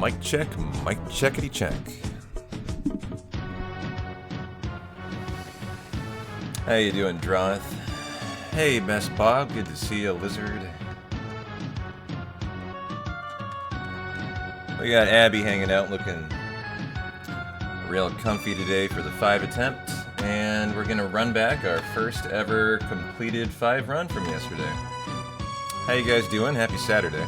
Mic checkity check. How you doing, Droth? Hey, Best Bob, good to see you, Lizard. We got Abby hanging out, looking real comfy today for the 5 attempt, and we're gonna run back our first ever completed 5 run from yesterday. How you guys doing? Happy Saturday.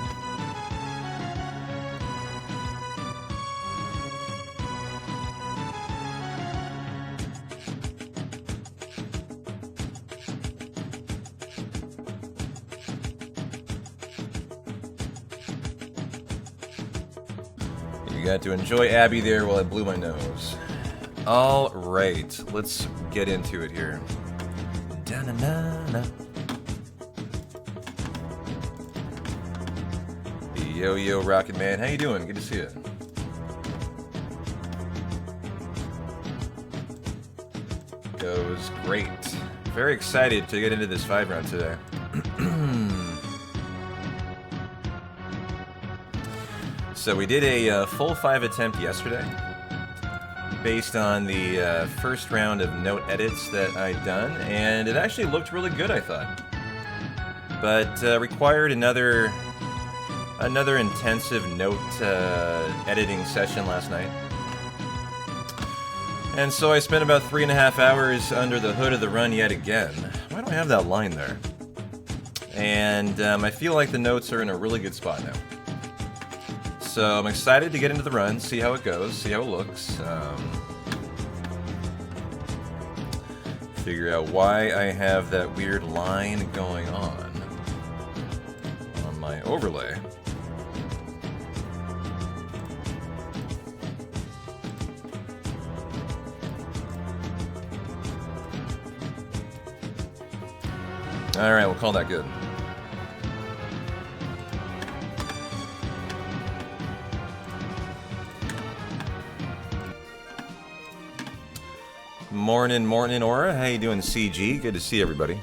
You got to enjoy Abby there while I blew my nose. All right, let's get into it here. Da-na-na-na. Yo, Rocket Man, how you doing? Good to see you. Goes great. Very excited to get into this 5 round today. So we did a full 5 attempt yesterday, based on the first round of note edits that I'd done, and it actually looked really good, I thought. But required another intensive note editing session last night. And so I spent about 3.5 hours under the hood of the run yet again. Why don't I have that line there? And I feel like the notes are in a really good spot now. So I'm excited to get into the run, see how it goes, see how it looks. Figure out why I have that weird line going on my overlay. Alright, we'll call that good. Morning, Aura. How you doing, CG? Good to see everybody.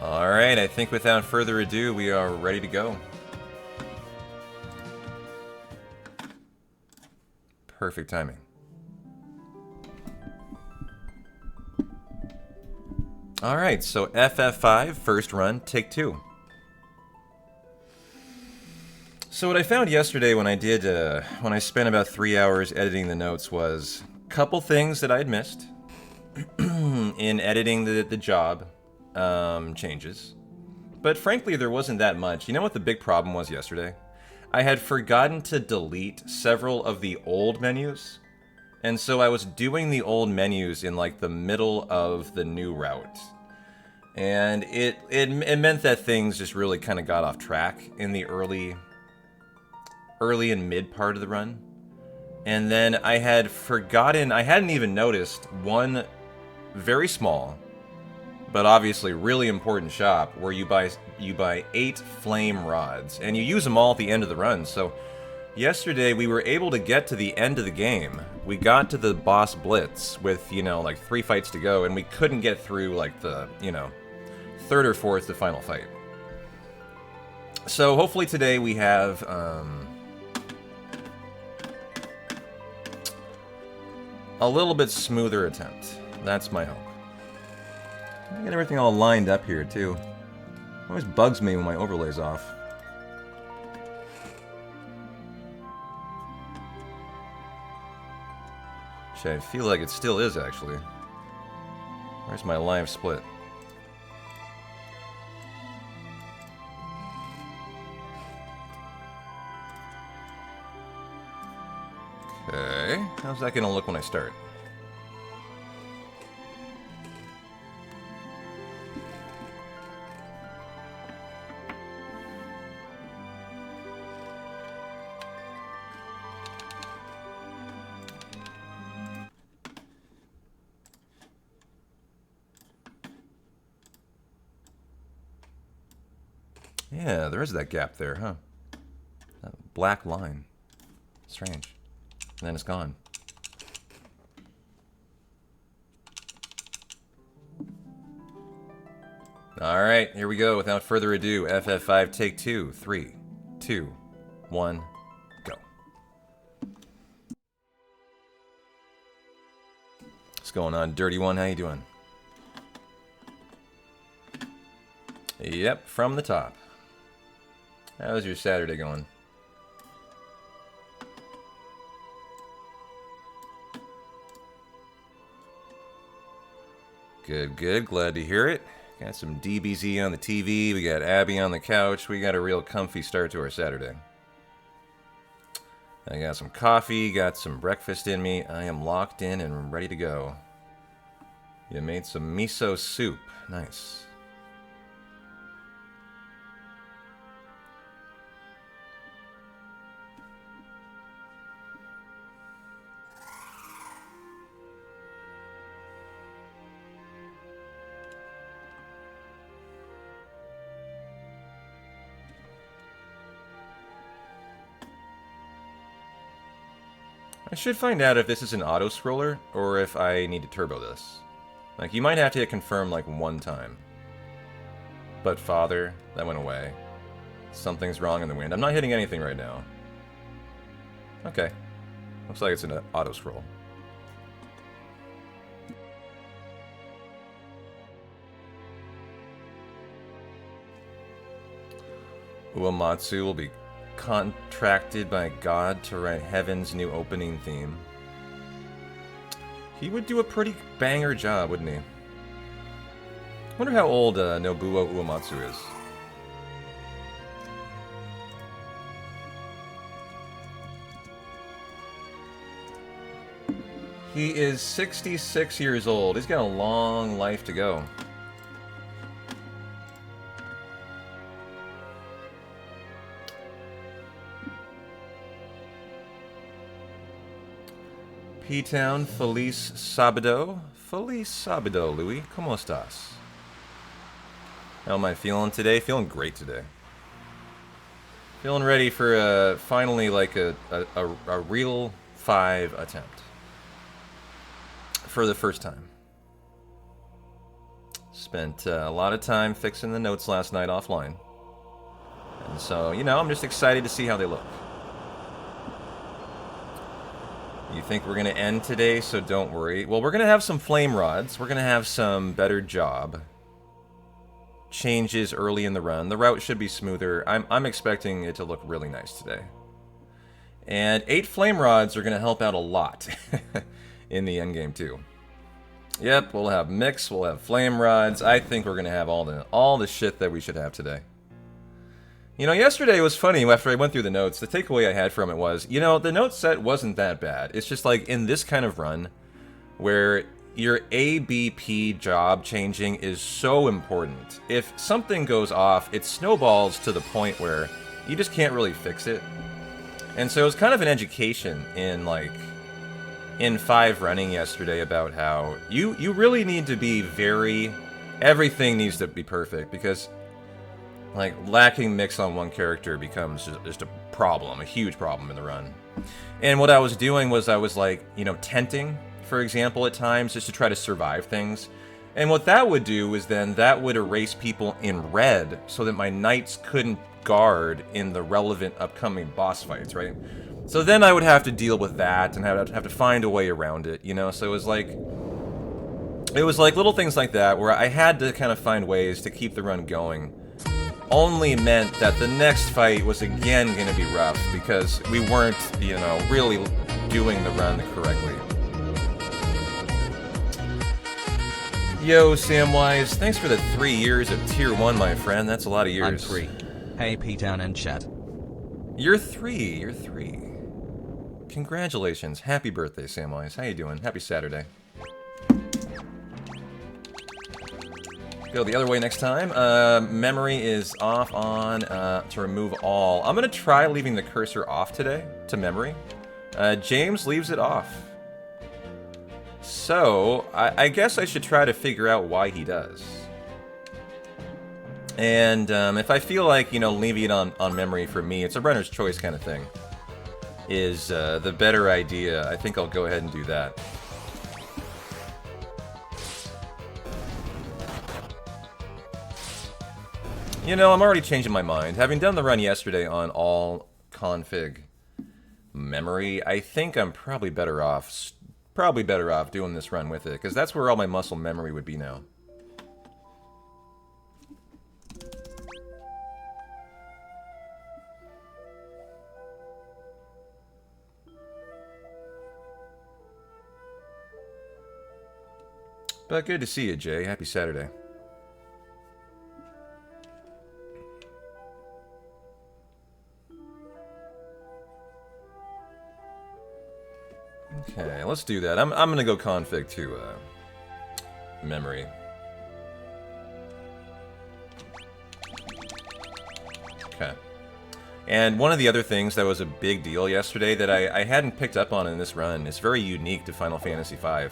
All right, I think without further ado, we are ready to go. Perfect timing. Alright, so FF5, first run, take 2. So what I found yesterday when I spent about 3 hours editing the notes was a couple things that I had missed in editing the job changes. But frankly, there wasn't that much. You know what the big problem was yesterday? I had forgotten to delete several of the old menus, and so I was doing the old menus in like the middle of the new route. And it meant that things just really kind of got off track in the early and mid part of the run. And then I had forgotten, I hadn't even noticed one very small, but obviously really important shop where you buy 8 flame rods, and you use them all at the end of the run. So yesterday we were able to get to the end of the game. We got to the boss blitz with, like 3 fights to go, and we couldn't get through like the, 3rd or 4th the final fight. So hopefully today we have a little bit smoother attempt. That's my hope. Get everything all lined up here, too. It always bugs me when my overlay's off. Which I feel like it still is, actually. Where's my live split? Okay, how's that gonna look when I start? Yeah, there is that gap there, huh? That black line. Strange. And then it's gone. Alright, here we go. Without further ado, FF5 take 2. 3, 2, 1, go. What's going on, Dirty One? How you doing? Yep, from the top. How's your Saturday going? Good, good. Glad to hear it. Got some DBZ on the TV. We got Abby on the couch. We got a real comfy start to our Saturday. I got some coffee, got some breakfast in me. I am locked in and ready to go. You made some miso soup. Nice. I should find out if this is an auto-scroller, or if I need to turbo this. Like, you might have to hit confirm, like, one time. But, Father, that went away. Something's wrong in the wind. I'm not hitting anything right now. Okay. Looks like it's an auto-scroll. Uematsu will be contracted by God to write Heaven's new opening theme. He would do a pretty banger job, wouldn't he? Wonder how old Nobuo Uematsu is. He is 66 years old. He's got a long life to go. P-Town, Feliz Sábado. Feliz Sábado, Louis. ¿Cómo estás? How am I feeling today? Feeling great today. Feeling ready for finally like a real 5 attempt. For the first time. Spent a lot of time fixing the notes last night offline. And so, you know, I'm just excited to see how they look. You think we're going to end today, so don't worry. Well, we're going to have some flame rods. We're going to have some better job. Changes early in the run. The route should be smoother. I'm expecting it to look really nice today. And 8 flame rods are going to help out a lot in the endgame too. Yep, we'll have mix, we'll have flame rods. I think we're going to have all the shit that we should have today. You know, yesterday was funny after I went through the notes. The takeaway I had from it was, you know, the note set wasn't that bad. It's just like in this kind of run where your ABP job changing is so important. If something goes off, it snowballs to the point where you just can't really fix it. And so it was kind of an education in like in 5 running yesterday about how you really need to be everything needs to be perfect, because like, lacking mix on one character becomes just a problem, a huge problem in the run. And what I was doing was I was, like, you know, tenting, for example, at times, just to try to survive things. And what that would do is then that would erase people in red so that my knights couldn't guard in the relevant upcoming boss fights, right? So then I would have to deal with that and have to find a way around it, you know? So it was like little things like that where I had to kind of find ways to keep the run going. Only meant that the next fight was again going to be rough because we weren't, you know, really doing the run correctly. Yo, Samwise, thanks for the 3 years of Tier 1, my friend. That's a lot of years. I'm 3. Hey, P-Town and chat. You're 3. You're 3. Congratulations. Happy birthday, Samwise. How you doing? Happy Saturday. Go the other way next time. Memory is off on to remove all. I'm going to try leaving the cursor off today to memory. James leaves it off. So, I guess I should try to figure out why he does. And if I feel like, you know, leaving it on memory for me, it's a runner's choice kind of thing, is the better idea, I think I'll go ahead and do that. You know, I'm already changing my mind. Having done the run yesterday on all config memory, I think I'm probably better off doing this run with it, because that's where all my muscle memory would be now. But good to see you, Jay. Happy Saturday. Okay, let's do that. I'm gonna go config to memory. Okay. And one of the other things that was a big deal yesterday that I hadn't picked up on in this run, it's very unique to Final Fantasy V,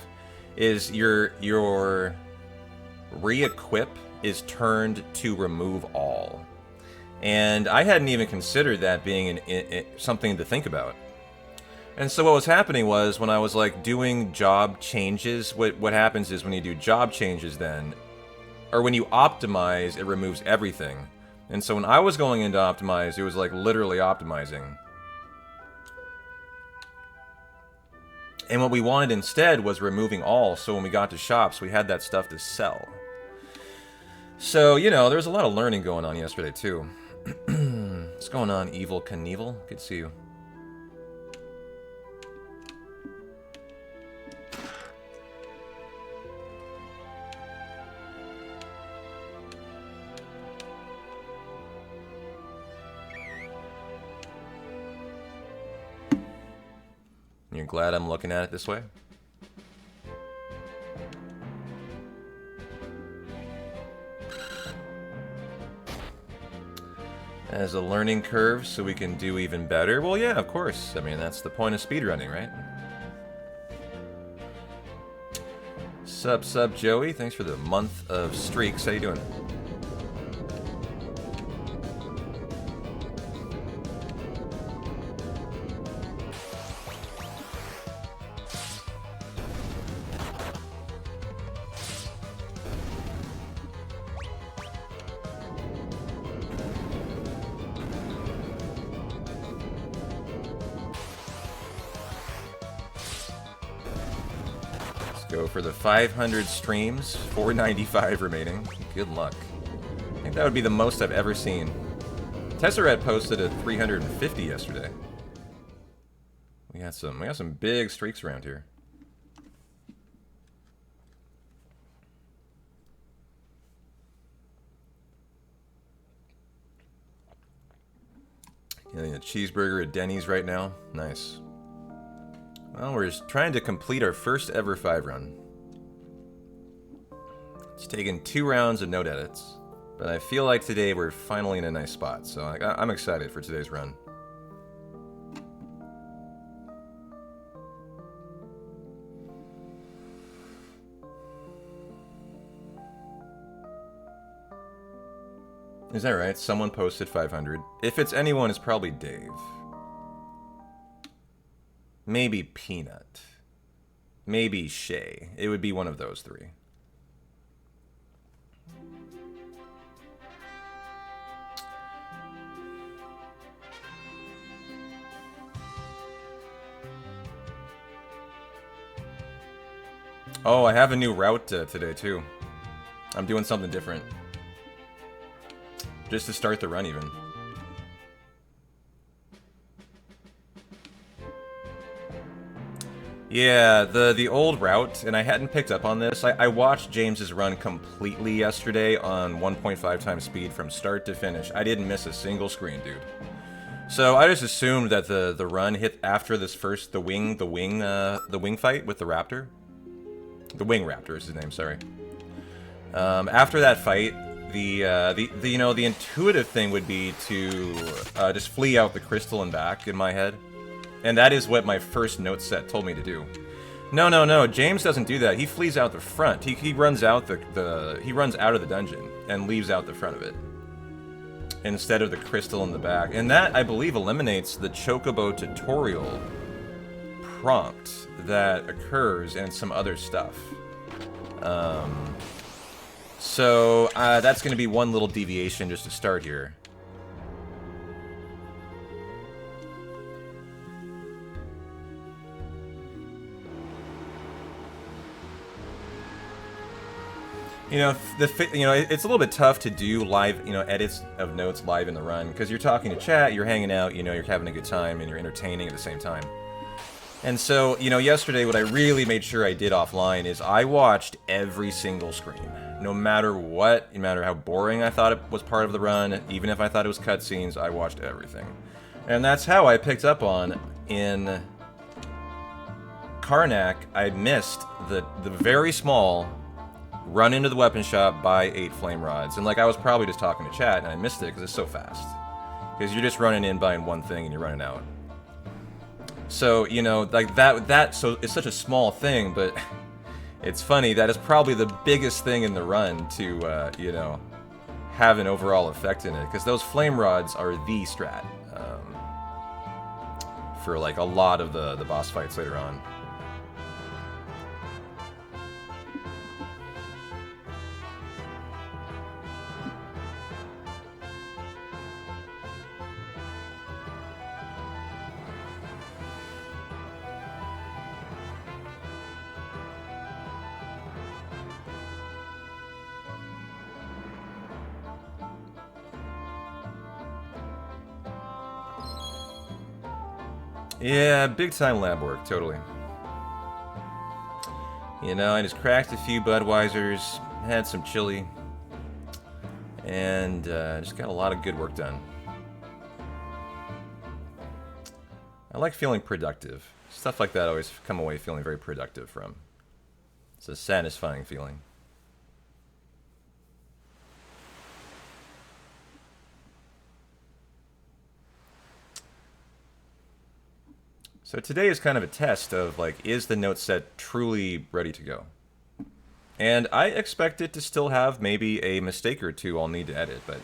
is your re-equip is turned to remove all. And I hadn't even considered that being something to think about. And so what was happening was, when I was like doing job changes, what happens is when you do job changes then, or when you optimize, it removes everything. And so when I was going into optimize, it was like literally optimizing. And what we wanted instead was removing all, so when we got to shops, we had that stuff to sell. So, you know, there was a lot of learning going on yesterday too. What's going on, Evil Knievel? Good to see you. You're glad I'm looking at it this way? As a learning curve so we can do even better? Well, yeah, of course. I mean, that's the point of speedrunning, right? Sup, Joey. Thanks for the month of streaks. How you doing? For the 500 streams, 495 remaining. Good luck. I think that would be the most I've ever seen. Tesseract posted a 350 yesterday. We got some big streaks around here. Getting a cheeseburger at Denny's right now. Nice. Well, we're just trying to complete our first ever 5 run. It's taken 2 rounds of note edits, but I feel like today we're finally in a nice spot, so I'm excited for today's run. Is that right? Someone posted 500. If it's anyone, it's probably Dave. Maybe Peanut. Maybe Shay. It would be one of those 3. Oh, I have a new route today too. I'm doing something different. Just to start the run even. Yeah, the old route, and I hadn't picked up on this. I watched James's run completely yesterday on 1.5 times speed from start to finish. I didn't miss a single screen, dude. So I just assumed that the run hit after this first the wing fight with the raptor. The wing raptor is his name, sorry. After that fight, the intuitive thing would be to just flee out the crystal and back in my head. And that is what my first note set told me to do. No, James doesn't do that. He flees out the front. He runs out he runs out of the dungeon and leaves out the front of it. instead of the crystal in the back. And that, I believe, eliminates the Chocobo tutorial prompt that occurs in some other stuff. So that's going to be one little deviation just to start here. You know, it's a little bit tough to do live, edits of notes live in the run, because you're talking to chat, you're hanging out, you're having a good time, and you're entertaining at the same time. And so, yesterday what I really made sure I did offline is I watched every single screen. No matter what, no matter how boring I thought it was part of the run, even if I thought it was cutscenes, I watched everything. And that's how I picked up on, in Karnak, I missed the very small run into the weapon shop, buy 8 flame rods. And like, I was probably just talking to chat and I missed it because it's so fast. Because you're just running in, buying one thing, and you're running out. So, like so it's such a small thing, but it's funny, that is probably the biggest thing in the run to, have an overall effect in it. Because those flame rods are the strat for like a lot of the boss fights later on. Yeah, big time lab work, totally. I just cracked a few Budweisers, had some chili, and just got a lot of good work done. I like feeling productive. Stuff like that I always come away feeling very productive from. It's a satisfying feeling. So today is kind of a test of, like, is the note set truly ready to go? And I expect it to still have maybe a mistake or two I'll need to edit, but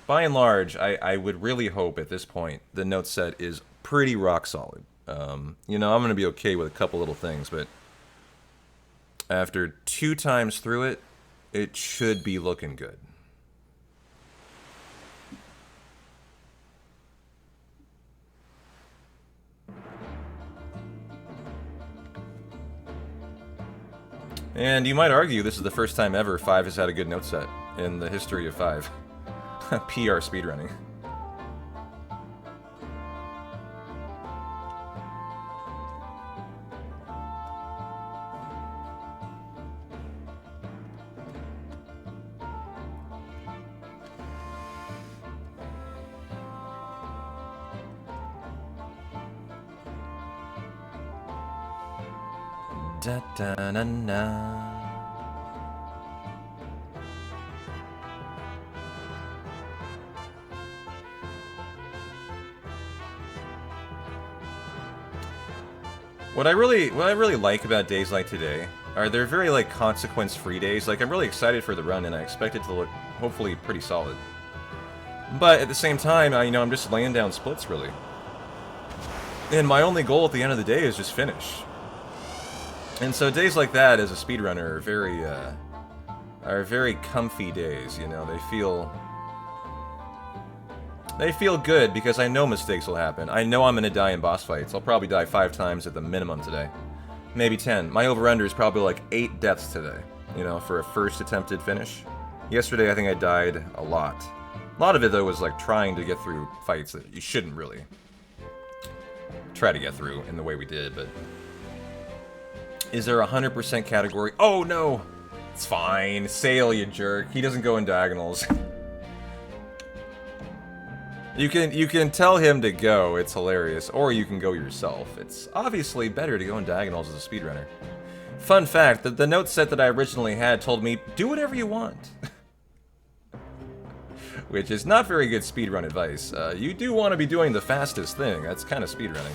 by and large, I would really hope at this point the note set is pretty rock solid. I'm going to be okay with a couple little things, but after 2 times through it, it should be looking good. And you might argue this is the first time ever 5 has had a good note set in the history of 5. PR speedrunning. Da da na na. What I really like about days like today are they're very like consequence-free days. Like, I'm really excited for the run and I expect it to look hopefully pretty solid. But at the same time, I'm just laying down splits really. And my only goal at the end of the day is just finish. And so days like that as a speedrunner are very comfy days, They feel good because I know mistakes will happen. I know I'm going to die in boss fights. I'll probably die 5 times at the minimum today. Maybe 10. My over-under is probably like 8 deaths today, for a first attempted finish. Yesterday I think I died a lot. A lot of it though was like trying to get through fights that you shouldn't really try to get through in the way we did, but... Is there a 100% category? Oh no! It's fine. Sail, you jerk. He doesn't go in diagonals. You can tell him to go, it's hilarious, or you can go yourself. It's obviously better to go in diagonals as a speedrunner. Fun fact, the note set that I originally had told me, do whatever you want. Which is not very good speedrun advice. You do want to be doing the fastest thing. That's kind of speedrunning.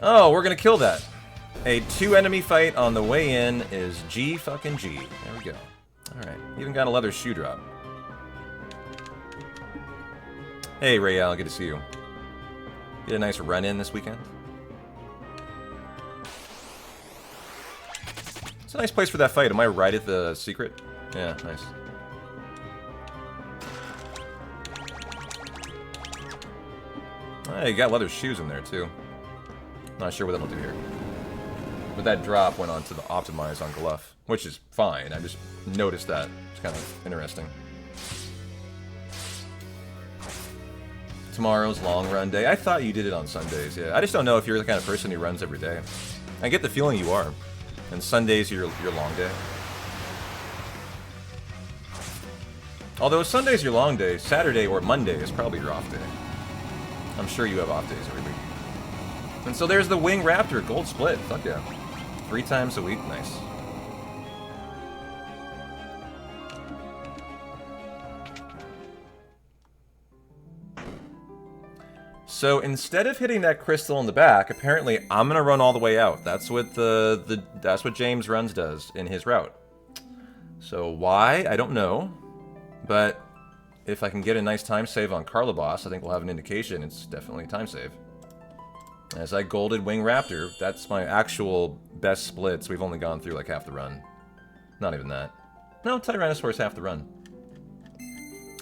Oh, we're gonna kill that. A 2-enemy fight on the way in is G fucking G. There we go. Alright, even got a leather shoe drop. Hey, Rayal, good to see you. Get a nice run in this weekend. It's a nice place for that fight. Am I right at the secret? Yeah, nice. Oh, you got leather shoes in there, too. Not sure what that'll do here. But that drop went on to the optimize on Gluff, which is fine. I just noticed that. It's kind of interesting. Tomorrow's long run day. I thought you did it on Sundays, yeah. I just don't know if you're the kind of person who runs every day. I get the feeling you are. And Sunday's your long day. Although Sunday's your long day, Saturday or Monday is probably your off day. I'm sure you have off days every week. And so there's the Wing Raptor Gold Split. Fuck yeah. 3 times a week. Nice. So instead of hitting that crystal in the back, apparently I'm gonna run all the way out. That's what that's what James Runs does in his route. So why? I don't know. But if I can get a nice time save on Carla Boss, I think we'll have an indication it's definitely a time save. As I golded Wing Raptor, that's my actual best splits. We've only gone through like half the run. Not even that. No, Tyrannosaurus half the run.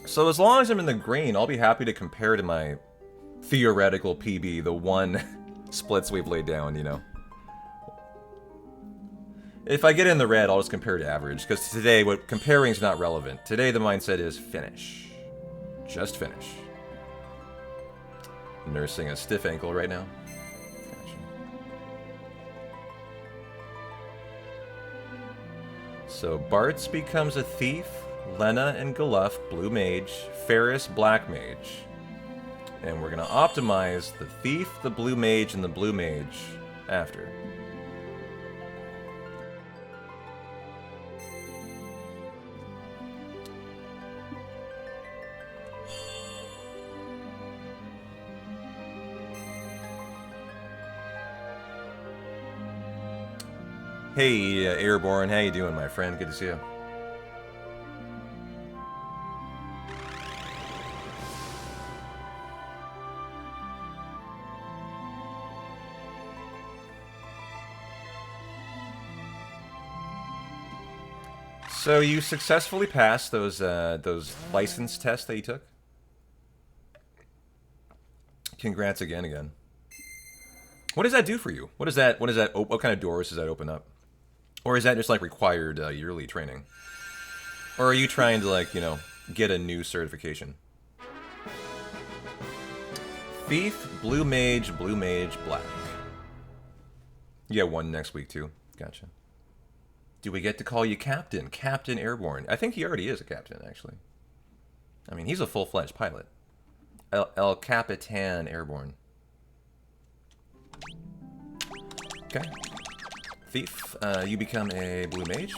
So as long as I'm in the green, I'll be happy to compare to my theoretical PB, the 1 splits we've laid down, you know. If I get in the red, I'll just compare to average, because today, comparing's not relevant. Today the mindset is finish. Just finish. Nursing a stiff ankle right now. Gotcha. So Bartz becomes a thief, Lena and Gluff, blue mage, Ferris, black mage. And we're gonna optimize the thief, the blue mage, and the blue mage after. Hey, Airborne, how you doing, my friend? Good to see you. So you successfully passed those license tests that you took? Congrats again. What does that do for you? What kind of doors does that open up? Or is that just like required yearly training? Or are you trying to, like, you know, get a new certification? Thief, blue mage, black. You get 1 next week too. Gotcha. Do we get to call you Captain? Captain Airborne. I think he already is a captain, actually. I mean, he's a full-fledged pilot. El Capitan Airborne. Okay. Thief, you become a blue mage.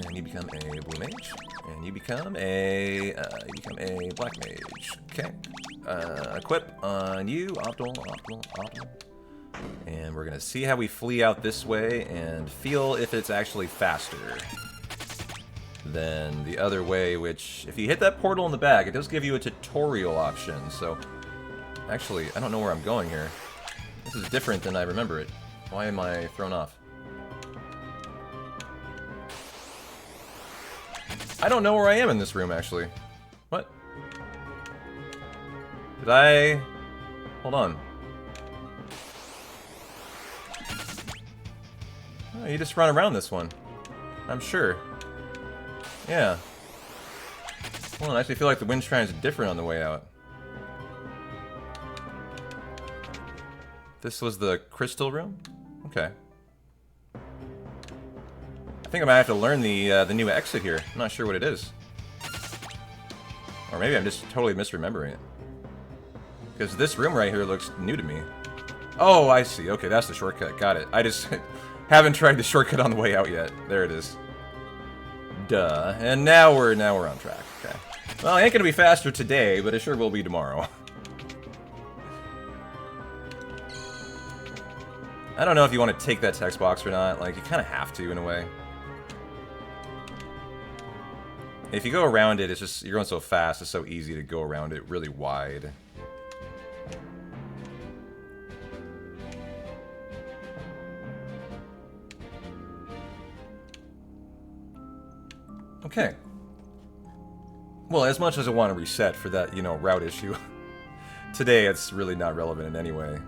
And you become a blue mage. And you become a black mage. Okay. Equip on you. Optimal. And we're gonna see how we flee out this way and feel if it's actually faster than the other way, which, if you hit that portal in the back, it does give you a tutorial option. So, actually, I don't know where I'm going here. This is different than I remember it. Why am I thrown off? I don't know where I am in this room, actually. What? Did I... Hold on. Oh, you just run around this one. I'm sure. Yeah. Well, I actually feel like the wind chimes are different on the way out. This was the crystal room? Okay. I think I might have to learn the new exit here. I'm not sure what it is. Or maybe I'm just totally misremembering it. Because this room right here looks new to me. Oh, I see. Okay, that's the shortcut. Got it. I just haven't tried the shortcut on the way out yet. There it is. Duh. And now we're on track. Okay. Well, it ain't gonna be faster today, but it sure will be tomorrow. I don't know if you want to take that text box or not. Like, you kind of have to, in a way. If you go around it, it's just, you're going so fast, it's so easy to go around it really wide. Okay. Well, as much as I want to reset for that, you know, route issue, today it's really not relevant in any way.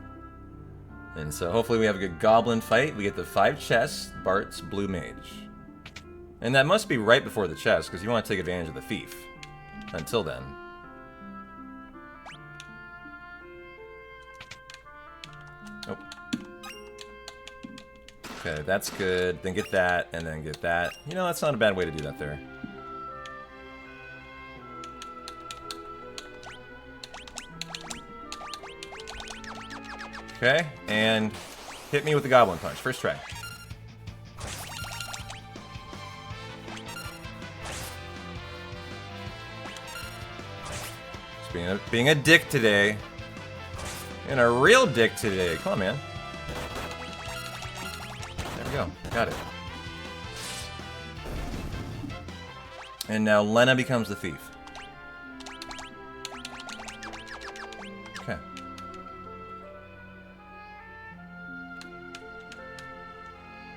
And so hopefully we have a good goblin fight. We get the 5 chests, Bart's Blue Mage. And that must be right before the chest, because you want to take advantage of the thief. Until then. Oh. Okay, that's good. Then get that, and then get that. You know, that's not a bad way to do that there. Okay, and hit me with the Goblin Punch. First try. Just being a dick today. And a real dick today. Come on, man. There we go. Got it. And now Lena becomes the thief. Okay.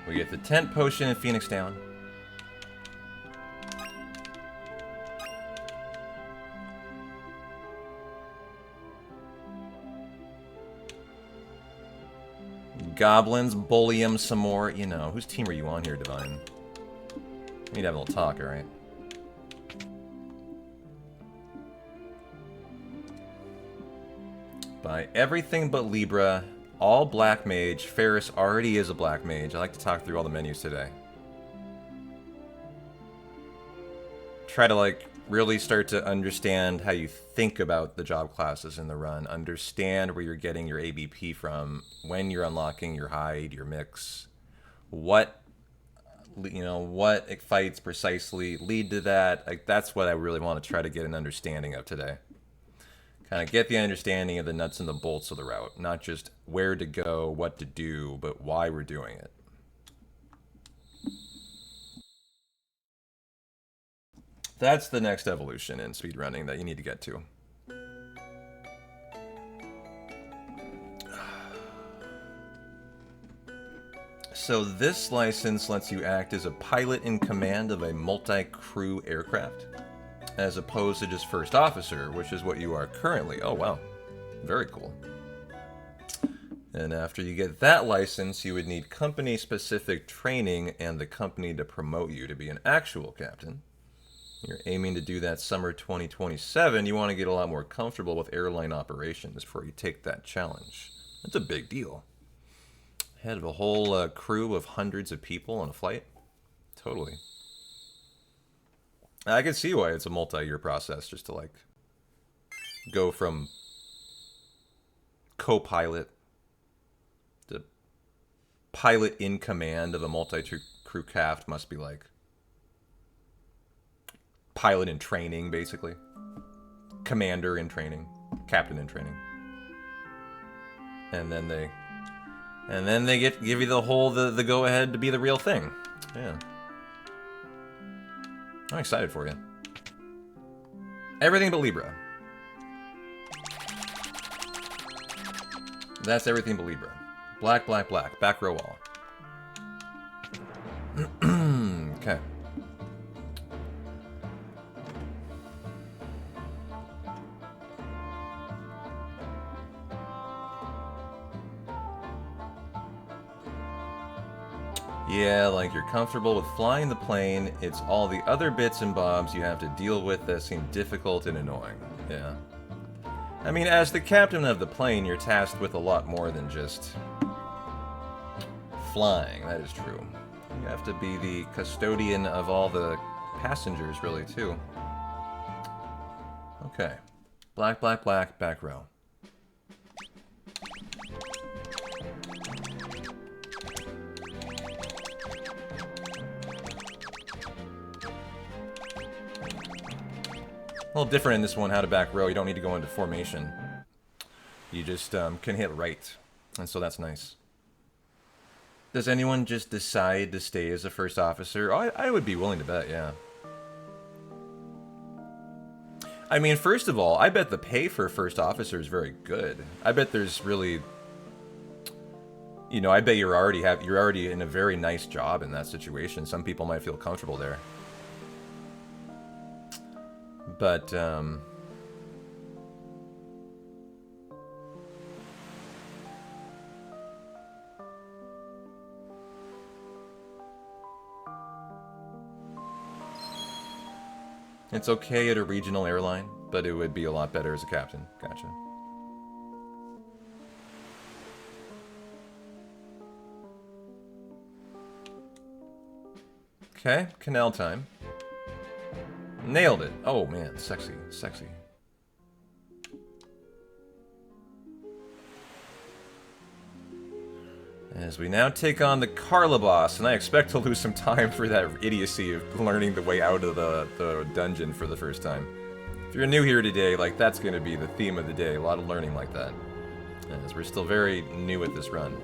We get the tent potion and Phoenix down. Goblins, bully him some more. You know, whose team are you on here, Divine? We need to have a little talk, alright? By everything but Libra, all black mage. Ferris already is a black mage. I like to talk through all the menus today. Try to, like, really start to understand how you think about the job classes in the run. Understand where you're getting your ABP from, when you're unlocking your hide, your mix. What, you know, what fights precisely lead to that. Like, that's what I really want to try to get an understanding of today. Kind of get the understanding of the nuts and the bolts of the route. Not just where to go, what to do, but why we're doing it. That's the next evolution in speedrunning that you need to get to. So this license lets you act as a pilot in command of a multi-crew aircraft, as opposed to just first officer, which is what you are currently. Oh, wow. Very cool. And after you get that license, you would need company-specific training and the company to promote you to be an actual captain. You're aiming to do that summer 2027. You want to get a lot more comfortable with airline operations before you take that challenge. That's a big deal. Head of a whole crew of hundreds of people on a flight? Totally. I can see why it's a multi-year process just to, like, go from co-pilot to pilot in command of a multi-crew craft. Must be like pilot in training, basically. Commander in training. Captain in training. And then they give you the go-ahead to be the real thing. Yeah. I'm excited for you. Everything but Libra. That's everything but Libra. Black, black, black. Back row all. Okay. Yeah, like you're comfortable with flying the plane, it's all the other bits and bobs you have to deal with that seem difficult and annoying. Yeah. I mean, as the captain of the plane, you're tasked with a lot more than just flying, that is true. You have to be the custodian of all the passengers, really, too. Okay. Black, black, black, back row. A little different in this one, how to back row. You don't need to go into formation. You just can hit right. And so that's nice. Does anyone just decide to stay as a first officer? I would be willing to bet, yeah. I mean, first of all, I bet the pay for first officer is very good. I bet there's really, you know, I bet you're already in a very nice job in that situation. Some people might feel comfortable there. But it's okay at a regional airline, but it would be a lot better as a captain. Gotcha. Okay, canal time. Nailed it. Oh man, sexy, sexy. As we now take on the Carla boss, and I expect to lose some time for that idiocy of learning the way out of the dungeon for the first time. If you're new here today, like, that's going to be the theme of the day. A lot of learning like that. As we're still very new at this run.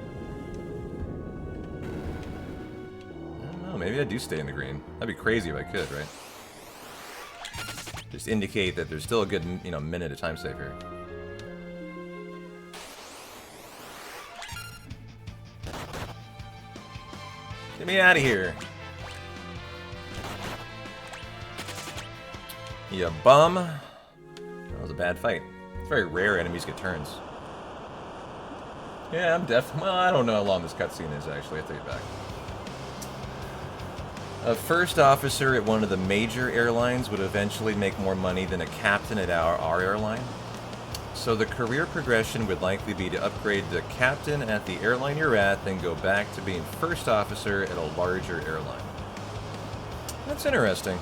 I don't know, maybe I do stay in the green. That'd be crazy if I could, right? Just indicate that there's still a good, you know, minute of time save here. Get me out of here. You bum. That was a bad fight. It's very rare enemies get turns. Yeah, I'm well, I don't know how long this cutscene is, actually. I take it back. A first officer at one of the major airlines would eventually make more money than a captain at our airline. So the career progression would likely be to upgrade to captain at the airline you're at, then go back to being first officer at a larger airline. That's interesting.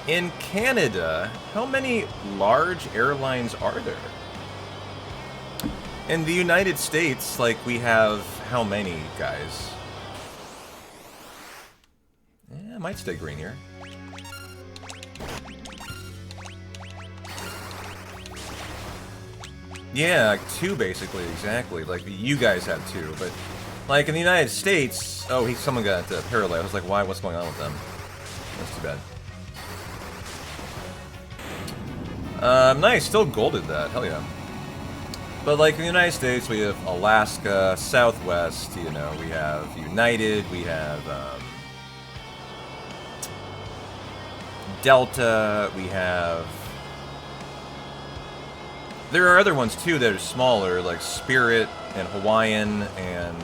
In Canada, how many large airlines are there? In the United States, like, we have how many, guys? Yeah, I might stay green here. Yeah, like 2 basically, exactly. Like, you guys have 2, but like in the United States, oh, someone got paralyzed. I was like, why? What's going on with them? That's too bad. Nice, still golded that. Hell yeah. But like in the United States, we have Alaska, Southwest, you know, we have United, we have Delta, we have... There are other ones too that are smaller, like Spirit and Hawaiian, and...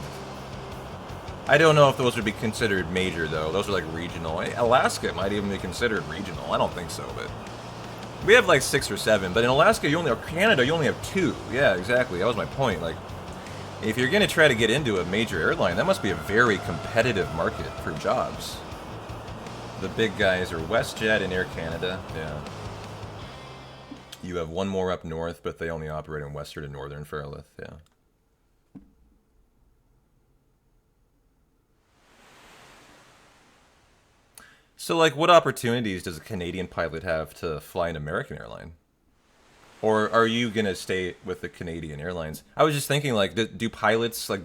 I don't know if those would be considered major though, those are like regional. Alaska might even be considered regional, I don't think so, but... We have like 6 or 7, but in Alaska, Canada, you only have 2. Yeah, exactly. That was my point. Like, if you're gonna try to get into a major airline, that must be a very competitive market for jobs. The big guys are WestJet and Air Canada. Yeah. You have one more up north, but they only operate in Western and Northern Fairlift. Yeah. So, like, what opportunities does a Canadian pilot have to fly an American airline? Or are you going to stay with the Canadian Airlines? I was just thinking, like, do pilots, like,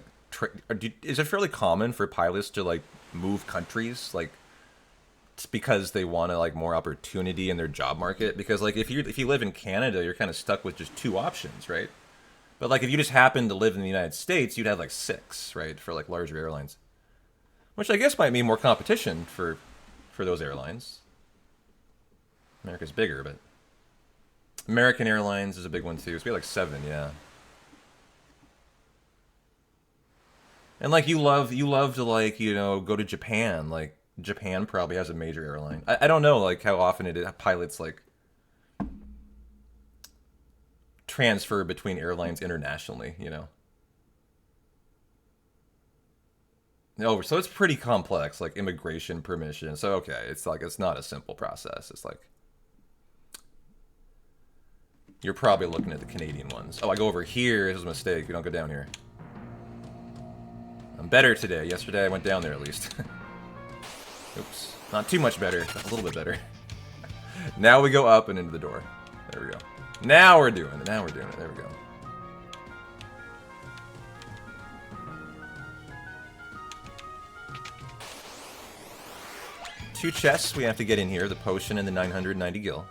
is it fairly common for pilots to, like, move countries? Like, it's because they want to, like, more opportunity in their job market? Because, like, if you live in Canada, you're kind of stuck with just 2 options, right? But, like, if you just happen to live in the United States, you'd have, like, 6, right, for, like, larger airlines. Which I guess might mean more competition for those airlines. America's bigger, but American Airlines is a big one too. So we have like 7, yeah. And like you love to, like, you know, go to Japan. Like Japan probably has a major airline. I don't know like how often pilots like transfer between airlines internationally, you know. Oh, so it's pretty complex, like immigration permission. So okay, it's like it's not a simple process. It's like you're probably looking at the Canadian ones. Oh, I go over here. This was a mistake. We don't go down here. I'm better today. Yesterday I went down there at least. Oops, not too much better. A little bit better. Now we go up and into the door. There we go. Now we're doing it. Now we're doing it. There we go. two chests we have to get in here, the potion and the 990 gil.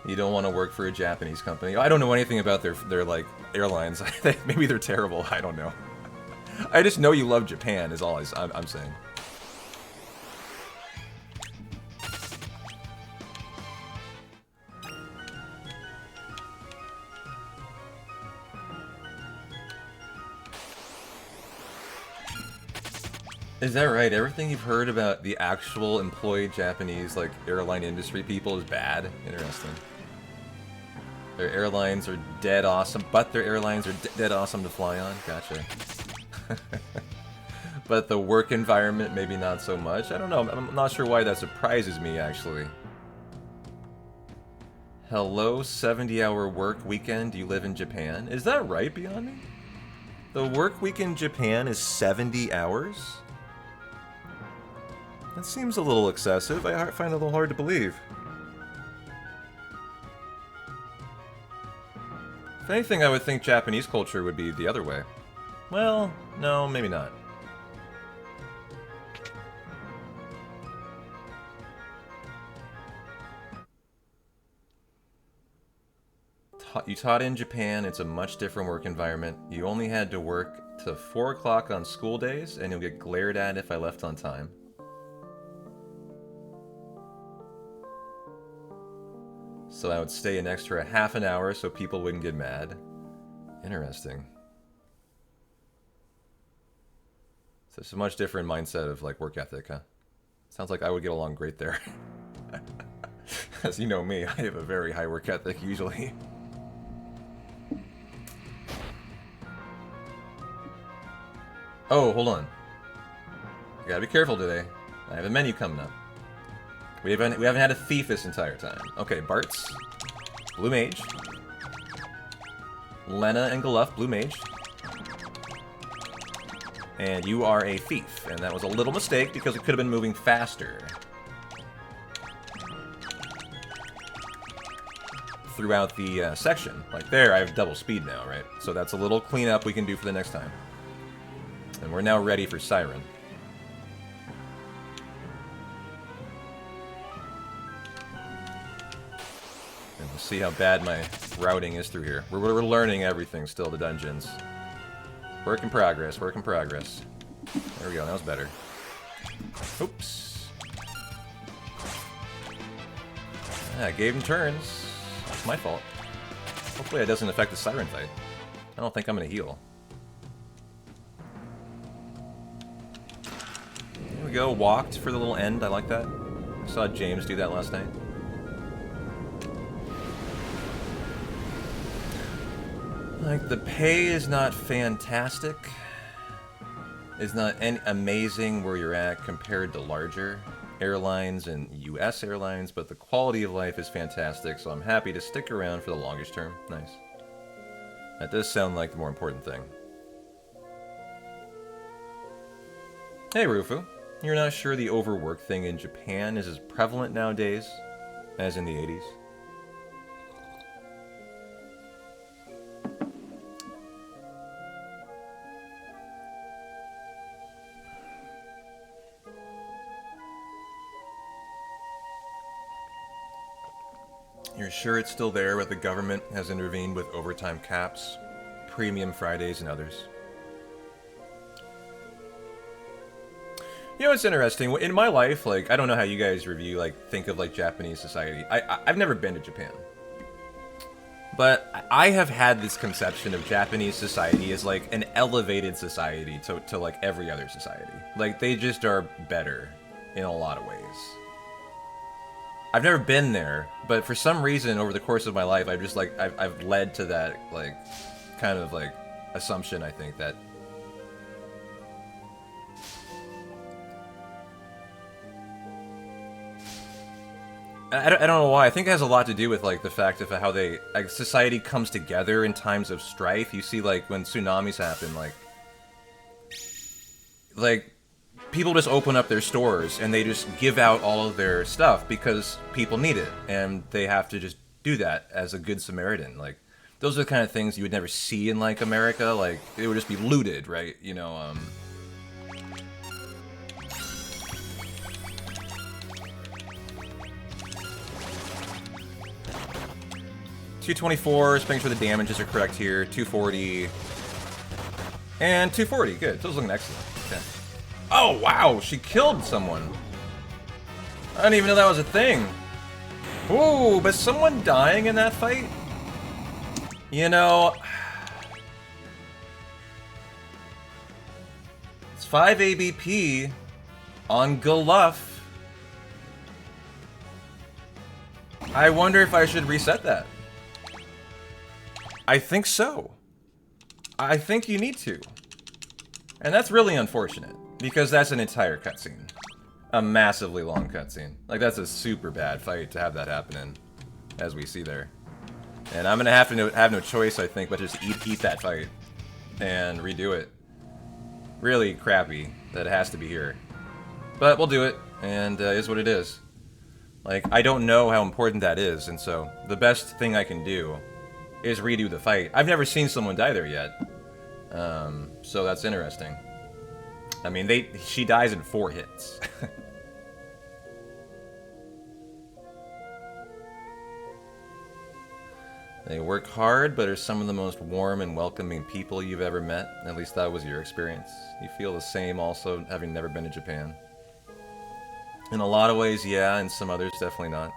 You don't want to work for a Japanese company. I don't know anything about their like airlines. Maybe they're terrible. I don't know. I just know you love Japan is all I'm saying. Is that right? Everything you've heard about the actual employed Japanese like airline industry people is bad? Interesting. Their airlines are dead awesome, but their airlines are dead awesome to fly on. Gotcha. But the work environment, maybe not so much. I don't know. I'm not sure why that surprises me, actually. Hello, 70-hour work weekend. You live in Japan? Is that right, Beyond Me? The work week in Japan is 70 hours? That seems a little excessive. I find it a little hard to believe. If anything, I would think Japanese culture would be the other way. Well, no, maybe not. You taught in Japan, it's a much different work environment. You only had to work to 4 o'clock on school days, and you'll get glared at if I left on time. So I would stay an extra half an hour so people wouldn't get mad. Interesting. So it's a much different mindset of like work ethic, huh? Sounds like I would get along great there. As you know me, I have a very high work ethic usually. Oh, hold on. I gotta be careful today. I have a menu coming up. We haven't had a thief this entire time. Okay, Bart's, Blue Mage, Lena and Galuff, Blue Mage, and you are a thief, and that was a little mistake because it could have been moving faster throughout the section. Like there, I have double speed now, right? So that's a little cleanup we can do for the next time. And we're now ready for Siren. And we'll see how bad my routing is through here. We're learning everything still, the dungeons. Work in progress, work in progress. There we go, that was better. Oops. I gave him turns. That's my fault. Hopefully that doesn't affect the Siren fight. I don't think I'm gonna heal. There we go, walked for the little end, I like that. I saw James do that last night. Like, the pay is not fantastic. It's not amazing where you're at compared to larger airlines and US airlines, but the quality of life is fantastic, so I'm happy to stick around for the longest term. Nice. That does sound like the more important thing. Hey, Rufu. You're not sure the overwork thing in Japan is as prevalent nowadays as in the 80s? You're sure it's still there, but the government has intervened with overtime caps, premium Fridays, and others? You know, it's interesting. In my life, like, I don't know how you guys review, like, think of, like, Japanese society. I've never been to Japan. But I have had this conception of Japanese society as, like, an elevated society to like, every other society. Like, they just are better in a lot of ways. I've never been there, but for some reason, over the course of my life, I've just, like, I've led to that, like, kind of, like, assumption, I think, that I don't know why. I think it has a lot to do with, like, the fact of how they, like, society comes together in times of strife. You see, like, when tsunamis happen, like, people just open up their stores and they just give out all of their stuff because people need it. And they have to just do that as a good Samaritan. Like, those are the kind of things you would never see in, like, America. Like, it would just be looted, right? You know, 224, just making sure the damages are correct here. 240. And 240, good. Those looking excellent. Okay. Oh, wow, she killed someone. I didn't even know that was a thing. Ooh, but someone dying in that fight? You know... It's 5 ABP on Galuff. I wonder if I should reset that. I think so. I think you need to. And that's really unfortunate, because that's an entire cutscene. A massively long cutscene. Like, that's a super bad fight to have that happen in, as we see there. And I'm gonna have to have no choice, I think, but just eat that fight and redo it. Really crappy that it has to be here. But we'll do it, and is what it is. Like, I don't know how important that is, and so the best thing I can do is redo the fight. I've never seen someone die there yet. So that's interesting. I mean, she dies in 4 hits. They work hard, but are some of the most warm and welcoming people you've ever met. At least that was your experience. You feel the same also, having never been to Japan. In a lot of ways, yeah, and some others, definitely not.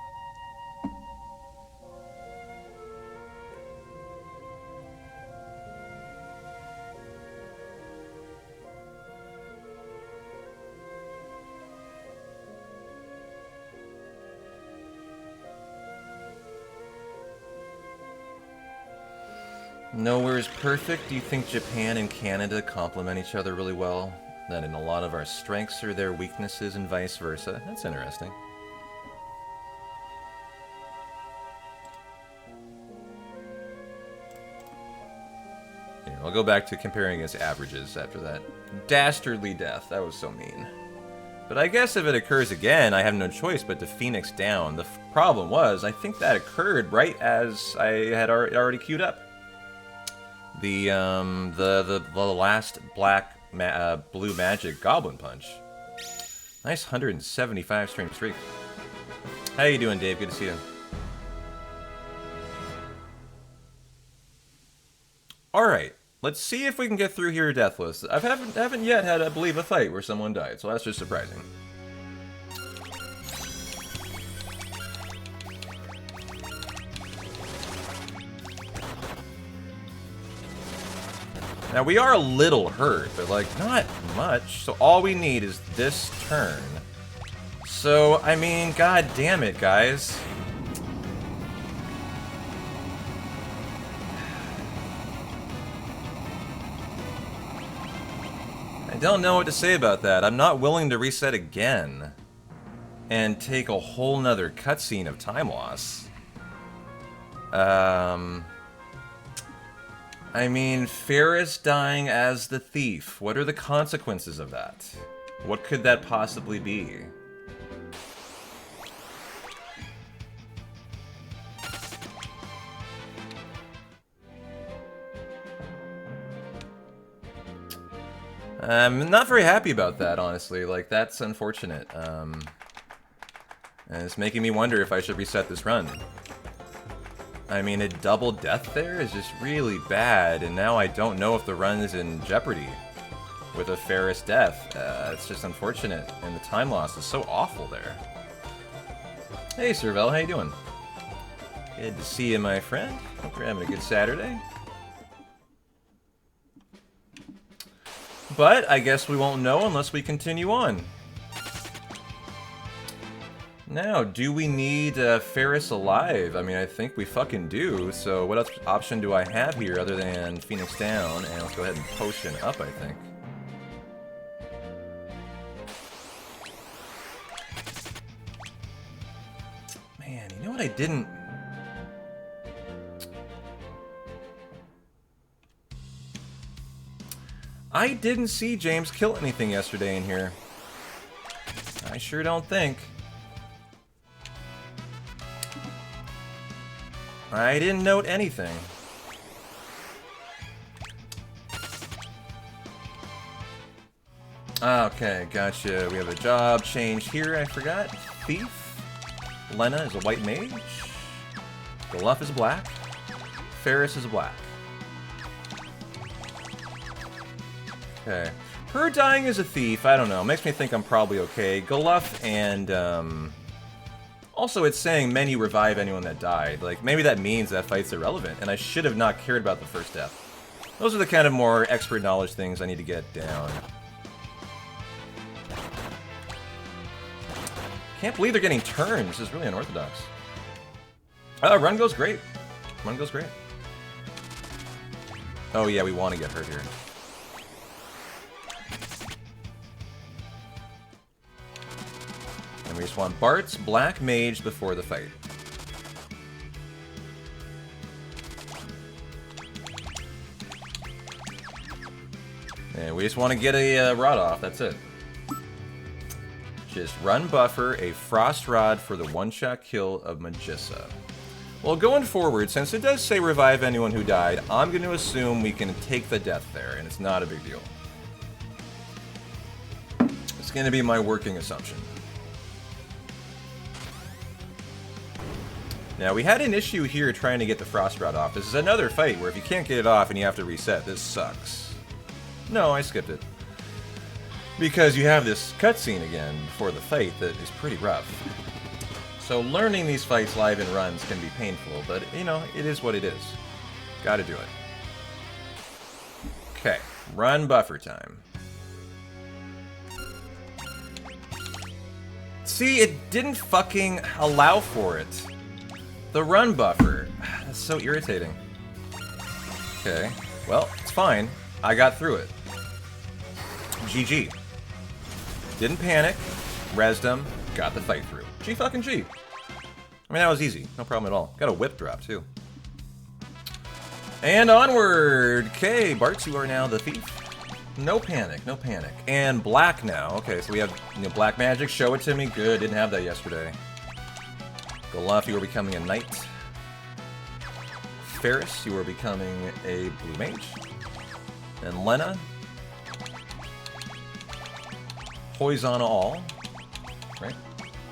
Nowhere is perfect. Do you think Japan and Canada complement each other really well? That in a lot of our strengths are their weaknesses and vice versa? That's interesting. Here, I'll go back to comparing against averages after that dastardly death. That was so mean. But I guess if it occurs again, I have no choice but to Phoenix down. The problem was, I think that occurred right as I had already queued up. The last blue magic goblin punch. Nice 175 stream streak. How you doing, Dave? Good to see you. All right, let's see if we can get through here deathless. I haven't yet had, I believe, a fight where someone died, so that's just surprising. Now, we are a little hurt, but, like, not much. So all we need is this turn. So, I mean, god damn it, guys. I don't know what to say about that. I'm not willing to reset again and take a whole nother cutscene of time loss. I mean, Ferris dying as the thief. What are the consequences of that? What could that possibly be? I'm not very happy about that, honestly. Like, that's unfortunate. And it's making me wonder if I should reset this run. I mean, a double death there is just really bad, and now I don't know if the run is in jeopardy with a Ferris death. It's just unfortunate, and the time loss is so awful there. Hey, Servel, how you doing? Good to see you, my friend. Hope you're having a good Saturday. But I guess we won't know unless we continue on. Now, do we need Ferris alive? I mean, I think we fucking do. So what else option do I have here other than Phoenix down? And let's go ahead and potion up, I think. Man, you know what I didn't... I didn't see James kill anything yesterday in here. I sure don't think. I didn't note anything. Okay, gotcha. We have a job change here, I forgot. Thief. Lena is a white mage. Galuff is black. Ferris is black. Okay. Her dying as a thief, I don't know. Makes me think I'm probably okay. Gluff and, also, it's saying menu revive anyone that died. Like, maybe that means that fight's irrelevant, and I should have not cared about the first death. Those are the kind of more expert knowledge things I need to get down. Can't believe they're getting turned. This is really unorthodox. Run goes great. Run goes great. Oh yeah, we want to get hurt here. And we just want Bart's Black Mage before the fight. And we just want to get a rod off, that's it. Just run buffer a Frost Rod for the one-shot kill of Magissa. Well, going forward, since it does say revive anyone who died, I'm going to assume we can take the death there, and it's not a big deal. It's going to be my working assumption. Now, we had an issue here trying to get the Frost Rod off. This is another fight where if you can't get it off and you have to reset, this sucks. No, I skipped it. Because you have this cutscene again before the fight that is pretty rough. So learning these fights live in runs can be painful, but, you know, it is what it is. Gotta do it. Okay, run buffer time. See, it didn't fucking allow for it. The run buffer. That's so irritating. Okay, well, it's fine. I got through it. GG. Didn't panic. Rezzed him. Got the fight through. G fucking G. I mean, that was easy. No problem at all. Got a whip drop, too. And onward! Okay, Bart, you are now the thief. No panic, no panic. And black now. Okay, so we have black magic. Show it to me. Good, didn't have that yesterday. Gluff, you are becoming a knight. Ferris, you are becoming a blue mage. And Lena. Poison all. Right?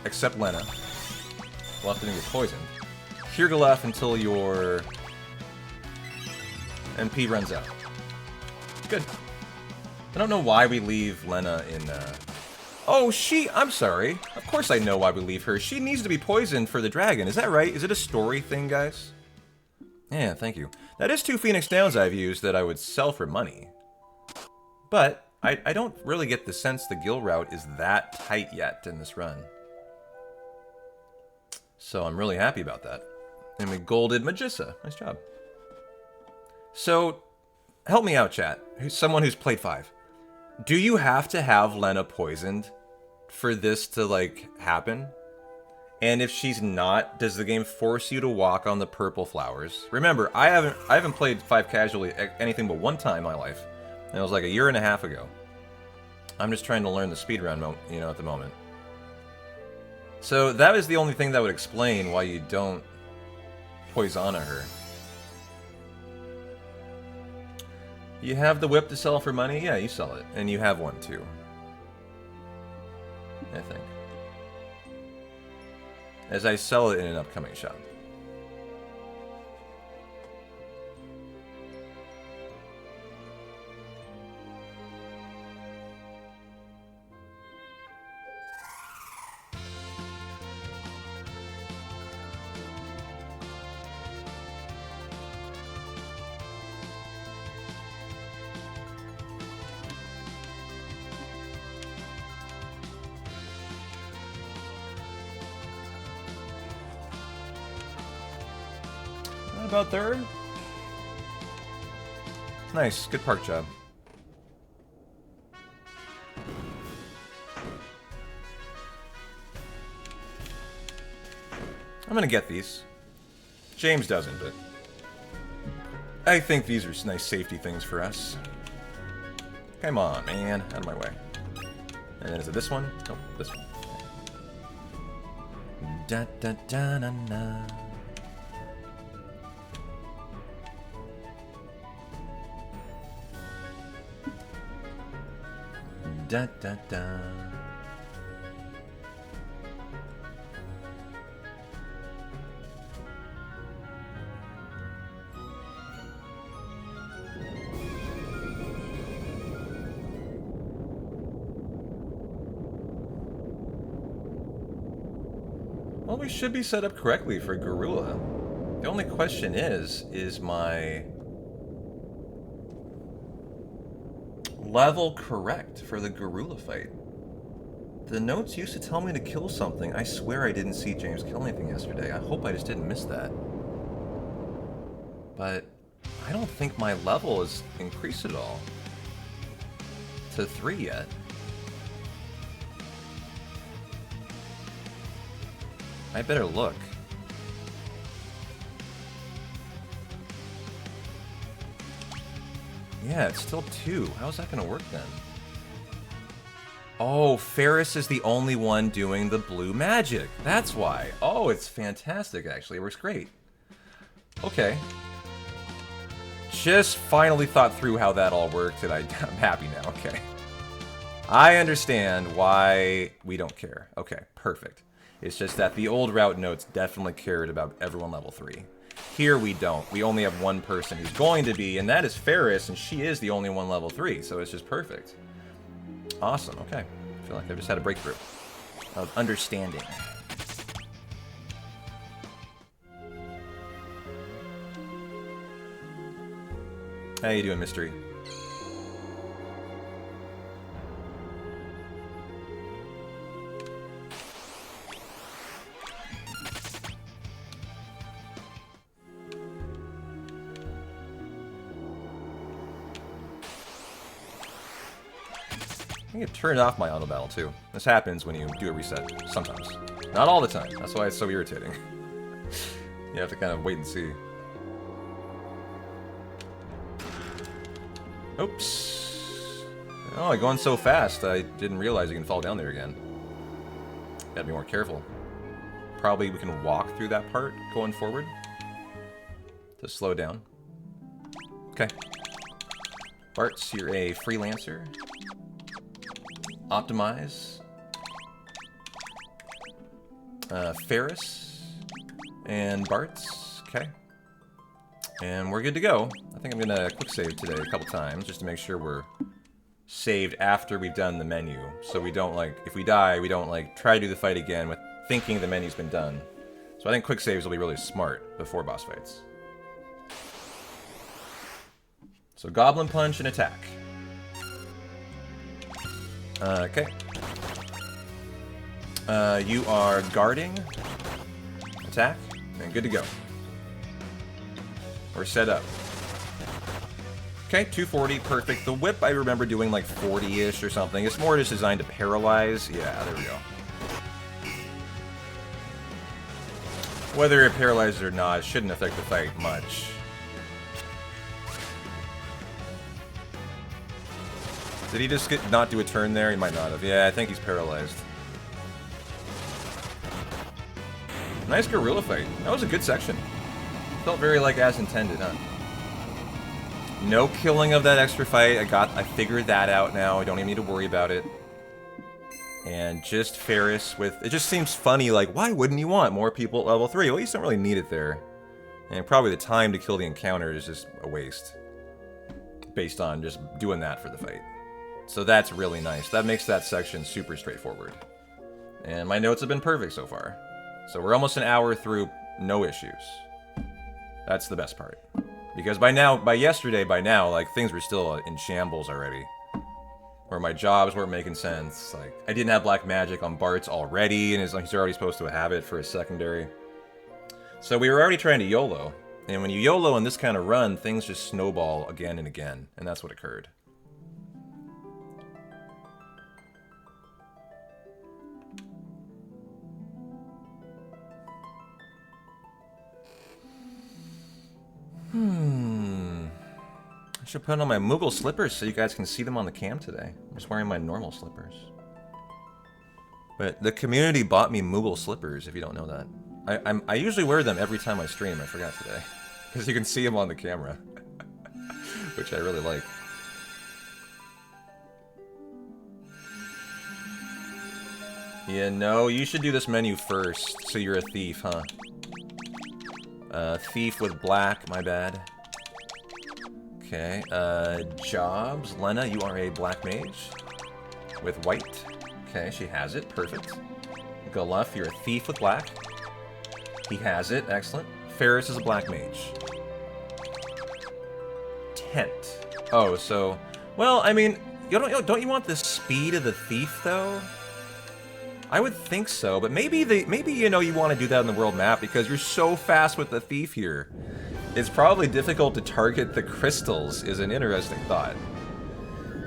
Except Lena. Gluff didn't get poisoned. Hear Gluff until your MP runs out. Good. I don't know why we leave Lena in, Oh, I'm sorry. Of course I know why we leave her. She needs to be poisoned for the dragon. Is that right? Is it a story thing, guys? Yeah, thank you. That is 2 Phoenix Downs I've used that I would sell for money. But I don't really get the sense the guild route is that tight yet in this run. So I'm really happy about that. And we golded Magissa. Nice job. So, help me out, chat. Someone who's played 5. Do you have to have Lena poisoned for this to, like, happen? And if she's not, does the game force you to walk on the purple flowers? Remember, I haven't played 5 casually anything but one time in my life. And it was like a year and a half ago. I'm just trying to learn the speedrun, at the moment. So that is the only thing that would explain why you don't Poisona her. You have the whip to sell for money? Yeah, you sell it. And you have one, too. I think. As I sell it in an upcoming shop. About third? Nice, good park job. I'm gonna get these. James doesn't, but I think these are nice safety things for us. Come on, man, out of my way. And then is it this one? Nope, this one. Da da da na na. Da da da. Well, we should be set up correctly for Gorilla. The only question is my level correct for the Gorilla fight? The notes used to tell me to kill something. I swear I didn't see James kill anything yesterday. I hope I just didn't miss that. But I don't think my level is increased at all to 3 yet. I better look. Yeah, it's still 2. How's that gonna work then? Oh, Ferris is the only one doing the blue magic. That's why. Oh, it's fantastic, actually. It works great. Okay. Just finally thought through how that all worked, and I'm happy now. Okay. I understand why we don't care. Okay, perfect. It's just that the old route notes definitely cared about everyone level 3. Here we don't. We only have one person who's going to be, and that is Ferris, and she is the only one level 3, so it's just perfect. Awesome, okay. I feel like I've just had a breakthrough of understanding. How you doing, Mystery? I think it turned off my auto battle too. This happens when you do a reset, sometimes. Not all the time, that's why it's so irritating. You have to kind of wait and see. Oops. Oh, going so fast, I didn't realize you can fall down there again. Gotta be more careful. Probably we can walk through that part going forward to slow down. Okay. Bartz, you're a freelancer. Optimize. Ferris. And Bartz. Okay. And we're good to go. I think I'm gonna quick save today a couple times just to make sure we're saved after we've done the menu. So we don't, like, if we die, we don't, like, try to do the fight again with thinking the menu's been done. So I think quick saves will be really smart before boss fights. So Goblin Punch and attack. Okay. You are guarding. Attack. And good to go. We're set up. Okay, 240, perfect. The whip I remember doing like 40-ish or something. It's more just designed to paralyze. Yeah, there we go. Whether it paralyzes or not, it shouldn't affect the fight much. Did he just not do a turn there? He might not have. Yeah, I think he's paralyzed. Nice gorilla fight. That was a good section. Felt very like as intended, huh? No killing of that extra fight. I figured that out now. I don't even need to worry about it. And just Ferris with... It just seems funny, like, why wouldn't you want more people at level 3? Well, you don't really need it there. And probably the time to kill the encounter is just a waste. Based on just doing that for the fight. So that's really nice. That makes that section super straightforward. And my notes have been perfect so far. So we're almost an hour through, no issues. That's the best part. Because by yesterday, like, things were still in shambles already. Where my jobs weren't making sense. Like, I didn't have black magic on Bart's already, and he's already supposed to have it for his secondary. So we were already trying to YOLO. And when you YOLO in this kind of run, things just snowball again and again. And that's what occurred. I should put on my Moogle slippers so you guys can see them on the cam today. I'm just wearing my normal slippers. But the community bought me Moogle slippers, if you don't know that. I usually wear them every time I stream. I forgot today. Because you can see them on the camera. Which I really like. Yeah, no, you should do this menu first, so you're a thief, huh? Thief with black, my bad. Okay, jobs. Lena, you are a black mage. With white. Okay, she has it, perfect. Galuff, you're a thief with black. He has it. Excellent. Ferris is a black mage. Tent. Oh, so... Well, I mean, don't you want the speed of the thief, though? I would think so, but maybe you know you want to do that in the world map because you're so fast with the thief here. It's probably difficult to target the crystals is an interesting thought.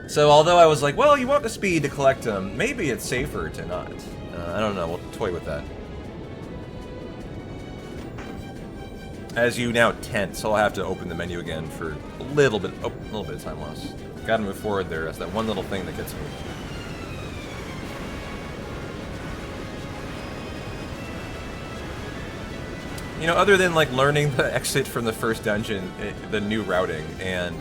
So although I was like, well, you want the speed to collect them, maybe it's safer to not. I don't know, we'll toy with that. As you now tent, so I'll have to open the menu again for a little bit of time loss. Gotta move forward there, that's that one little thing that gets me. You know, other than like learning the exit from the first dungeon, the new routing, and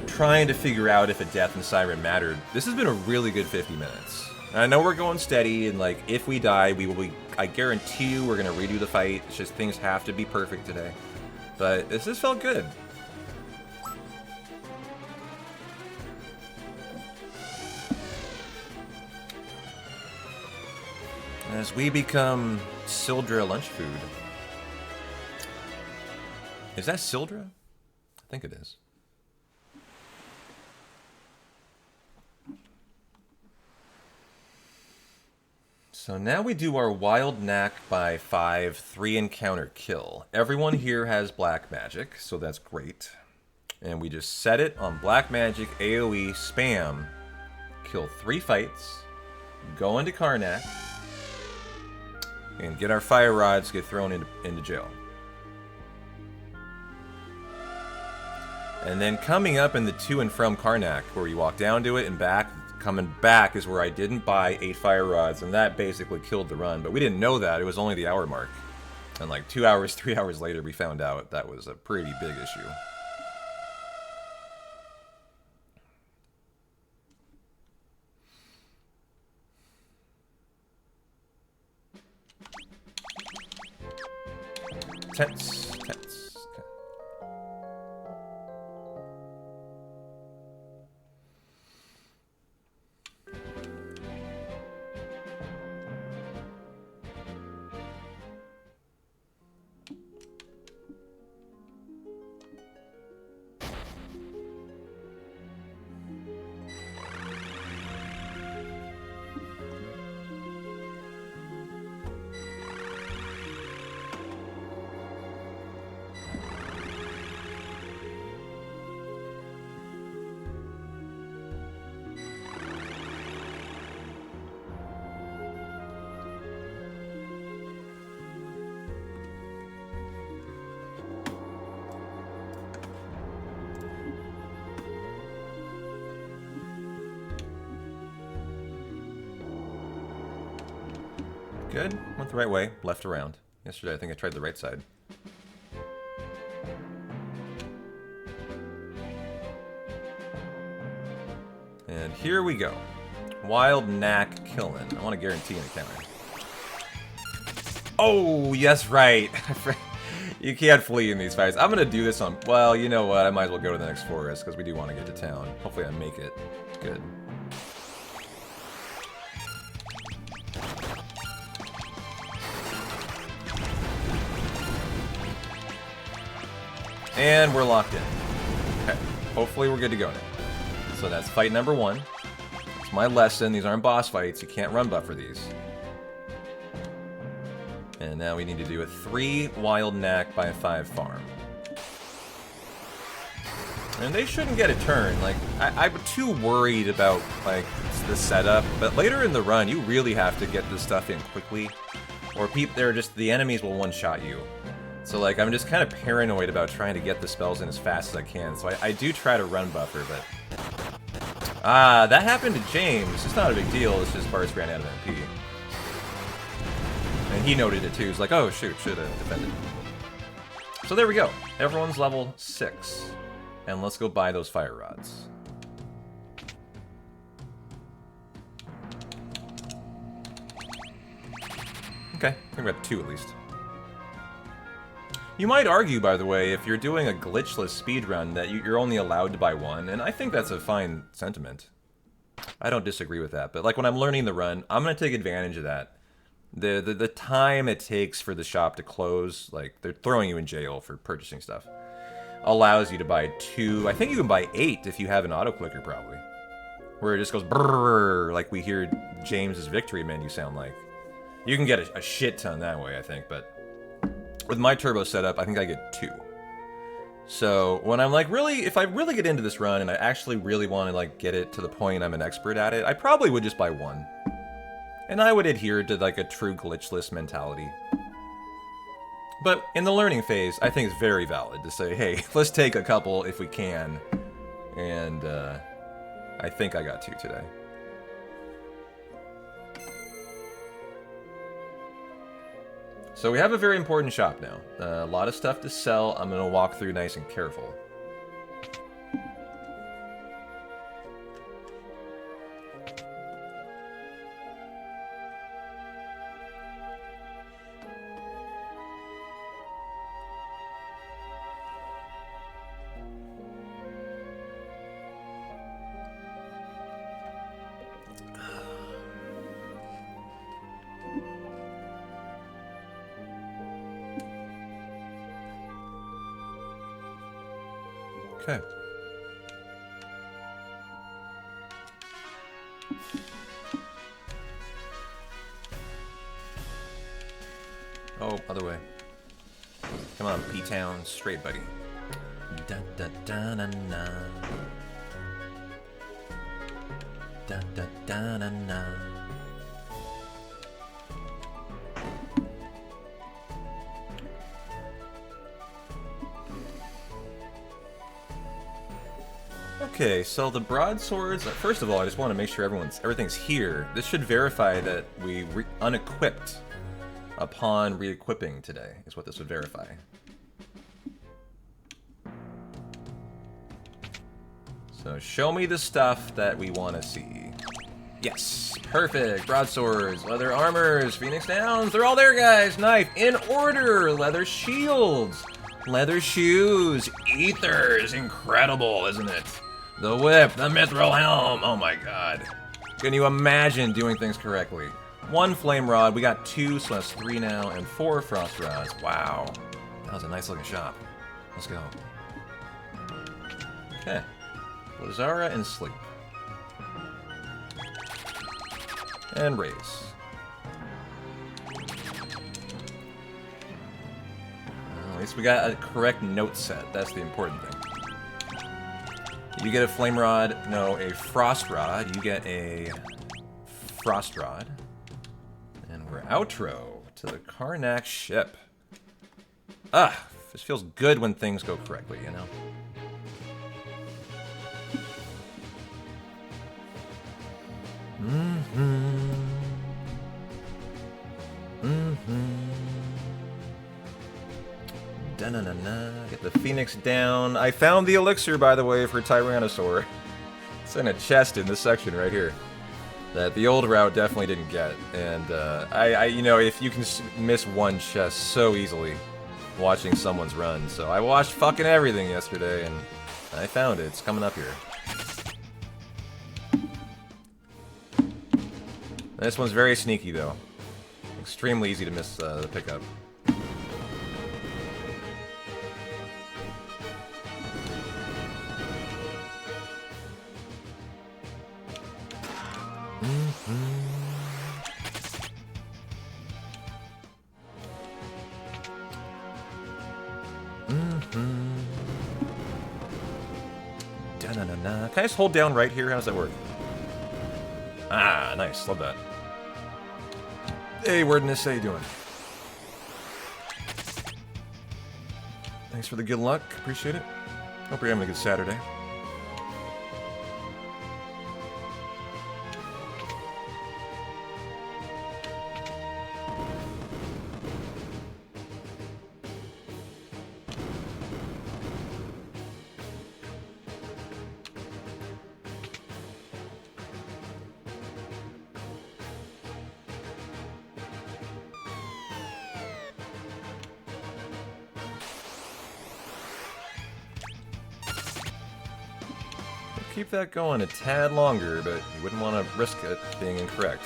trying to figure out if a death in Siren mattered, this has been a really good 50 minutes. And I know we're going steady, and like, if we die, we will be, I guarantee you we're gonna redo the fight. It's just things have to be perfect today. But this has felt good. As we become Sildra lunch food. Is that Sildra? I think it is. So now we do our Wild Knack by 5, 3 encounter kill. Everyone here has black magic, so that's great. And we just set it on black magic, AoE, spam, kill 3 fights, go into Karnak, and get our fire rods, get thrown into jail. And then coming up in the to and from Karnak, where you walk down to it and back, coming back is where I didn't buy 8 fire rods, and that basically killed the run. But we didn't know that, it was only the hour mark. And like 2 hours, 3 hours later, we found out that was a pretty big issue. Tense. Okay. Good. Went the right way. Left around. Yesterday, I think I tried the right side. And here we go. Wild Knack killing. I want to guarantee an encounter. Oh, yes, right. You can't flee in these fights. I'm going to do this on... Well, you know what? I might as well go to the next forest, because we do want to get to town. Hopefully I make it. Good. And we're locked in. Okay. Hopefully we're good to go now. So that's fight number 1. It's my lesson. These aren't boss fights. You can't run buffer these. And now we need to do a 3 Wild Knack by a 5 farm. And they shouldn't get a turn. Like, I'm too worried about, like, the setup. But later in the run, you really have to get this stuff in quickly. Or the enemies will one-shot you. So, like, I'm just kind of paranoid about trying to get the spells in as fast as I can. So I do try to run buffer, but... that happened to James. It's not a big deal. It's just Bards ran out of MP. And he noted it, too. He's like, oh, shoot, should have defended. So there we go. Everyone's level 6. And let's go buy those fire rods. Okay, I think we got 2 at least. You might argue, by the way, if you're doing a glitchless speedrun, that you're only allowed to buy 1, and I think that's a fine sentiment. I don't disagree with that, but like when I'm learning the run, I'm going to take advantage of that. The time it takes for the shop to close, like they're throwing you in jail for purchasing stuff, allows you to buy 2. I think you can buy 8 if you have an auto clicker, probably. Where it just goes brrrr, like we hear James's victory menu sound like. You can get a shit ton that way, I think, but with my turbo setup, I think I get 2. So when I'm like, really, if I really get into this run and I actually really want to like get it to the point I'm an expert at it, I probably would just buy 1. And I would adhere to like a true glitchless mentality. But in the learning phase, I think it's very valid to say, hey, let's take a couple if we can. And I think I got 2 today. So we have a very important shop now. A lot of stuff to sell. I'm going to walk through nice and careful. Okay. Oh, other way. Come on, P-Town, straight, buddy. Da da da na na. Da da da na na. Okay, so the broadswords. First of all, I just want to make sure everything's here. This should verify that we unequipped upon re-equipping today. Is what this would verify. So show me the stuff that we want to see. Yes, perfect. Broadswords, leather armors, phoenix downs. They're all there, guys. Knife in order. Leather shields, leather shoes, ethers. Incredible, isn't it? The whip, the mithril helm. Oh my god. Can you imagine doing things correctly? 1 flame rod. We got 2, so that's 3 now, and 4 frost rods. Wow. That was a nice looking shop. Let's go. Okay. Lazara and sleep. And raise. At least we got a correct note set. That's the important thing. You get a flame rod, no, a frost rod. You get a frost rod. And we're outro to the Karnak ship. Ah, this feels good when things go correctly, you know? Da-na-na-na. Get the phoenix down. I found the elixir, by the way, for Tyrannosaur. It's in a chest in this section right here that the old route definitely didn't get. And you know, if you can miss one chest so easily watching someone's run. So I watched fucking everything yesterday and I found it. It's coming up here. This one's very sneaky though. Extremely easy to miss the pickup. Can I just hold down right here? How does that work? Ah, nice. Love that. Hey, Wordness, how you doing? Thanks for the good luck. Appreciate it. Hope you're having a good Saturday. Keep that going a tad longer, but you wouldn't want to risk it being incorrect.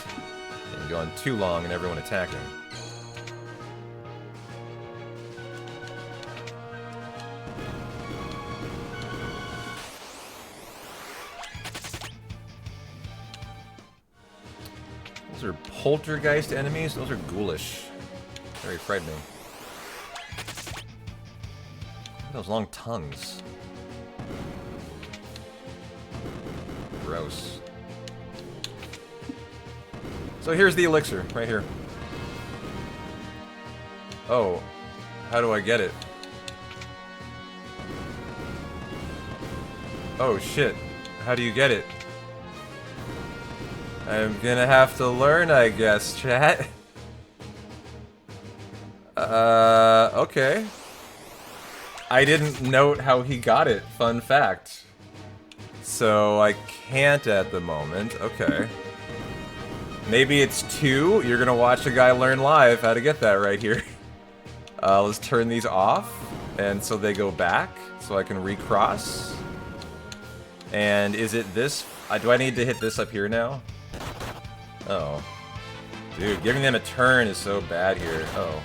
Been going too long and everyone attacking. Those are poltergeist enemies? Those are ghoulish. Very frightening. Look at those long tongues. Gross. So here's the elixir, right here. Oh, how do I get it? Oh shit, how do you get it? I'm gonna have to learn, I guess, chat. Okay. I didn't note how he got it, fun fact. So I can't at the moment, okay. Maybe it's 2. You're gonna watch a guy learn live how to get that right here. Let's turn these off, and so they go back, so I can recross. And is it this? Do I need to hit this up here now? Oh. Dude, giving them a turn is so bad here. Oh.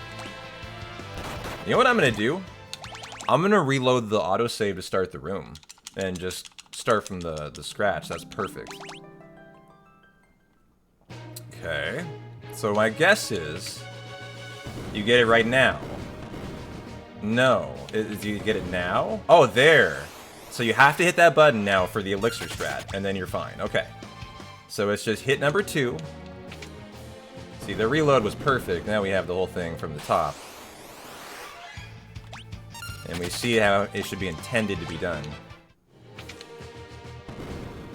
You know what I'm gonna do? I'm gonna reload the autosave to start the room. And just start from the scratch. That's perfect. Okay. So my guess is... you get it right now. No. Do you get it now? Oh, there! So you have to hit that button now for the elixir strat, and then you're fine. Okay. So it's just hit number 2. See, the reload was perfect. Now we have the whole thing from the top. And we see how it should be intended to be done.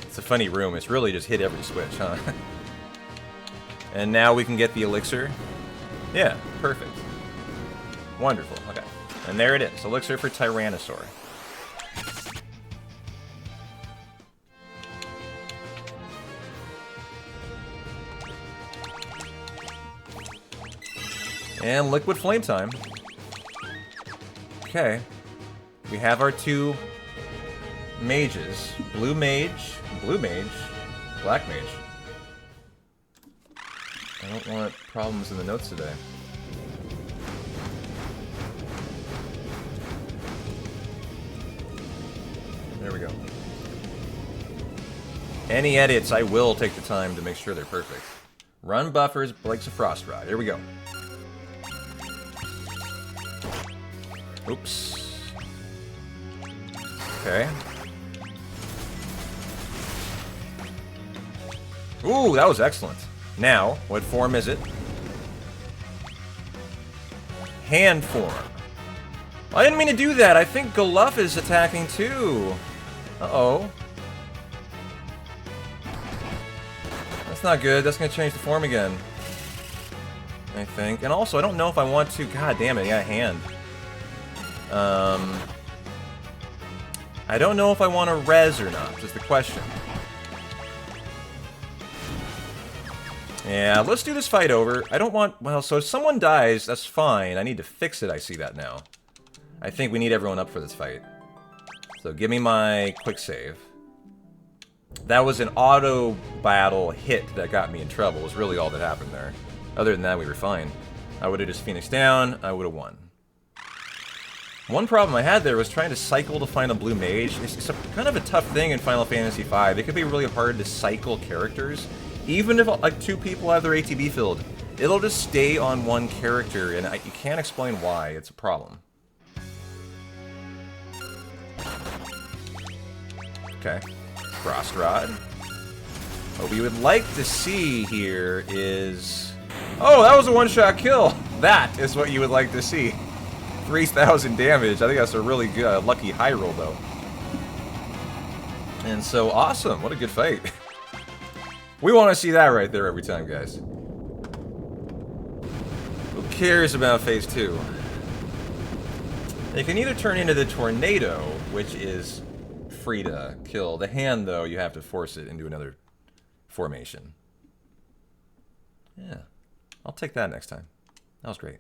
It's a funny room. It's really just hit every switch, huh? And now we can get the elixir. Yeah, perfect. Wonderful. Okay. And there it is. Elixir for Tyrannosaur. And liquid flame time. Okay. We have our 2 mages. Blue mage, black mage. I don't want problems in the notes today. There we go. Any edits, I will take the time to make sure they're perfect. Run buffers, breaks a frost rod. Here we go. Oops. Okay. Ooh, that was excellent. Now, what form is it? Hand form. I didn't mean to do that. I think Goluf is attacking too. Uh-oh. That's not good. That's going to change the form again. I think. And also, I don't know if I want to... God damn it, yeah, hand. I don't know if I want to res or not, is the question. Yeah, let's do this fight over. I don't want... Well, so if someone dies, that's fine. I need to fix it, I see that now. I think we need everyone up for this fight. So give me my quick save. That was an auto battle hit that got me in trouble, was really all that happened there. Other than that, we were fine. I would have just Phoenixed down, I would have won. One problem I had there was trying to cycle to find a blue mage. It's kind of a tough thing in Final Fantasy V. It could be really hard to cycle characters. Even if like 2 people have their ATB filled, it'll just stay on one character, and you can't explain why. It's a problem. Okay. Frost Rod. What we would like to see here is... Oh, that was a one-shot kill! That is what you would like to see. 3,000 damage. I think that's a really good, lucky high roll, though. And so, awesome. What a good fight. We want to see that right there every time, guys. Who cares about Phase 2? You can either turn into the Tornado, which is free to kill. The hand, though, you have to force it into another formation. Yeah. I'll take that next time. That was great.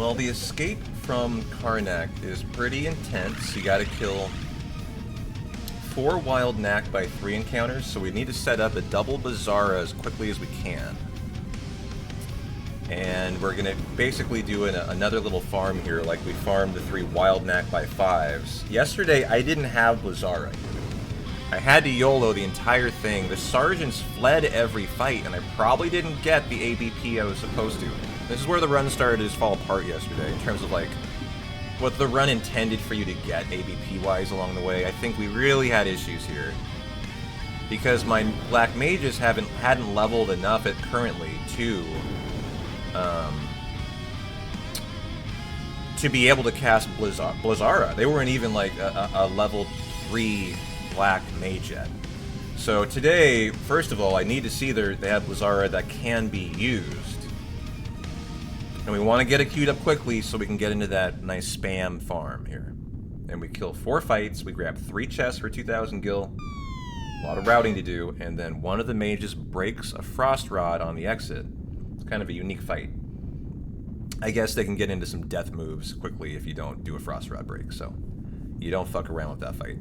Well, the escape from Karnak is pretty intense. You gotta kill 4 wild knack by 3 encounters, so we need to set up a double Bizarra as quickly as we can. And we're gonna basically do another little farm here, like we farmed the 3 wild knack by 5s. Yesterday, I didn't have Bizarra. I had to YOLO the entire thing. The sergeants fled every fight, and I probably didn't get the ABP I was supposed to. This is where the run started to fall apart yesterday, in terms of like what the run intended for you to get ABP-wise along the way. I think we really had issues here because my black mages hadn't leveled enough currently to be able to cast Blizzara. They weren't even like a level 3 black mage yet. So today, first of all, I need to see they have Blizzara that can be used. And we want to get it queued up quickly so we can get into that nice spam farm here. And we kill 4 fights, we grab 3 chests for 2,000 gil, a lot of routing to do, and then one of the mages breaks a frost rod on the exit. It's kind of a unique fight. I guess they can get into some death moves quickly if you don't do a frost rod break, so you don't fuck around with that fight.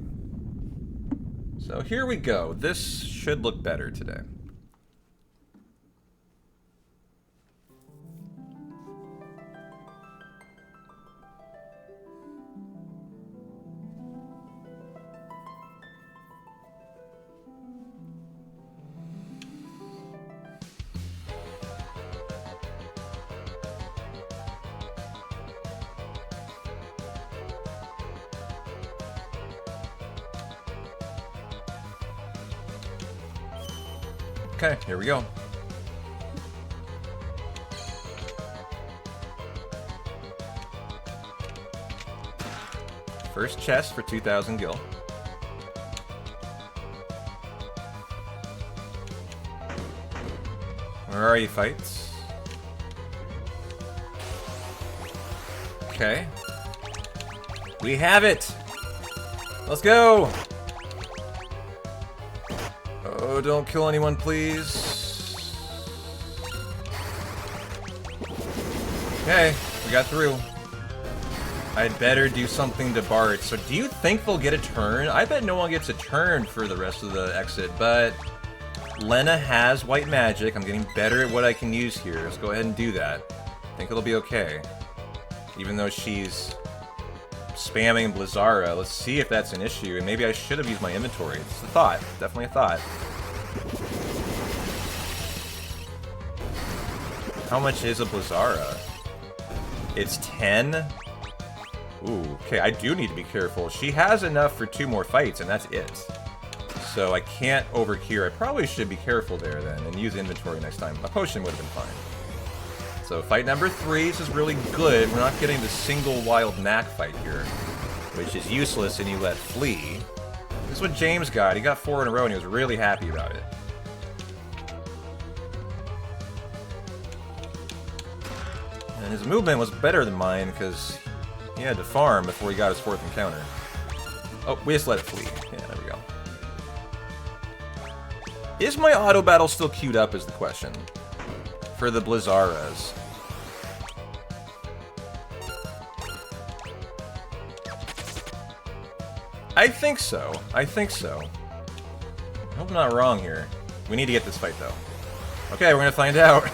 So here we go. This should look better today. Okay, here we go. First chest for 2,000 gil. Where are you, fights? Okay. We have it! Let's go! Oh, don't kill anyone, please. Okay, we got through. I'd better do something to Bart. So do you think they'll get a turn? I bet no one gets a turn for the rest of the exit, but Lena has white magic. I'm getting better at what I can use here. Let's go ahead and do that. I think it'll be okay. Even though she's spamming Blizzara. Let's see if that's an issue, and maybe I should have used my inventory. It's a thought. Definitely a thought. How much is a Blizzara? It's 10? Ooh, okay, I do need to be careful. She has enough for 2 more fights, and that's it. So I can't overcure. I probably should be careful there, then, and use inventory next time. A potion would have been fine. So fight number 3, this is really good. We're not getting the single wild knack fight here, which is useless and you let flee. This is what James got. He got 4 in a row, and he was really happy about it. And his movement was better than mine, because he had to farm before he got his 4th encounter. Oh, we just let it flee. Yeah, there we go. Is my auto battle still queued up is the question. For the Blizzaras. I think so. I think so. I hope I'm not wrong here. We need to get this fight, though. Okay, we're gonna find out.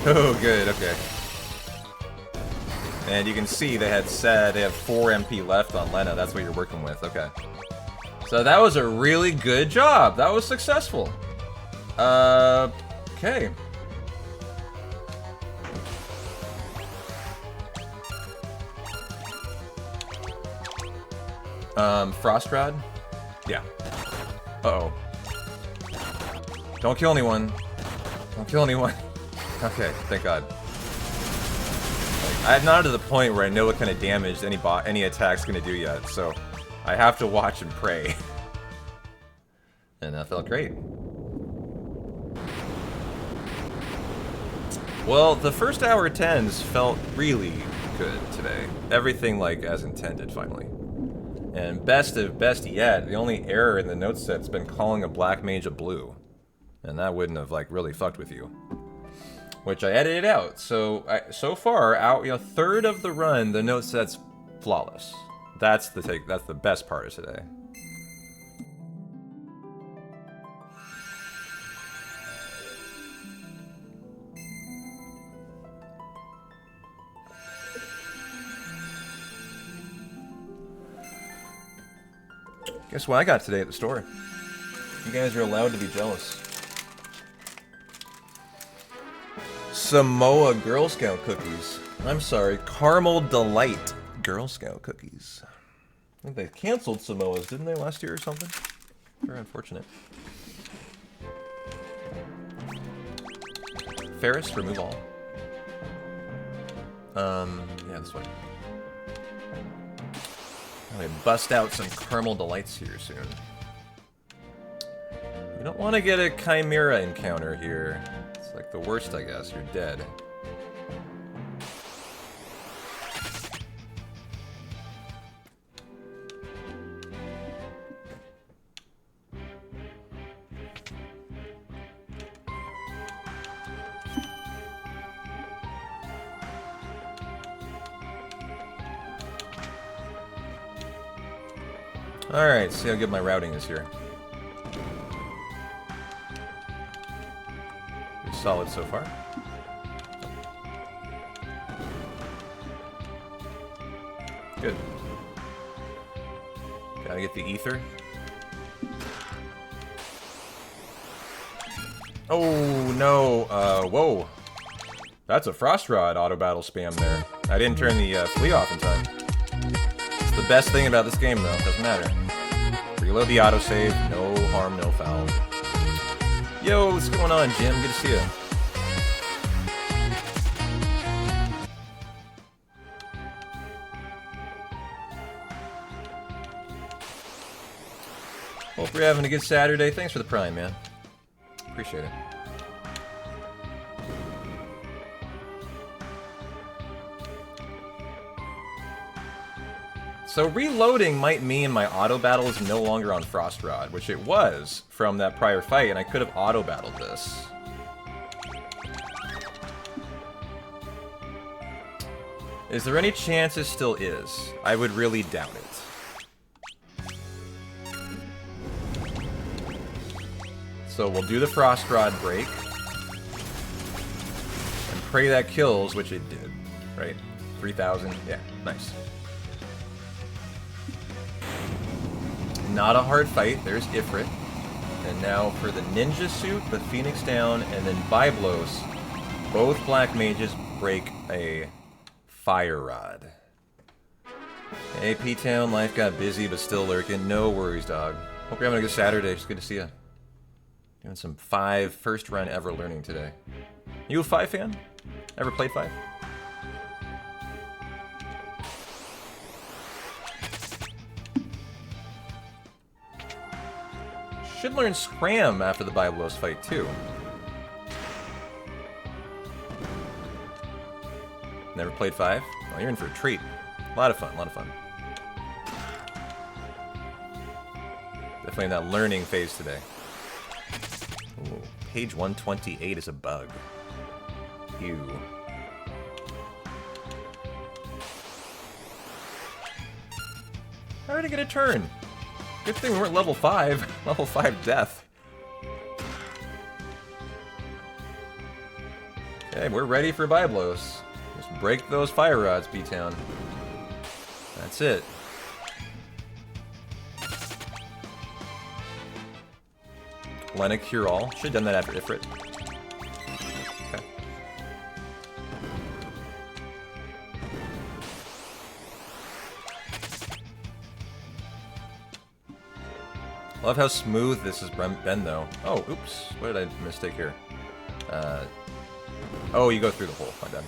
Oh, good, okay. And you can see they had said they have 4 MP left on Lena. That's what you're working with. Okay. So that was a really good job. That was successful. Okay. Frost Rod? Yeah. Uh-oh. Don't kill anyone. Don't kill anyone. Okay, thank God. I'm not to the point where I know what kind of damage any attack's gonna do yet, so I have to watch and pray. And that felt great. Well, the first hour 10s felt really good today. Everything like as intended, finally. And best of best yet, the only error in the note set's been calling a black mage a blue. And that wouldn't have like really fucked with you. which I edited out. So so far, out third of the run, the note set's flawless. That's the best part of today. Guess what I got today at the store? You guys are allowed to be jealous. Samoa Girl Scout cookies. I'm sorry, Caramel Delight Girl Scout cookies. I think they canceled Samoa's, didn't they, last year or something? Very unfortunate. Ferris, remove all. Yeah, this way. I'm gonna bust out some Caramel Delights here soon. You don't want to get a Chimera encounter here. It's like the worst, I guess. You're dead. Alright, see how good my routing is here. Pretty solid so far. Good. Gotta get the ether. Oh no, whoa. That's a Frost Rod auto battle spam there. I didn't turn the flea off in time. It's the best thing about this game though, doesn't matter. Reload the autosave, no harm, no foul. Yo, what's going on, Jim? Good to see you. Hope you're having a good Saturday. Thanks for the Prime, man. Appreciate it. So reloading might mean my auto battle is no longer on Frost Rod, which it was from that prior fight, and I could have auto battled this. Is there any chance it still is? I would really doubt it. So we'll do the Frost Rod break. And pray that kills, which it did. Right? 3,000. Yeah, nice. Not a hard fight. There's Ifrit. And now for the Ninja Suit, the Phoenix down, and then Byblos. Both Black Mages break a Fire Rod. Hey, P-Town. Life got busy, but still lurking. No worries, dog. Hope you're having a good Saturday. It's good to see you. Doing some 5 first run ever learning today. You a 5 fan? Ever played 5? Should learn Scram after the Byblos fight, too. Never played 5? Oh, you're in for a treat. A lot of fun, a lot of fun. Definitely in that learning phase today. Ooh, page 128 is a bug. Ew. How did I get a turn? Good thing we weren't level 5. Level 5 death. Okay, we're ready for Byblos. Just break those fire rods, B-Town. That's it. Lena Cure All. Should have done that after Ifrit. Okay. Love how smooth this has been, though. Oh, oops. What did I mistake here? Oh, you go through the hole. My bad.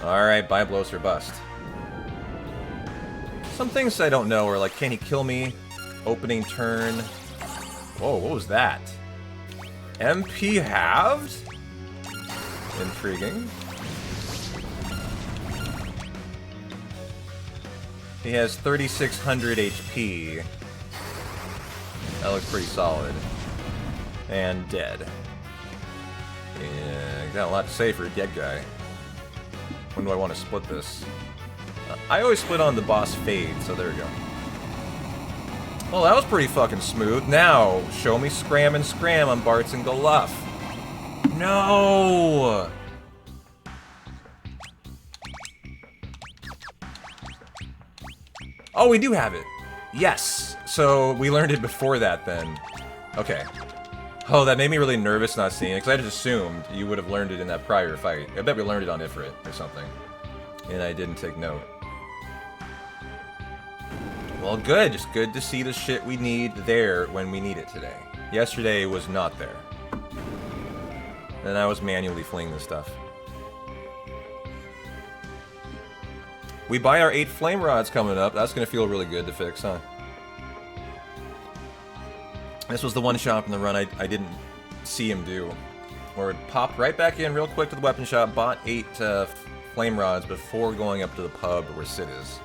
Alright, Byblos or bust. Some things I don't know are like, can he kill me? Opening turn. Whoa, what was that? MP halved? Intriguing. He has 3,600 HP. That looks pretty solid. And dead. Yeah, got a lot to say for a dead guy. When do I want to split this? I always split on the boss Fade, so there we go. Well, that was pretty fucking smooth. Now, show me Scram and Scram on Bartz and Goluff. No! Oh, we do have it. Yes. So we learned it before that then. Okay. Oh, that made me really nervous not seeing it, because I just assumed you would have learned it in that prior fight. I bet we learned it on Ifrit or something. And I didn't take note. Well, good. Just good to see the shit we need there when we need it today. Yesterday was not there. And I was manually fleeing this stuff. We buy our 8 flame rods coming up. That's going to feel really good to fix, huh? This was the one shop in the run I didn't see him do. Where it popped right back in real quick to the weapon shop, bought 8 flame rods before going up to the pub where Sid is.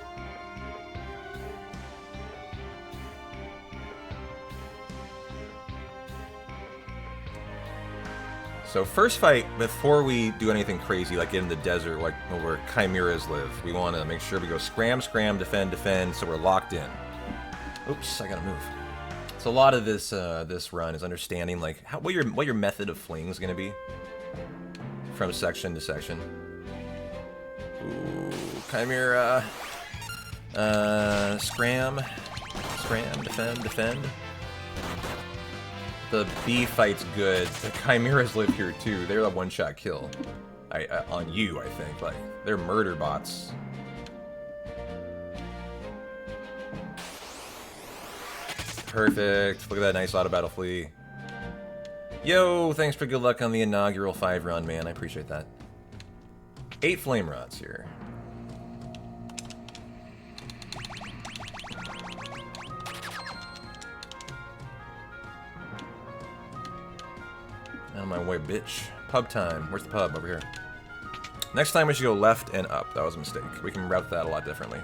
So first fight, before we do anything crazy, like get in the desert, like where chimeras live, we want to make sure we go scram, scram, defend, defend, so we're locked in. Oops, I gotta move. So a lot of this this run is understanding like what your method of fling is gonna be from section to section. Ooh, chimera, scram, scram, defend, defend. The B fight's good. The chimeras live here too. They're a one-shot kill. On you, I think. Like, they're murder bots. Perfect. Look at that nice auto battle flea. Yo, thanks for good luck on the inaugural 5 run, man. I appreciate that. 8 flame rods here. Out of my way, bitch. Pub time. Where's the pub? Over here. Next time we should go left and up. That was a mistake. We can route that a lot differently.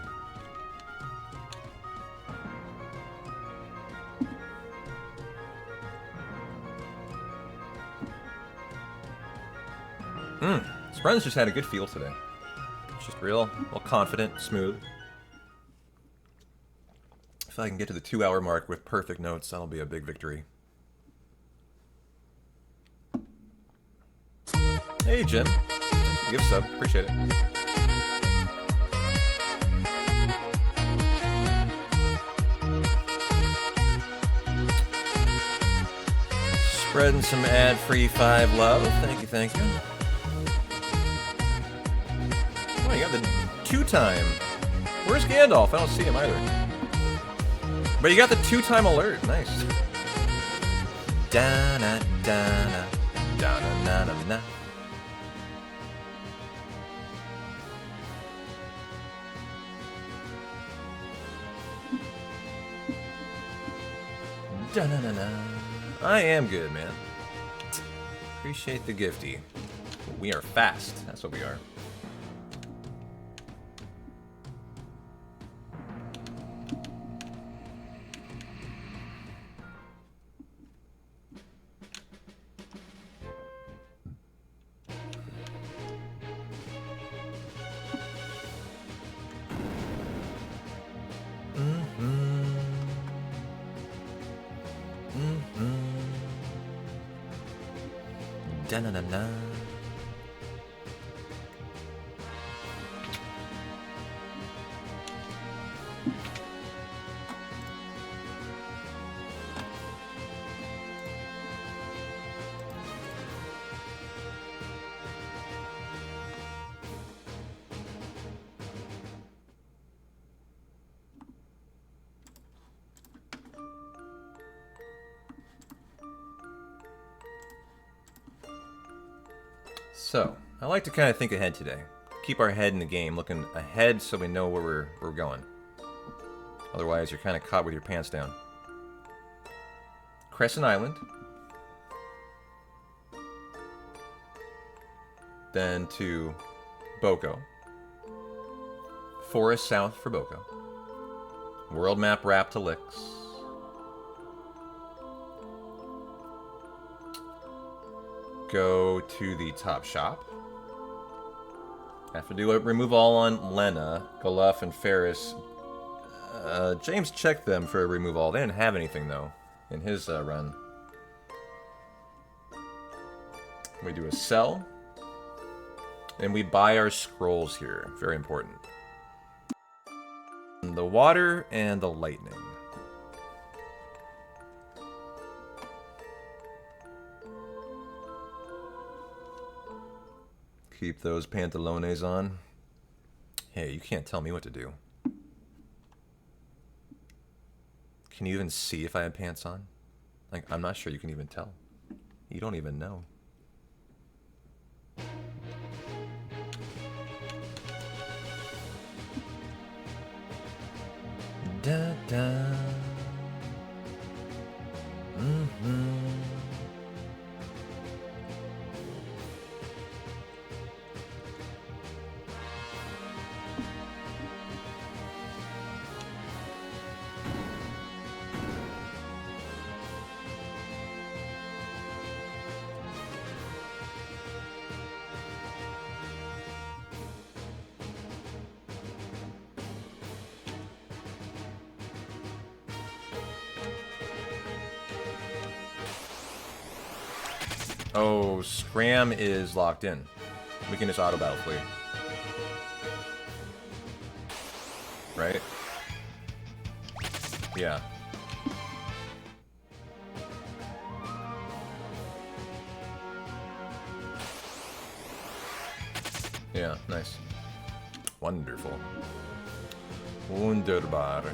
This run's just had a good feel today. It's just real confident, smooth. If I can get to the 2-hour mark with perfect notes, that'll be a big victory. Hey, Jim. Give sub. Appreciate it. Spreading some ad-free 5 love. Thank you, thank you. Oh, you got the 2-time. Where's Gandalf? I don't see him either. But you got the 2-time alert. Nice. Da-na-da-na. Da-na-na-na-na. Da-na-na-na. I am good, man. Appreciate the gifty. We are fast. That's what we are. Da-na-na-na. So, I like to kind of think ahead today. Keep our head in the game, looking ahead so we know where we're going. Otherwise, you're kind of caught with your pants down. Crescent Island. Then to Boko. Forest south for Boko. World map wrap to licks. Go to the top shop. Have to do it. Remove all on Lena, Galuf, and Ferris. James checked them for a remove all. They didn't have anything though in his run. We do a sell. And we buy our scrolls here. Very important. The water and the lightning. Keep those pantalones on. Hey, you can't tell me what to do. Can you even see if I have pants on? Like, I'm not sure you can even tell. You don't even know. Da da. Oh, Scram is locked in. We can just auto battle flee. Right? Yeah. Yeah, nice. Wonderful. Wunderbar.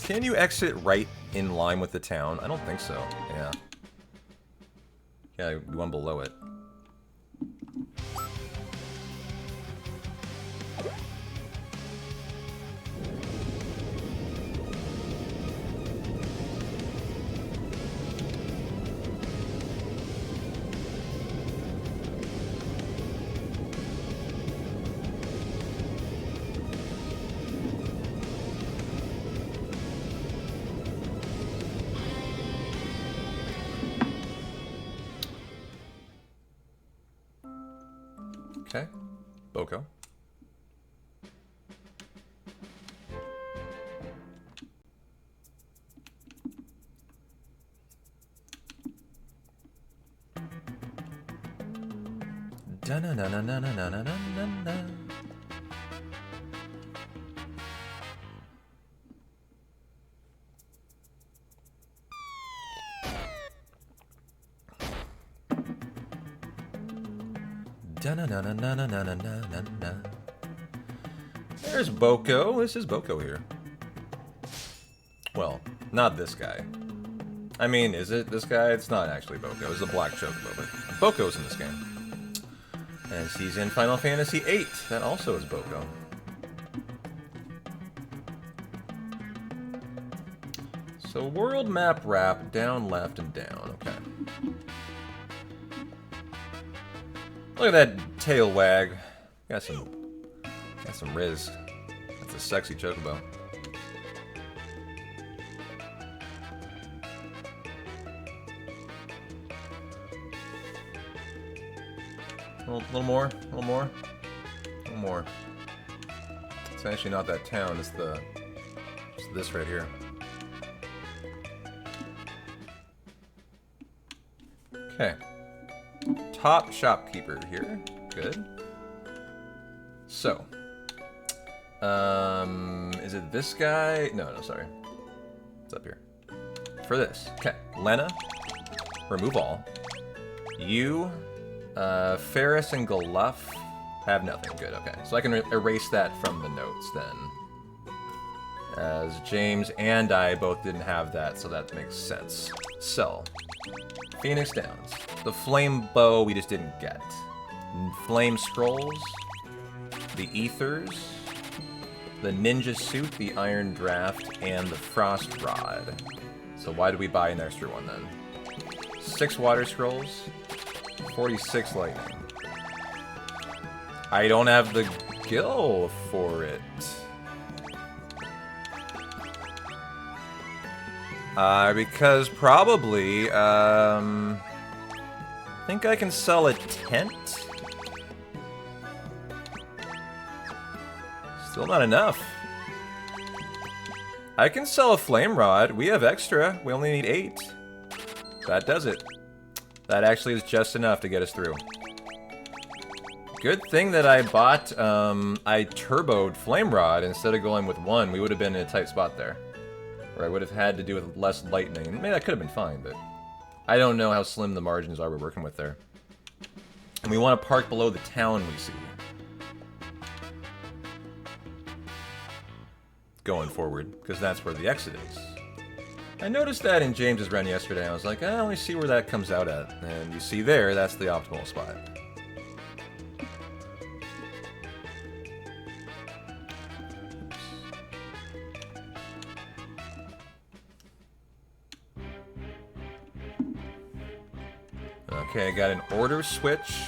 Can you exit right in line with the town? I don't think so. Yeah. Yeah, one below it. Okay. Boko. Da-na-na-na-na-na-na-na-na-na. Da-na-na-na-na-na-na-na-na. There's Boko. This is Boko here. Well, not this guy. I mean, is it this guy? It's not actually Boko. It's a black chocobo, but Boko's in this game. As he's in Final Fantasy VIII. That also is Boko. So world map wrap, down, left, and down. Okay. Look at that tail wag. Got some riz. That's a sexy chocobo. A little more. It's actually not that town. It's this right here. Okay. Top shopkeeper here. Good. So. Is it this guy? No, sorry. It's up here. For this. Okay. Lena. Remove all. You, Ferris and Galuf have nothing. Good, okay. So I can erase that from the notes then. As James and I both didn't have that, so that makes sense. So. Phoenix Downs. The flame bow we just didn't get. Flame scrolls. The ethers. The ninja suit, the iron draft, and the frost rod. So why did we buy an extra one then? 6 water scrolls, 46 lightning. I don't have the gil for it. Because probably, I think I can sell a tent? Still not enough. I can sell a flame rod. We have extra. We only need 8. That does it. That actually is just enough to get us through. Good thing that I bought, I turboed flame rod instead of going with 1. We would have been in a tight spot there. Or I would have had to do with less lightning. Maybe that could have been fine, but I don't know how slim the margins are we're working with there. And we want to park below the town we see. Going forward, because that's where the exit is. I noticed that in James's run yesterday. I was like, I only see where that comes out at. And you see there, that's the optimal spot. Okay, I got an order switch.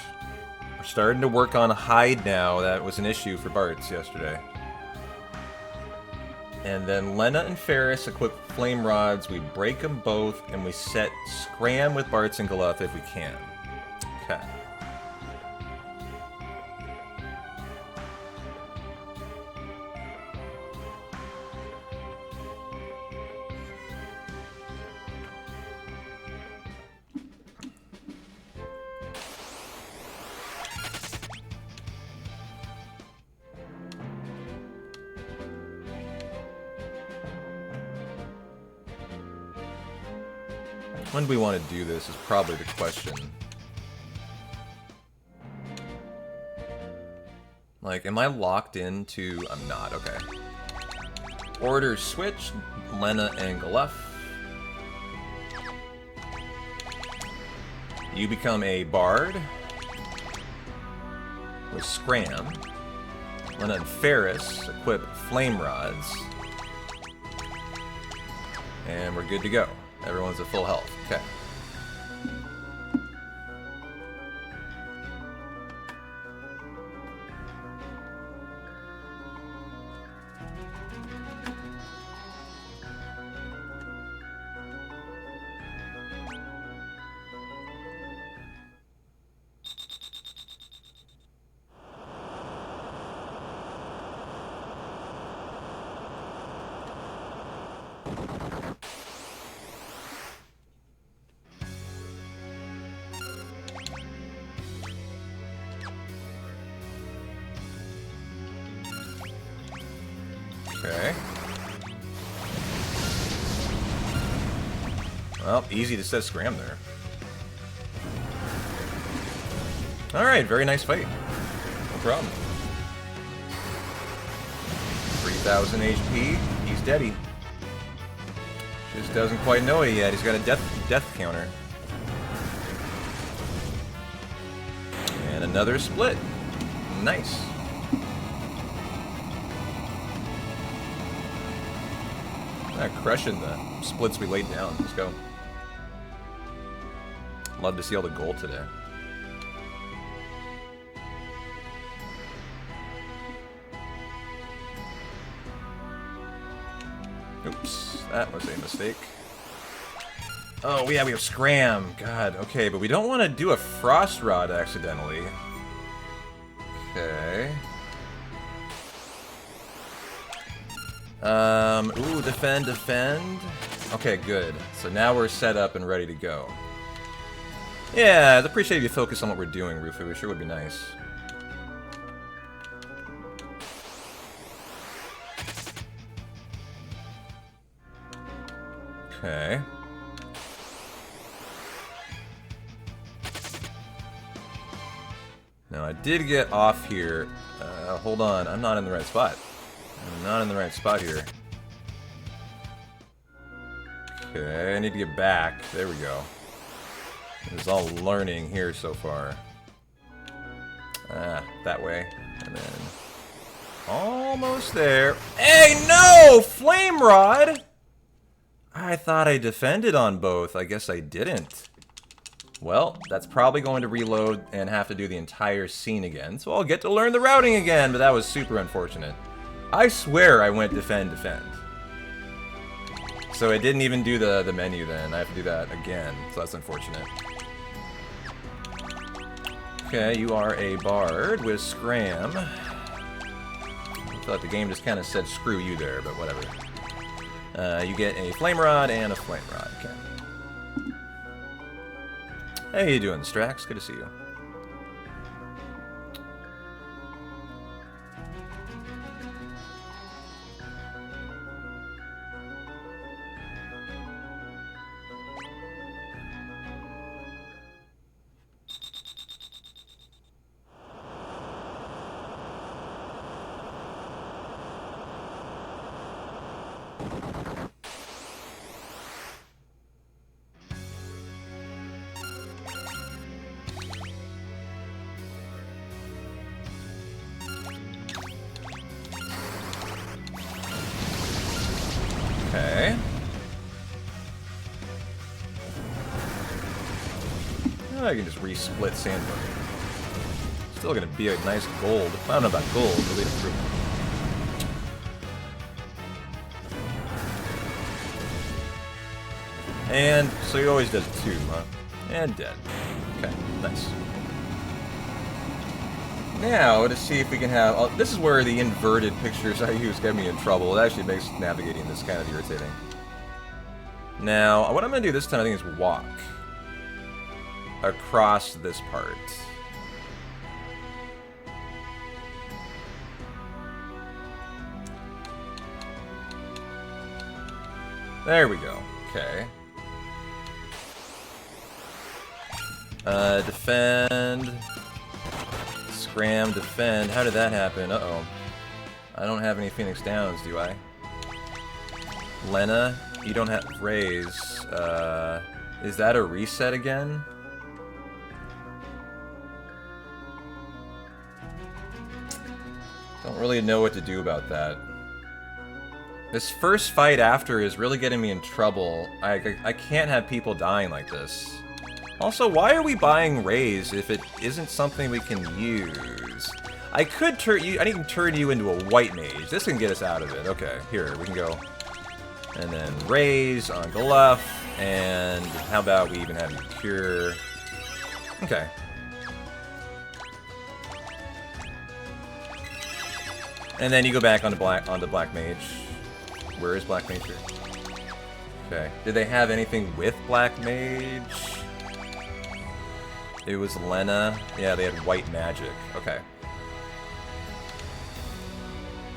We're starting to work on hide now. That was an issue for Bart's yesterday. And then Lena and Ferris equip flame rods. We break them both, and we set Scram with Bart's and Galutha if we can. Okay. When do we want to do this is probably the question. Like, am I locked into... I'm not, okay. Order switch, Lena and Galuf. You become a bard with Scram. Lena and Ferris equip flame rods. And we're good to go. Everyone's at full health. Okay. Okay. Well, easy to set Scram there. Alright, very nice fight. No problem. 3,000 HP. He's deady. Just doesn't quite know it yet. He's got a death counter. And another split. Nice. Crushing the splits we laid down. Let's go. Love to see all the gold today. Oops, that was a mistake. Oh, yeah, we have Scram. God, okay, but we don't want to do a Frost Rod accidentally. Okay. Ooh, defend. Okay, good. So now we're set up and ready to go. Yeah, I'd appreciate if you focus on what we're doing, Rufu. It sure would be nice. Okay. Now, I did get off here. Hold on, I'm not in the right spot. I'm not in the right spot here. Okay, I need to get back. There we go. It's all learning here so far. Ah, that way. And then... almost there. Hey, no! Flame Rod! I thought I defended on both. I guess I didn't. Well, that's probably going to reload and have to do the entire scene again, so I'll get to learn the routing again, but that was super unfortunate. I swear I went defend, defend. So I didn't even do the menu then. I have to do that again, so that's unfortunate. Okay, you are a bard with Scram. I thought the game just kind of said screw you there, but whatever. You get a flame rod and a flame rod. Okay. Hey, how you doing, Strax? Good to see you. Okay. I can just re-split Sandberg. Still gonna be a nice gold. I don't know about gold, but lead through. And so he always does 2, huh? And dead. Okay, nice. Now, to see if we can have... this is where the inverted pictures I use get me in trouble. It actually makes navigating this kind of irritating. Now, what I'm going to do this time, I think, is walk across this part. There we go. Okay. Defend... Scram, defend. How did that happen? Uh-oh. I don't have any Phoenix Downs, do I? Lena, you don't have raise. Is that a reset again? Don't really know what to do about that. This first fight after is really getting me in trouble. I can't have people dying like this. Also, why are we buying Raise if it isn't something we can use? I could turn you. I can turn you into a white mage. This can get us out of it. Okay, here we can go. And then Raise on Gluff. And how about we even have you cure? Okay. And then you go back onto Black Mage. Where is Black Mage here? Okay. Did they have anything with Black Mage? It was Lena. Yeah, they had white magic. Okay.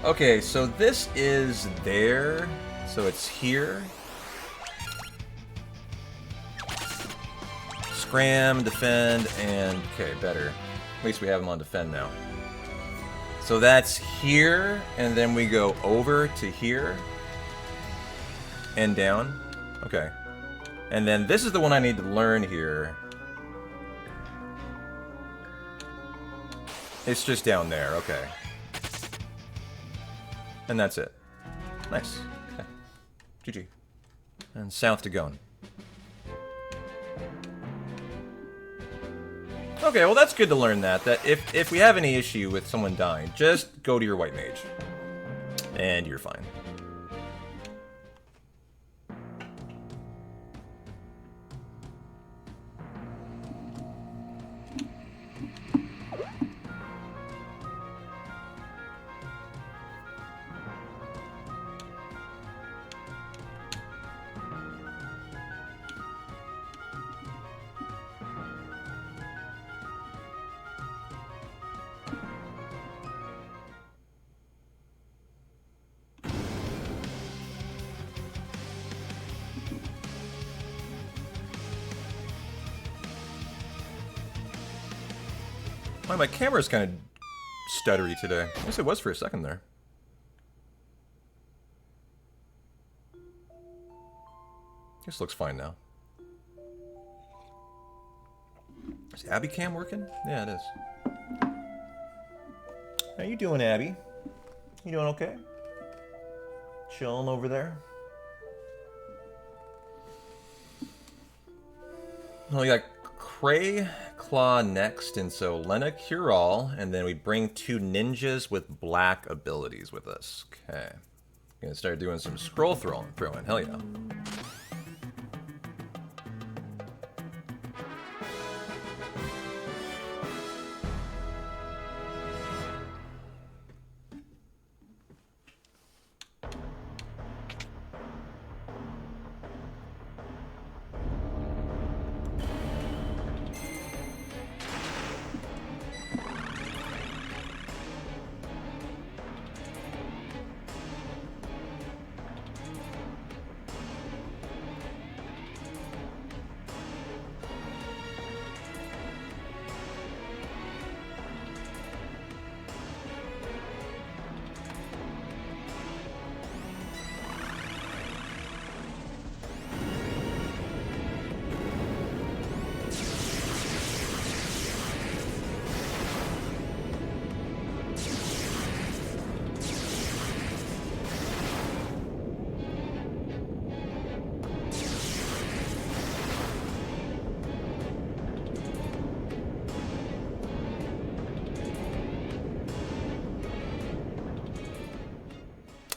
Okay, so this is there. So it's here. Scram, defend, and... Okay, better. At least we have them on defend now. So that's here, and then we go over to here. And down. Okay. And then this is the one I need to learn here. It's just down there, okay. And that's it. Nice. Okay. GG. And south to Gon. Okay, well that's good to learn that if we have any issue with someone dying, just go to your white mage. And you're fine. Why, my camera's kind of stuttery today. I guess it was for a second there. This looks fine now. Is Abby cam working? Yeah, it is. How you doing, Abby? You doing okay? Chilling over there? Well, we got Cray Claw next, and so Lena Cure-All, and then we bring 2 ninjas with black abilities with us. Okay. Gonna start doing some scroll throwing. Hell yeah.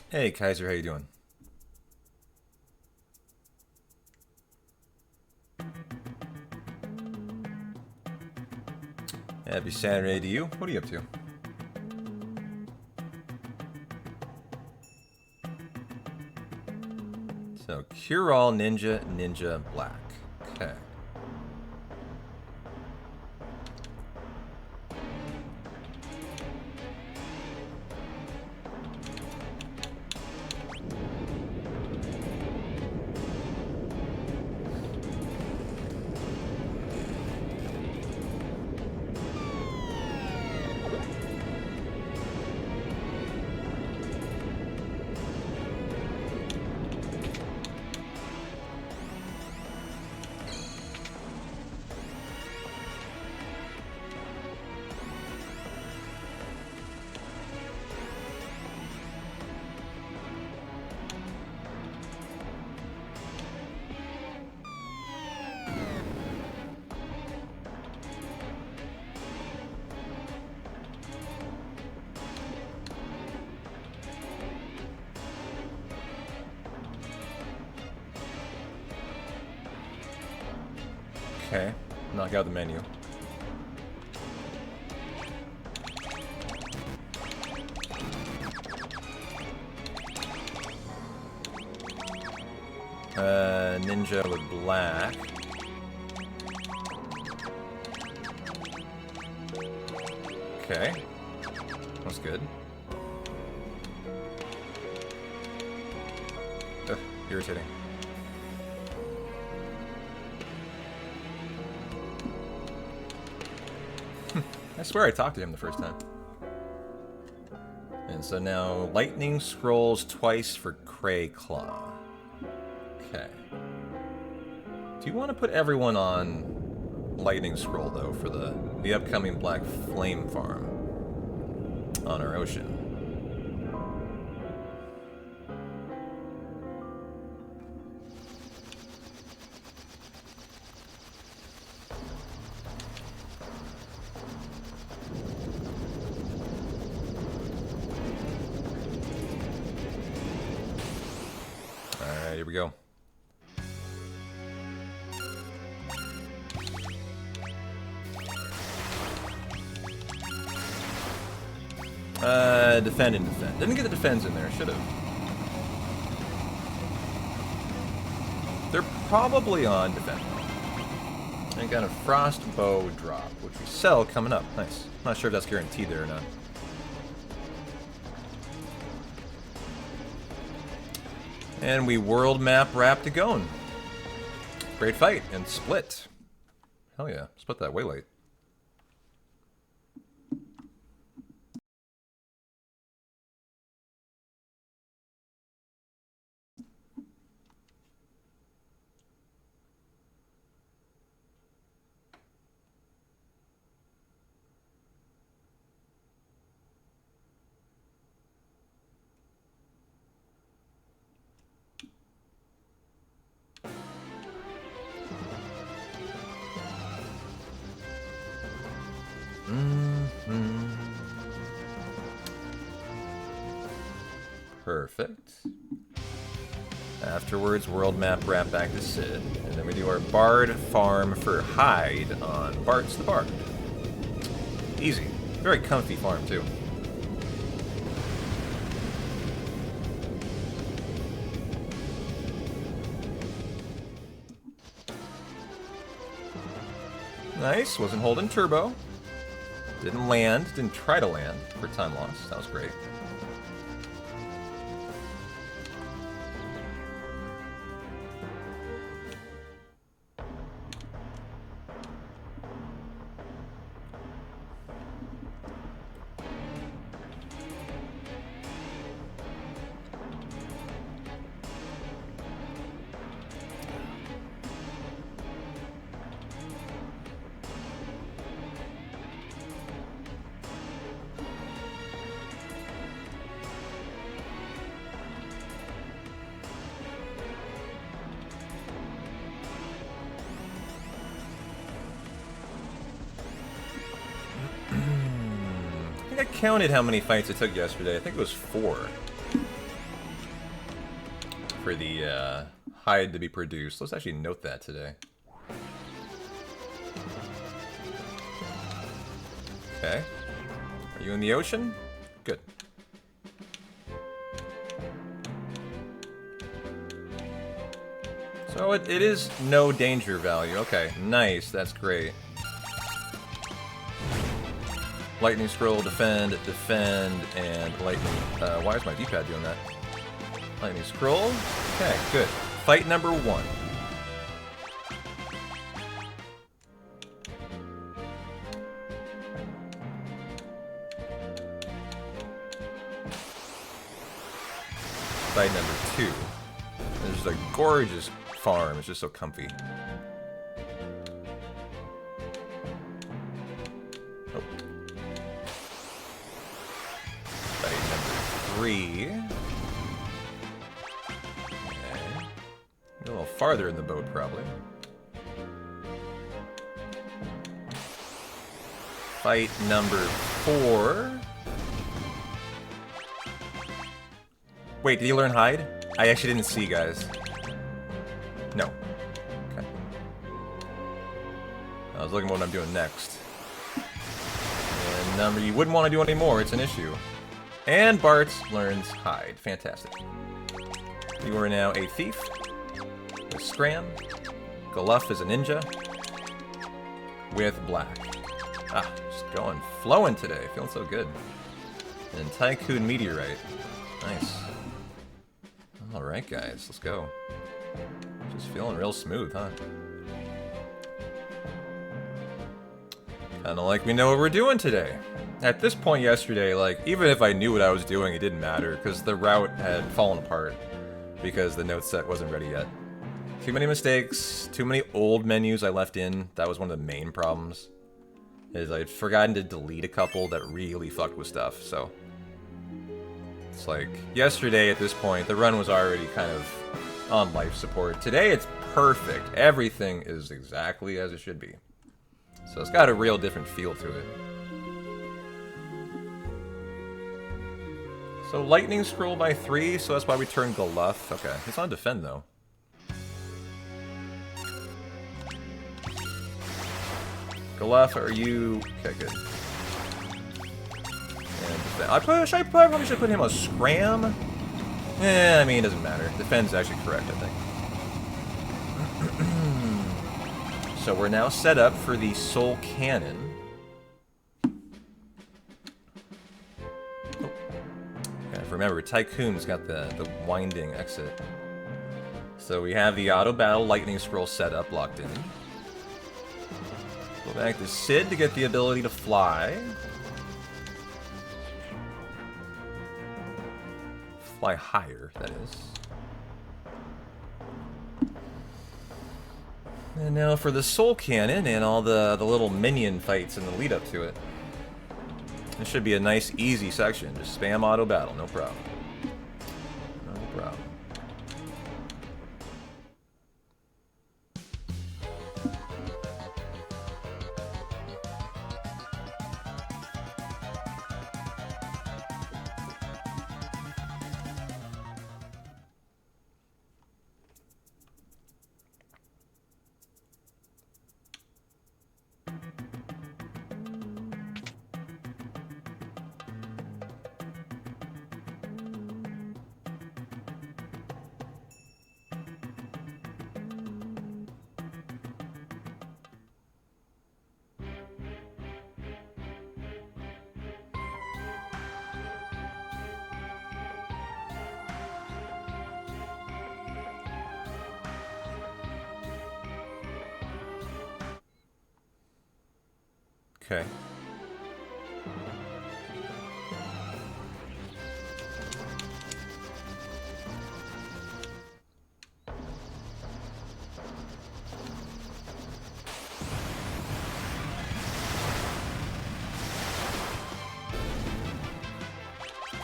Hey Kaiser, how you doing? Happy Saturday to you. What are you up to? So, Cure-All Ninja, Ninja Black. Okay. Okay, knock out the menu. Ninja with black. Okay, that's good. Ugh, irritating. I swear I talked to him the first time. And so now, lightning scrolls twice for Cray Claw. Okay. Do you want to put everyone on lightning scroll, though, for the upcoming Black Flame Farm on our ocean? Alright, here we go. Defend and defend. Didn't get the defense in there, should have. They're probably on defend. And got a frost bow drop, which we sell coming up. Nice. Not sure if that's guaranteed there or not. And we world map Raptagon. Great fight and split. Hell yeah, split that way late. Perfect. Afterwards, world map wrap back to Sid. And then we do our Bard farm for Hyde on Bart's the Bard. Easy. Very comfy farm, too. Nice. Wasn't holding turbo. Didn't land. Didn't try to land for time loss. That was great. I counted how many fights it took yesterday. I think it was 4 for the hide to be produced. Let's actually note that today. Okay. Are you in the ocean? Good. So it is no danger value. Okay, nice. That's great. Lightning scroll, defend, defend, and lightning. Why is my D-pad doing that? Lightning scroll. Okay, good. Fight number 1. Fight number 2. This is a gorgeous farm. It's just so comfy. Okay. A little farther in the boat, probably. Fight number 4. Wait, did he learn hide? I actually didn't see, guys. No. Okay. I was looking at what I'm doing next. And number you wouldn't want to do anymore, it's an issue. And Bart learns hide. Fantastic. You are now a thief. With Scram. Galuff is a ninja. With black. Ah, just going, flowing today. Feeling so good. And Tycoon Meteorite. Nice. Alright, guys. Let's go. Just feeling real smooth, huh? Kinda like we know what we're doing today. At this point yesterday, like, even if I knew what I was doing, it didn't matter, because the route had fallen apart, because the note set wasn't ready yet. Too many mistakes, too many old menus I left in. That was one of the main problems, is I'd forgotten to delete a couple that really fucked with stuff, so. It's like, yesterday at this point, the run was already kind of on life support. Today it's perfect. Everything is exactly as it should be. So it's got a real different feel to it. So lightning scroll by 3, so that's why we turned Galuff. Okay, he's on defend though. Galuff, are you... Okay, good. And I probably should put him on Scram. I mean, it doesn't matter. Defend's actually correct, I think. So we're now set up for the Soul Cannon. Remember, Tycoon's got the winding exit. So we have the auto battle lightning scroll setup locked in. Go back to Sid to get the ability to fly. Fly higher, that is. And now for the Soul Cannon and all the little minion fights in the lead up to it. This should be a nice, easy section. Just spam auto battle, no problem. No problem. Okay.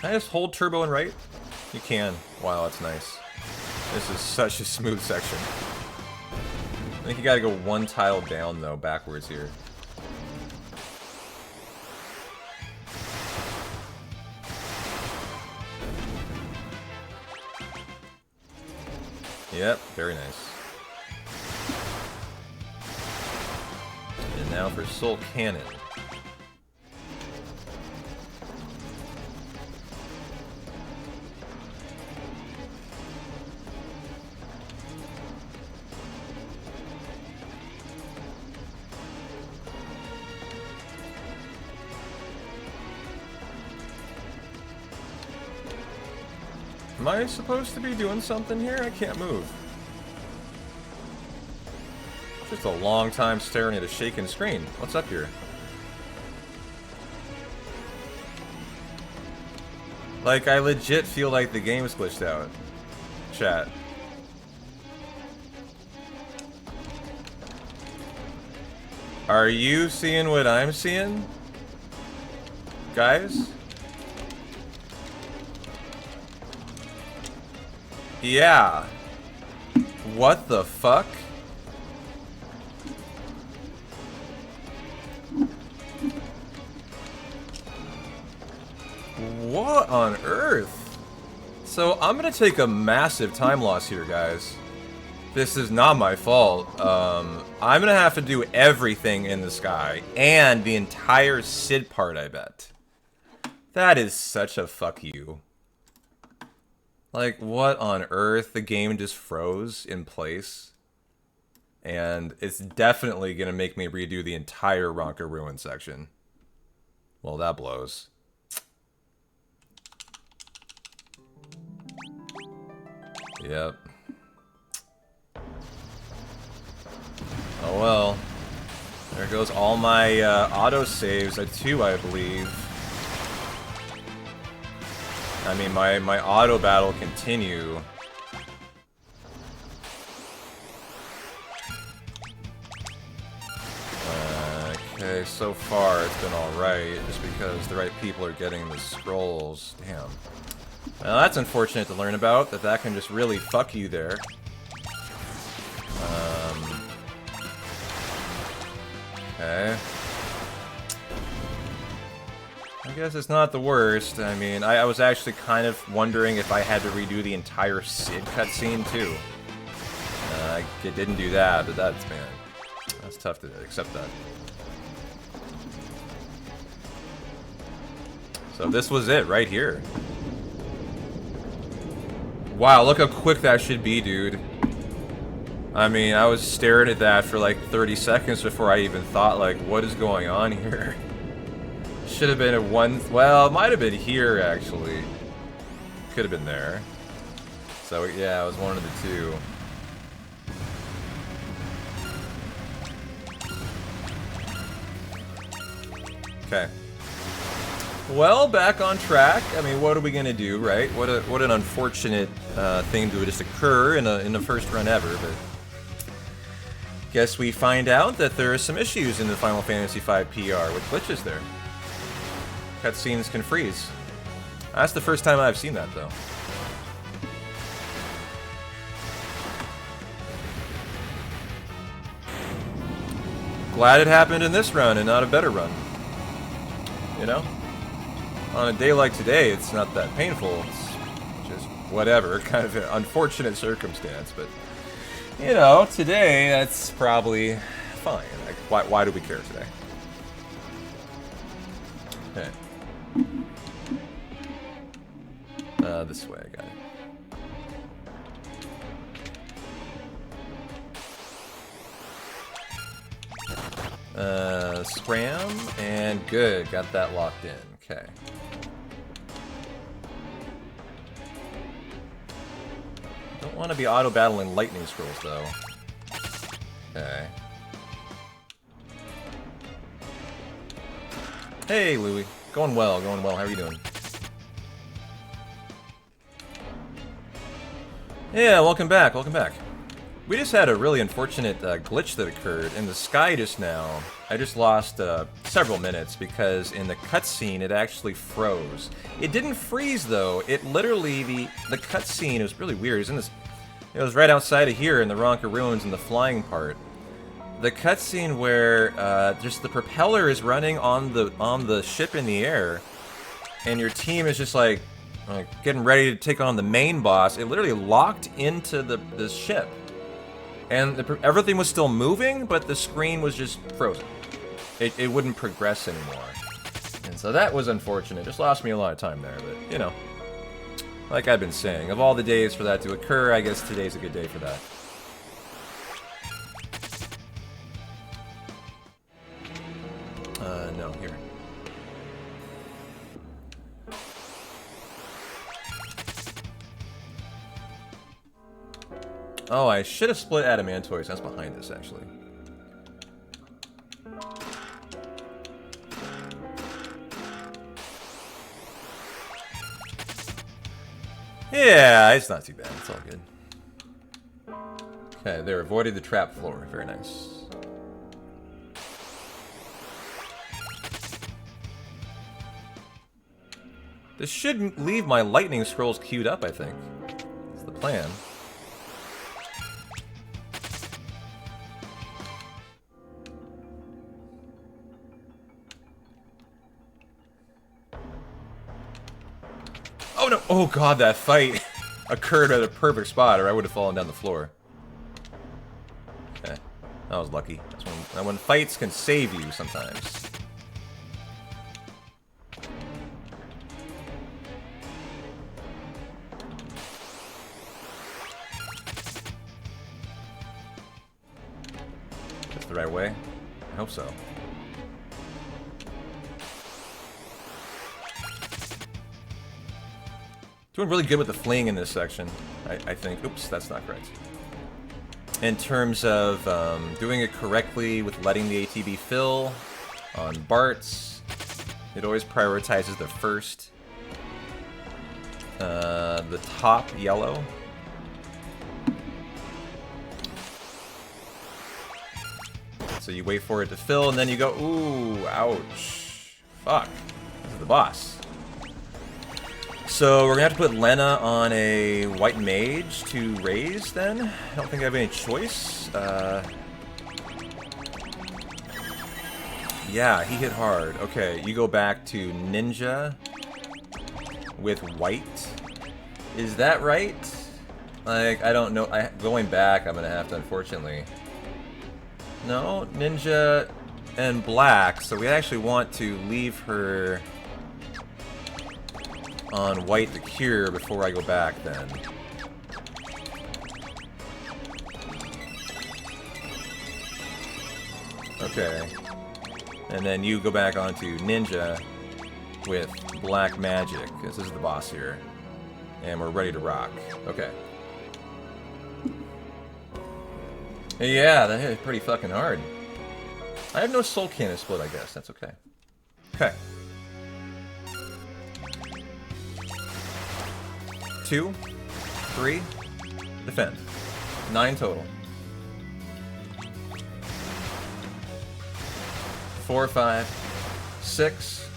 Can I just hold turbo and right? You can. Wow, that's nice. This is such a smooth section. I think you gotta go one tile down, though, backwards here. Yep, very nice. And now for Soul Cannon. Am I supposed to be doing something here? I can't move. Just a long time staring at a shaking screen. What's up here? Like, I legit feel like the game's glitched out. Chat. Are you seeing what I'm seeing? Guys? Yeah. What the fuck? What on earth? So I'm gonna take a massive time loss here, guys. This is not my fault. I'm gonna have to do everything in the sky and the entire Sid part, I bet. That is such a fuck you. Like, what on earth? The game just froze in place. And it's definitely gonna make me redo the entire Ronka Ruin section. Well, that blows. Yep. Oh well. There goes all my autosaves too, I believe. I mean, my auto battle continue. Okay, so far it's been alright, just because the right people are getting the scrolls. Damn. Well, that's unfortunate to learn about, that can just really fuck you there. Okay. I guess it's not the worst. I mean, I was actually kind of wondering if I had to redo the entire Sid cutscene, too. I didn't do that, but that's, man, that's tough to accept that. So this was it, right here. Wow, look how quick that should be, dude. I mean, I was staring at that for like 30 seconds before I even thought, like, what is going on here? Should have been a one... Well, it might have been here, actually. Could have been there. So, yeah, it was one of the two. Okay. Well, back on track. I mean, what are we gonna do, right? What an unfortunate thing to just occur in the first run ever, but... Guess we find out that there are some issues in the Final Fantasy V PR with glitches there. Cutscenes can freeze. That's the first time I've seen that, though. Glad it happened in this run and not a better run. You know? On a day like today, it's not that painful. It's just whatever, kind of an unfortunate circumstance, but... You know, today, that's probably fine. Like, why do we care today? Okay. This way, I got it. Scram, and good. Got that locked in. Okay. Don't want to be auto-battling lightning scrolls, though. Okay. Hey, Louie. Going well, going well. How are you doing? Yeah, welcome back, welcome back. We just had a really unfortunate glitch that occurred in the sky just now. I just lost several minutes because in the cutscene it actually froze. It didn't freeze though. It literally, the cutscene, it was really weird. It was right outside of here in the Ronka Ruins in the flying part. The cutscene where just the propeller is running on the ship in the air, and your team is just like getting ready to take on the main boss. It literally locked into the ship, and everything was still moving, but the screen was just frozen. It wouldn't progress anymore, and so that was unfortunate. Just lost me a lot of time there, but you know, like I've been saying, of all the days for that to occur, I guess today's a good day for that. No, here. Oh, I should have split Adamantoise. That's behind this, actually. Yeah, it's not too bad. It's all good. Okay, there. Avoided the trap floor. Very nice. This should leave my lightning scrolls queued up, I think. That's the plan. Oh no! Oh god, that fight occurred at a perfect spot, or I would have fallen down the floor. Okay, that was lucky. That's when fights can save you sometimes. That's the right way? I hope so. Doing really good with the fleeing in this section, I think. Oops, that's not correct. In terms of doing it correctly with letting the ATB fill on Bart's, it always prioritizes the first, the top yellow. So you wait for it to fill, and then you go, ooh, ouch. Fuck. This is the boss. So we're gonna have to put Lena on a white mage to raise then? I don't think I have any choice. Yeah, he hit hard. Okay, you go back to ninja with white. Is that right? Like, I don't know. Going back, I'm gonna have to, unfortunately. No, ninja and black. So we actually want to leave her on white to cure before I go back then. Okay. And then you go back onto ninja with black magic. This is the boss here. And we're ready to rock. Okay. Yeah, that hit pretty fucking hard. I have no soul cannon split, I guess. That's okay. Okay. 2, 3, defend. 9 total. 4, 5, 6,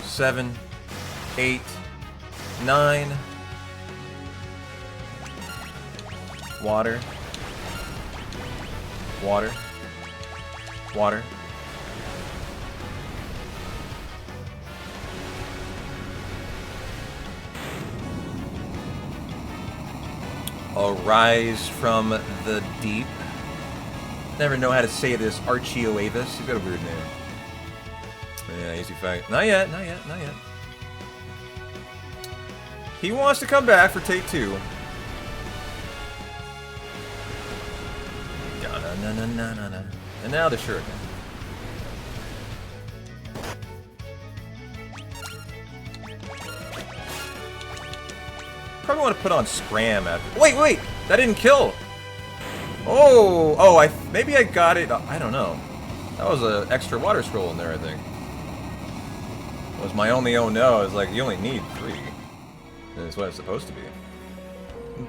7, 8, 9. Water. Water. Water. Arise from the deep. Never know how to say this. Archioavis. You've got a weird name. Yeah, easy fight. Not yet, not yet, not yet. He wants to come back for take 2. Na-na-na-na-na-na. And now the shuriken. Probably want to put on Scram after. Wait! That didn't kill! Oh, maybe I got it. I don't know. That was an extra water scroll in there, I think. It was my only oh no. It's like, you only need 3. That's what it's supposed to be.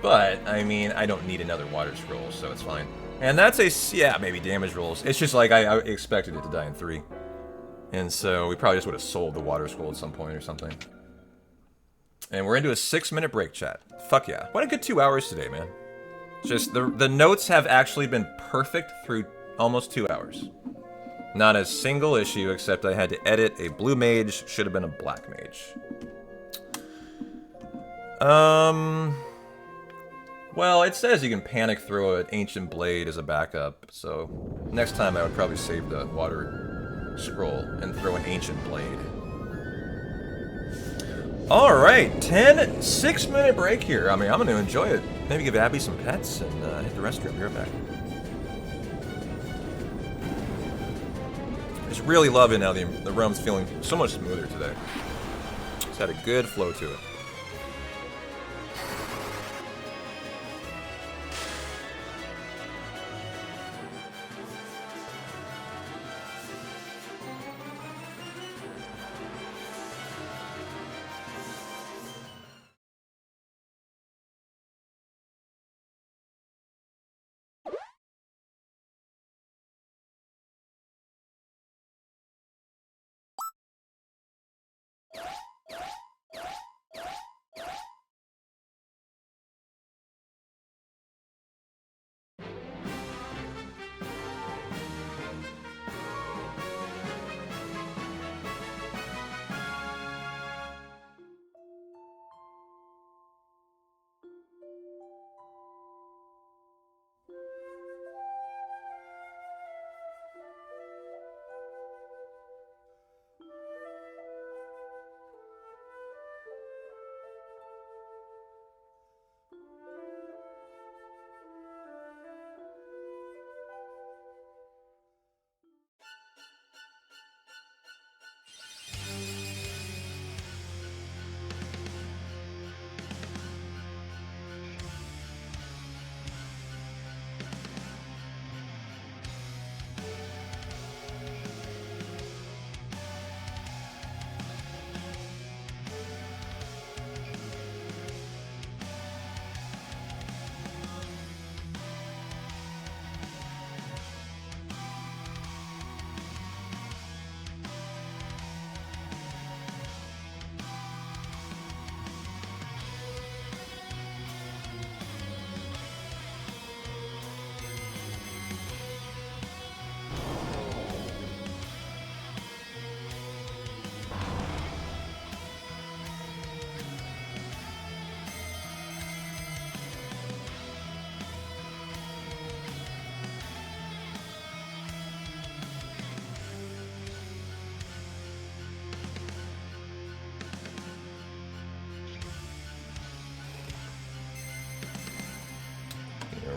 But, I mean, I don't need another water scroll, so it's fine. And that's yeah, maybe damage rolls. It's just like, I expected it to die in 3. And so, we probably just would have sold the water scroll at some point or something. And we're into a 6-minute break, chat. Fuck yeah. What a good 2 hours today, man. Just, the notes have actually been perfect through almost 2 hours. Not a single issue, except I had to edit a blue mage, should have been a black mage. Well, it says you can panic throw an ancient blade as a backup, so next time I would probably save the water scroll and throw an ancient blade. Alright, 6-minute break here. I mean, I'm gonna enjoy it. Maybe give Abby some pets and hit the restroom. Be right back. Just really loving how the realm's feeling so much smoother today. It's had a good flow to it.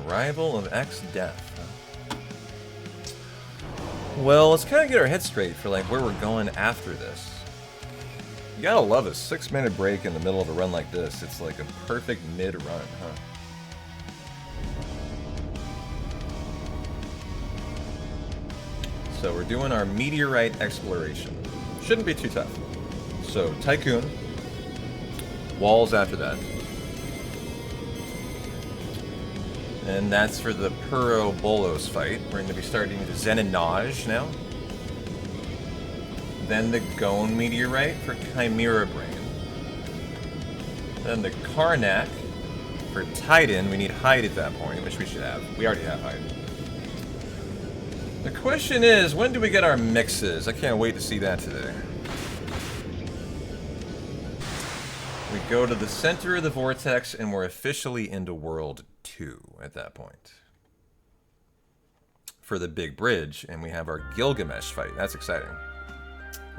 Arrival of X Death. Well, let's kind of get our head straight for like where we're going after this. You gotta love a 6-minute break in the middle of a run like this. It's like a perfect mid-run, huh? So we're doing our meteorite exploration. Shouldn't be too tough. So Tycoon, walls after that. And that's for the Puro Bolos fight. We're going to be starting the Zenonage now. Then the Gone Meteorite for Chimera Brain. Then the Karnak for Titan. We need Hide at that point, which we should have. We already have Hide. The question is, when do we get our mixes? I can't wait to see that today. We go to the center of the vortex and we're officially into World 2 at that point. for the big bridge, and we have our Gilgamesh fight. That's exciting.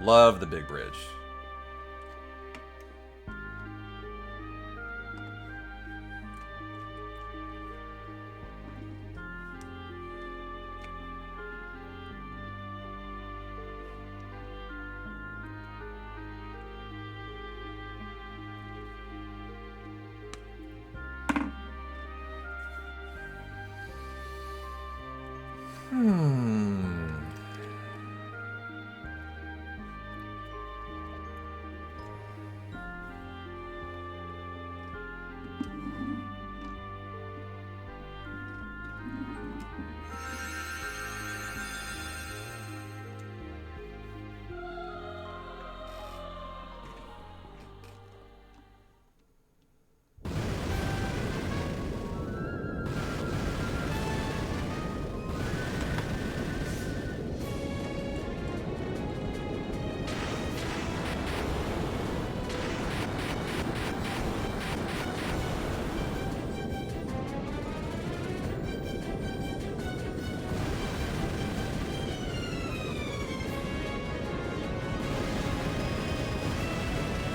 Love the big bridge.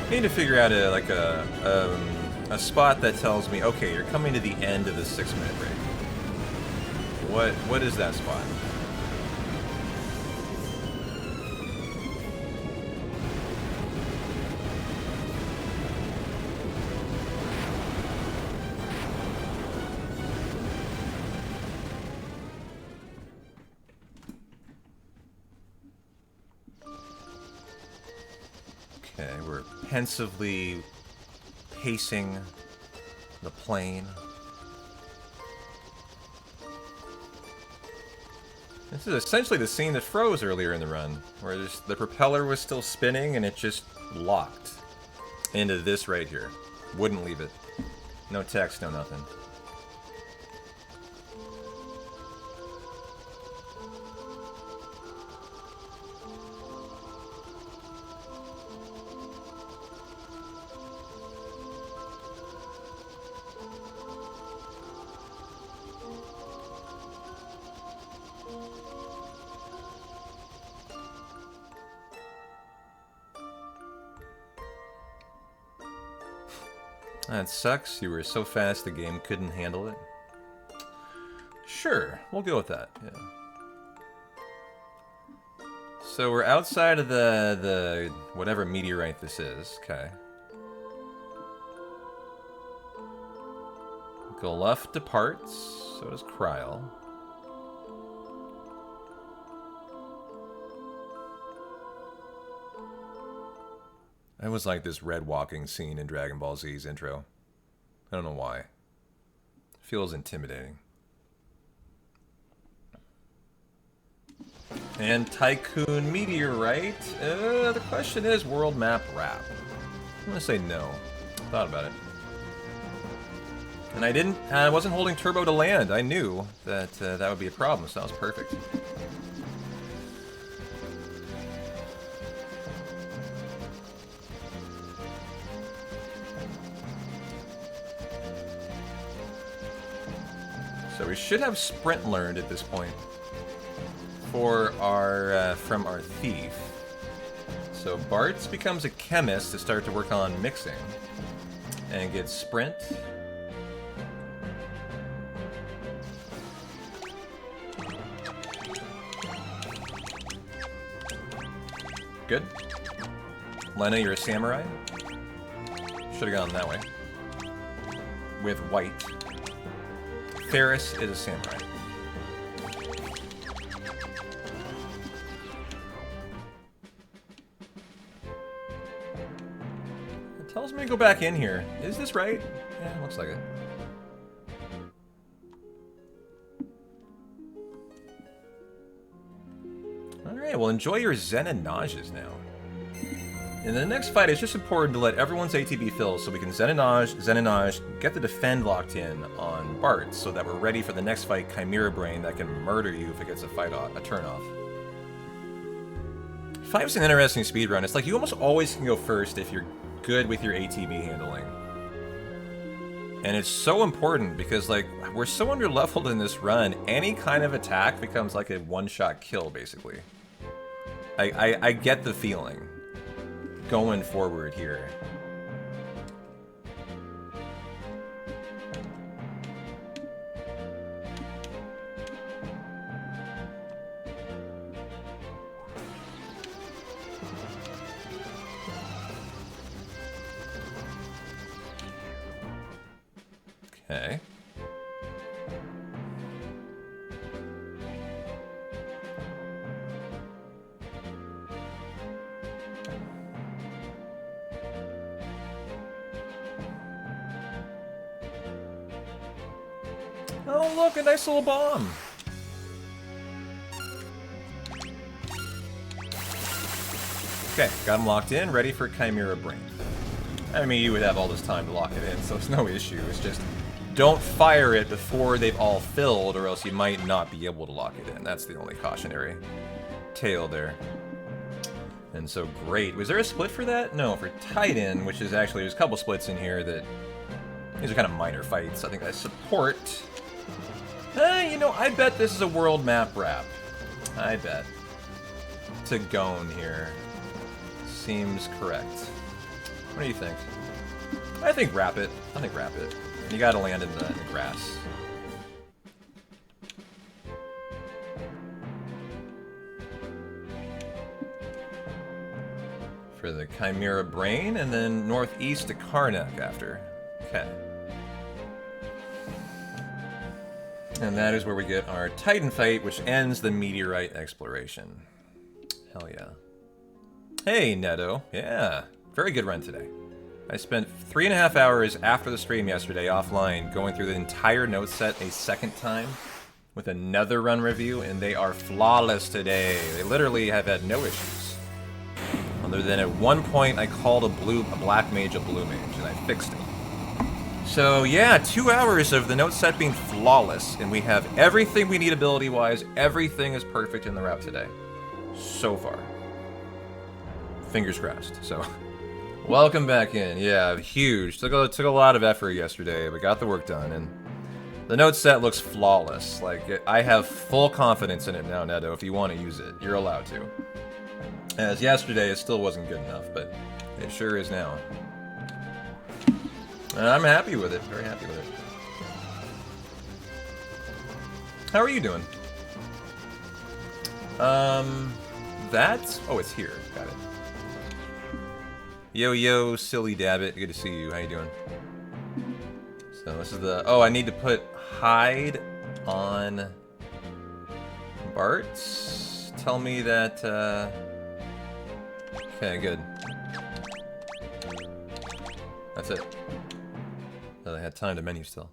I need to figure out a spot that tells me, okay, you're coming to the end of the 6-minute break. What is that spot? Okay, we're pensively pacing the plane. This is essentially the scene that froze earlier in the run, where the propeller was still spinning and it just locked into this right here. Wouldn't leave it. No text, no nothing. That sucks. You were so fast the game couldn't handle it. Sure, we'll go with that. Yeah. So we're outside of the whatever meteorite this is. Okay. Guluf departs. So does Kryl. I always like this red walking scene in Dragon Ball Z's intro. I don't know why. It feels intimidating. And Tycoon Meteorite. The question is world map wrap. I'm gonna say no. Thought about it. And I wasn't holding turbo to land. I knew that that would be a problem, so that was perfect. So we should have sprint learned at this point for our from our thief. So Bartz becomes a chemist to start to work on mixing and gets sprint. Good. Lena, you're a samurai. Should have gone that way. With white. Ferris is a samurai. It tells me to go back in here. Is this right? Yeah, looks like it. Alright, well enjoy your Zen and Nages now. In the next fight, it's just important to let everyone's ATB fill so we can Zen and Nage, get the defend locked in on Bart so that we're ready for the next fight, Chimera Brain, that can murder you if it gets a turn off. 5's an interesting speedrun. It's like you almost always can go first if you're good with your ATB handling. And it's so important because, like, we're so underleveled in this run, any kind of attack becomes like a one-shot kill, basically. I get the feeling going forward here. Okay. Oh, look, a nice little bomb. Okay, got him locked in, ready for Chimera Brain. I mean, you would have all this time to lock it in, so it's no issue. It's just, don't fire it before they've all filled, or else you might not be able to lock it in. That's the only cautionary tale there. And so, great. Was there a split for that? No, for Titan, which is actually, there's a couple splits in here that, these are kind of minor fights. I think I support. You know, I bet this is a world map wrap. I bet. To Gone here. Seems correct. What do you think? I think wrap it. I think wrap it. You gotta land in the grass. For the Chimera Brain, and then northeast to Karnak after. Okay. And that is where we get our Titan fight, which ends the meteorite exploration. Hell yeah. Hey, Neto. Yeah. Very good run today. I spent 3.5 hours after the stream yesterday offline going through the entire note set a second time with another run review, and they are flawless today. They literally have had no issues. Other than at one point I called a black mage a blue mage, and I fixed it. So yeah, 2 hours of the note set being flawless, and we have everything we need ability-wise. Everything is perfect in the route today. So far. Fingers crossed. So, welcome back in. Yeah, huge. Took a lot of effort yesterday, but got the work done, and the note set looks flawless. Like, I have full confidence in it now, Neto. If you want to use it, you're allowed to. As yesterday, it still wasn't good enough, but it sure is now. And I'm happy with it. Very happy with it. How are you doing? That? Oh, it's here. Got it. Yo, yo, silly dabbit. Good to see you. How you doing? So this is the... Oh, I need to put hide on Bart's. Tell me that... Okay, good. That's it. I had time to menu still.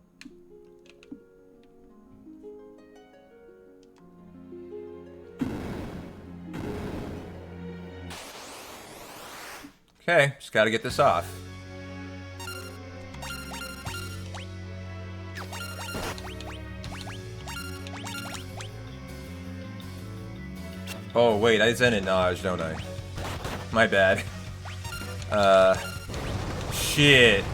Okay, just gotta get this off. Oh wait, I Zen and Naj, don't I? My bad. Shit.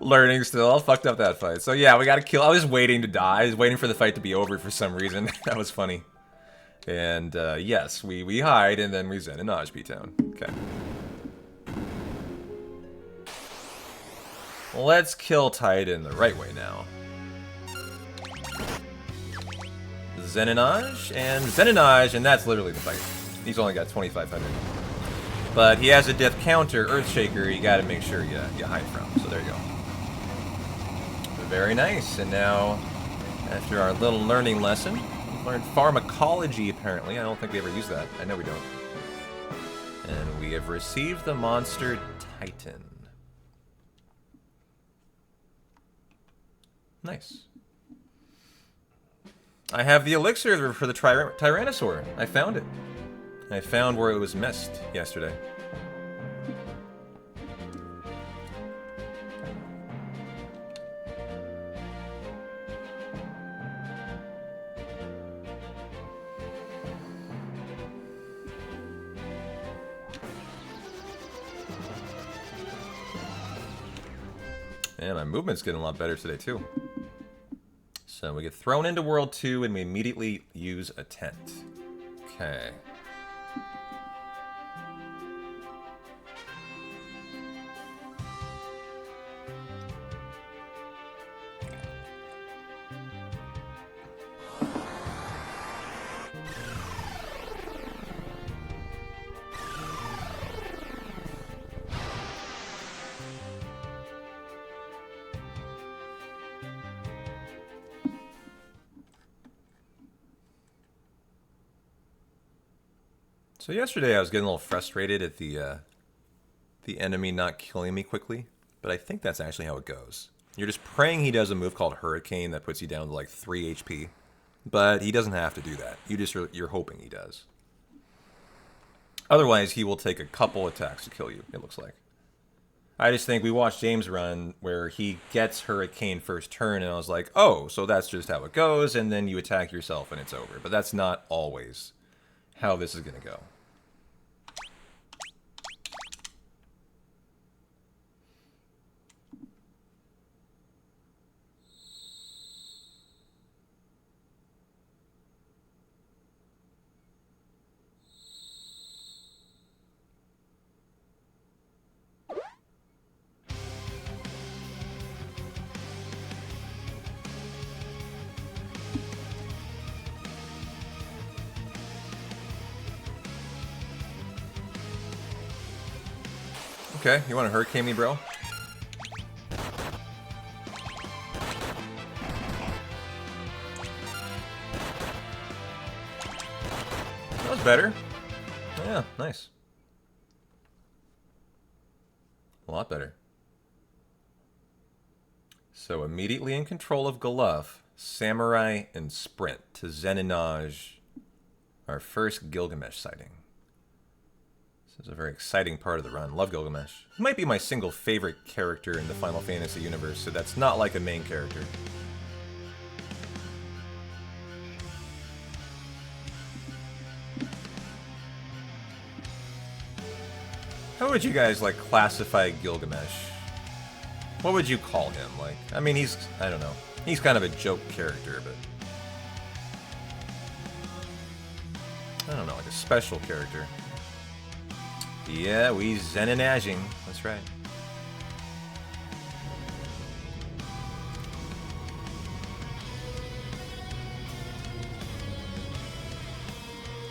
Learning still. I fucked up that fight. So yeah, we gotta kill. I was waiting to die. I was waiting for the fight to be over for some reason. That was funny. And yes, we hide and then we Zen in Najpi Town. Okay. Let's kill Titan the right way now. Zenonage and Zenonage, and that's literally the fight. He's only got 2,500. But he has a death counter, Earthshaker, you gotta make sure you hide from. So there you go. Very nice. And now, after our little learning lesson, we've learned pharmacology apparently. I don't think we ever use that. I know we don't. And we have received the monster Titan. Nice. I have the elixir for the Tyrannosaur. I found it. I found where it was missed yesterday. And my movement's getting a lot better today, too. So we get thrown into World 2, and we immediately use a tent. Okay. So yesterday I was getting a little frustrated at the enemy not killing me quickly, but I think that's actually how it goes. You're just praying he does a move called Hurricane that puts you down to like 3 HP, but he doesn't have to do that. You're hoping he does. Otherwise, he will take a couple attacks to kill you, it looks like. I just think we watched James run where he gets Hurricane first turn, and I was like, oh, so that's just how it goes, and then you attack yourself and it's over. But that's not always how this is going to go. Okay, you want to Hurricane me, bro? That was better. Yeah, nice. A lot better. So immediately in control of Galuf, Samurai, and Sprint to Zeninaj, our first Gilgamesh sighting. This is a very exciting part of the run. Love Gilgamesh. He might be my single favorite character in the Final Fantasy universe, so that's not like a main character. How would you guys, like, classify Gilgamesh? What would you call him? Like, I mean, I don't know. He's kind of a joke character, but I don't know, like a special character. Yeah, we Zeninajing. That's right.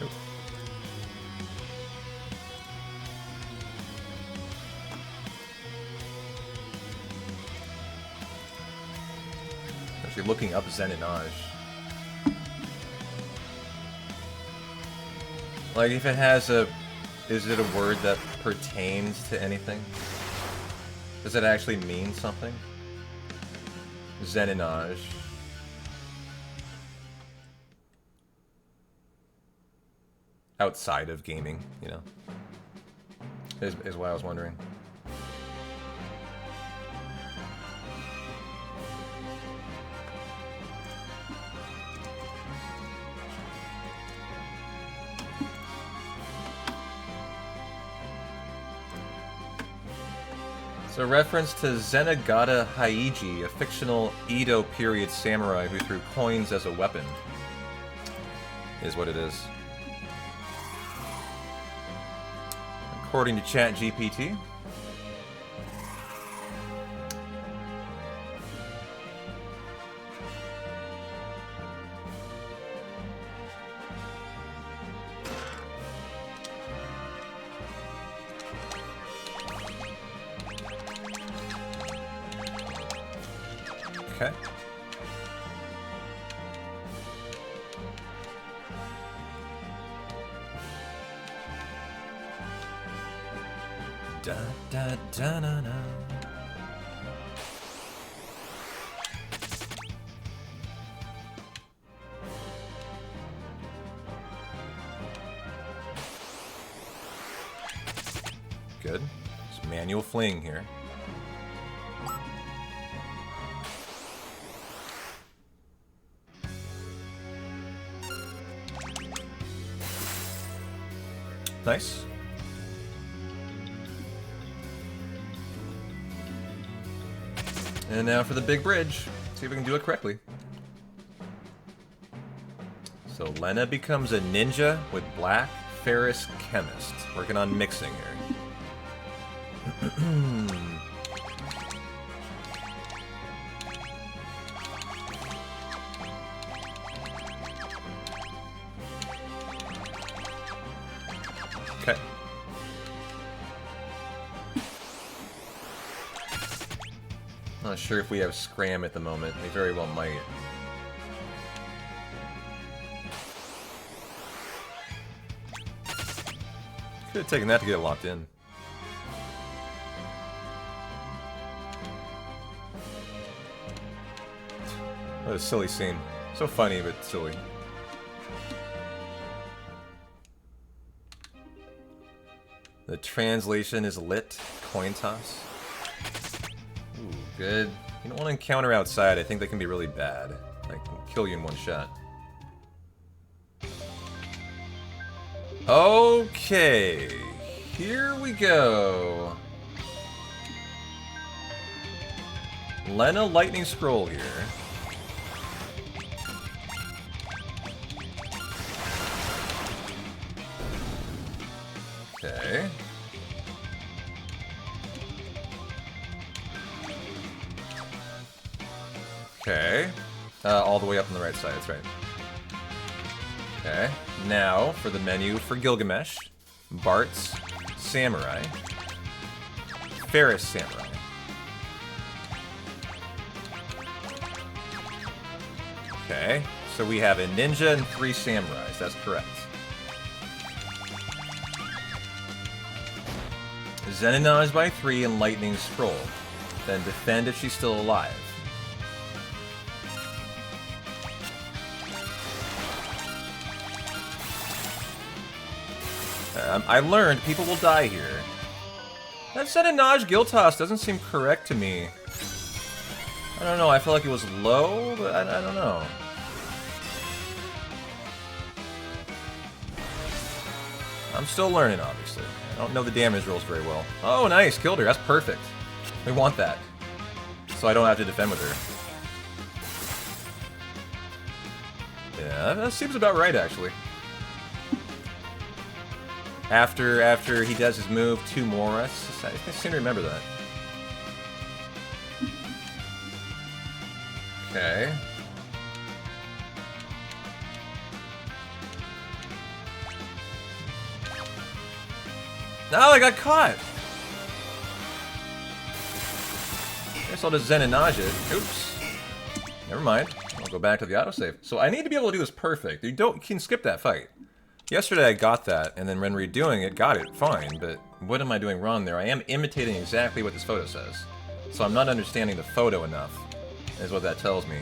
Ooh. Actually looking up Zeninaj. Like, if it has a... Is it a word that pertains to anything? Does it actually mean something? Zeninaj. Outside of gaming, you know? Is what I was wondering. So, reference to Zenigata Haiji, a fictional Edo period samurai who threw coins as a weapon, is what it is. According to ChatGPT. Okay. Da da da na na. Good. Just manual fling here. Nice. And now for the big bridge. See if we can do it correctly. So Lena becomes a ninja with Black Ferris Chemist. Working on mixing here. Okay. Not sure if we have Scram at the moment. We very well might. Could have taken that to get it locked in. What a silly scene. So funny, but silly. The translation is lit. Coin toss. Ooh, good. You don't want to encounter outside. I think they can be really bad. Like, kill you in one shot. Okay. Here we go. Lena Lightning Scroll here. Okay. Okay. All the way up on the right side, that's right. Okay. Now, for the menu for Gilgamesh, Bart's Samurai, Ferris Samurai. Okay. So we have a ninja and 3 samurais, that's correct. Zenonage by 3 and Lightning Scroll. Then defend if she's still alive. I learned people will die here. That Zenonage Guild Toss doesn't seem correct to me. I don't know, I feel like it was low, but I don't know. I'm still learning, obviously. I don't know the damage rules very well. Oh, nice! Killed her. That's perfect. We want that. So I don't have to defend with her. Yeah, that seems about right, actually. After he does his move, 2 more. I seem to remember that. Okay. No, I got caught! Guess I'll just Zenonage it. Oops. Never mind. I'll go back to the autosave. So I need to be able to do this perfect. You can skip that fight. Yesterday I got that, and then when redoing it, got it fine, but what am I doing wrong there? I am imitating exactly what this photo says. So I'm not understanding the photo enough, is what that tells me.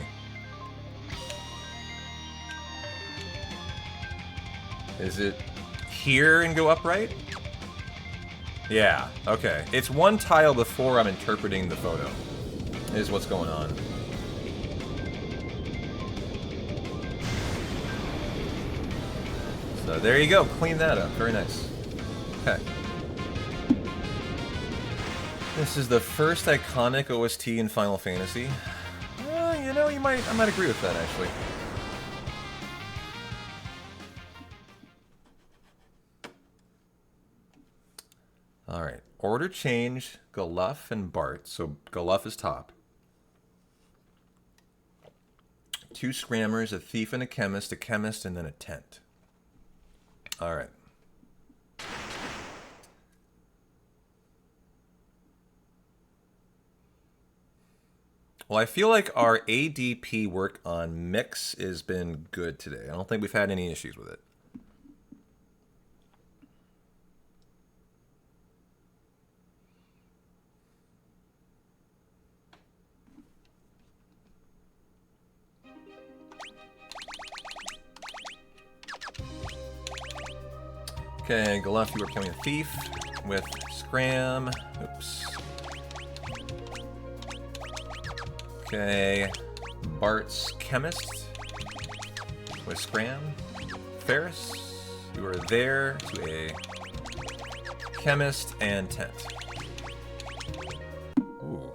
Is it here and go upright? Yeah, okay. It's one tile before I'm interpreting the photo, is what's going on. So there you go, clean that up. Very nice. Okay. This is the first iconic OST in Final Fantasy. You know, I might agree with that, actually. Alright, order change, Galuf and Bart. So Galuf is top. 2 Scrammers, a Thief and a Chemist, and then a Tent. Alright. Well, I feel like our ADP work on mix has been good today. I don't think we've had any issues with it. Okay, Galuf, you are becoming a thief with Scram. Oops. Okay, Bart's Chemist with Scram. Ferris, you are there to a Chemist and Tent. Ooh,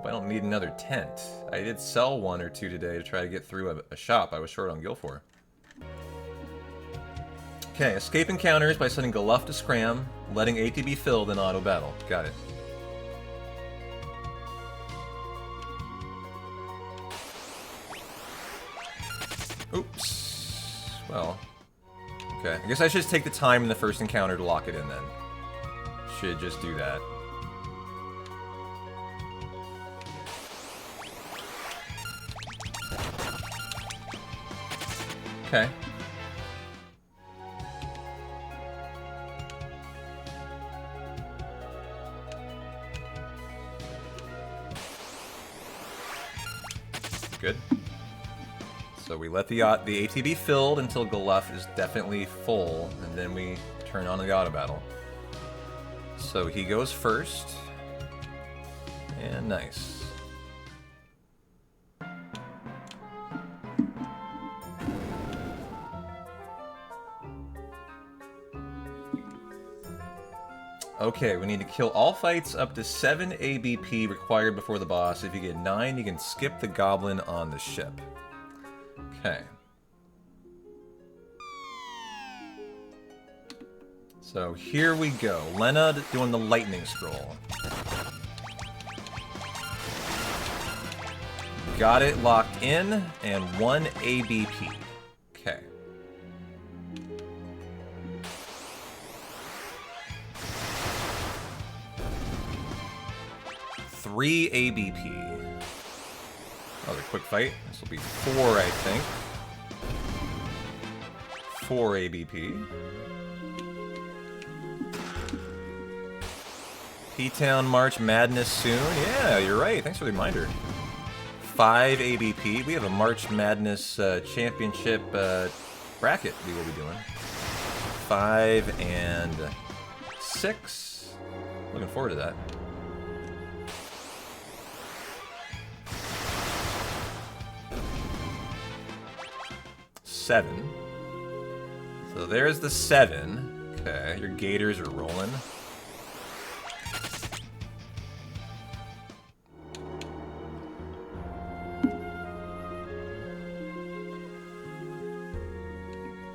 Final don't need another tent. I did sell one or two today to try to get through a shop I was short on gil for. Okay, escape encounters by sending Galuff to Scram, letting AT be filled in auto battle. Got it. Oops. Well. Okay, I guess I should just take the time in the first encounter to lock it in then. Should just do that. Okay. Good. So we let the ATB filled until Galuff is definitely full, and then we turn on the auto battle. So he goes first. And nice. Okay, we need to kill all fights up to 7 ABP required before the boss. If you get 9, you can skip the goblin on the ship. Okay. So here we go. Lena doing the lightning scroll. Got it locked in, and 1 ABP. Okay. Three ABP. Another quick fight. This will be 4, I think. 4 ABP. P-Town March Madness soon. Yeah, you're right. Thanks for the reminder. 5 ABP. We have a March Madness championship bracket we will be doing. 5 and 6. Looking forward to that. 7. So there's the 7. Okay, your gators are rolling.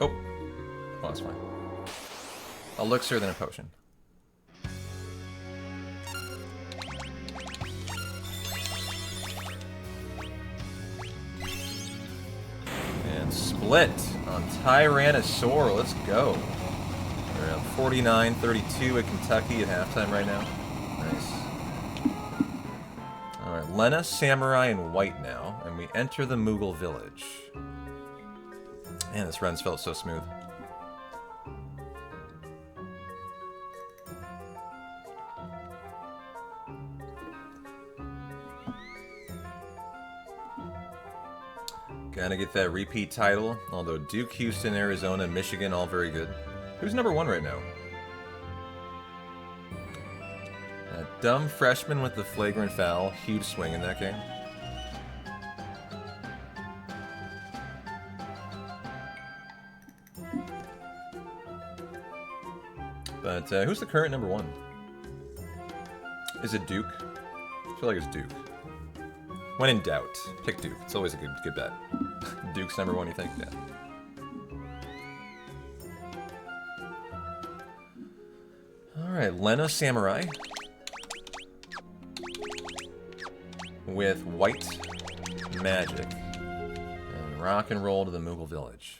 Oh, that's fine. Elixir, then a potion. Split on Tyrannosaur. Let's go. We're at 49-32 at Kentucky at halftime right now. Nice. Alright, Lena, Samurai, and White now. And we enter the Moogle village. Man, this run's felt so smooth. Gotta get that repeat title, although Duke, Houston, Arizona, Michigan, all very good. Who's number 1 right now? That dumb freshman with the flagrant foul. Huge swing in that game. But who's the current number 1? Is it Duke? I feel like it's Duke. When in doubt, pick Duke. It's always a good bet. Duke's number 1, you think? Yeah. Alright, Lena Samurai. With White Magic. And rock and roll to the Moogle village.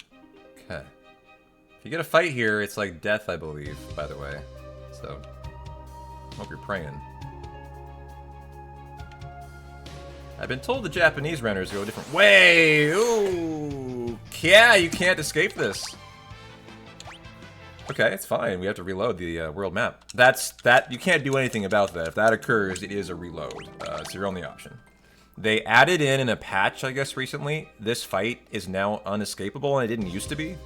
Okay. If you get a fight here, it's like death, I believe, by the way. So, hope you're praying. I've been told the Japanese runners go a different way. Ooh, yeah, you can't escape this. Okay, it's fine. We have to reload the world map. You can't do anything about that. If that occurs, it is a reload. It's your only option. They added in a patch, I guess, recently. This fight is now unescapable, and it didn't used to be.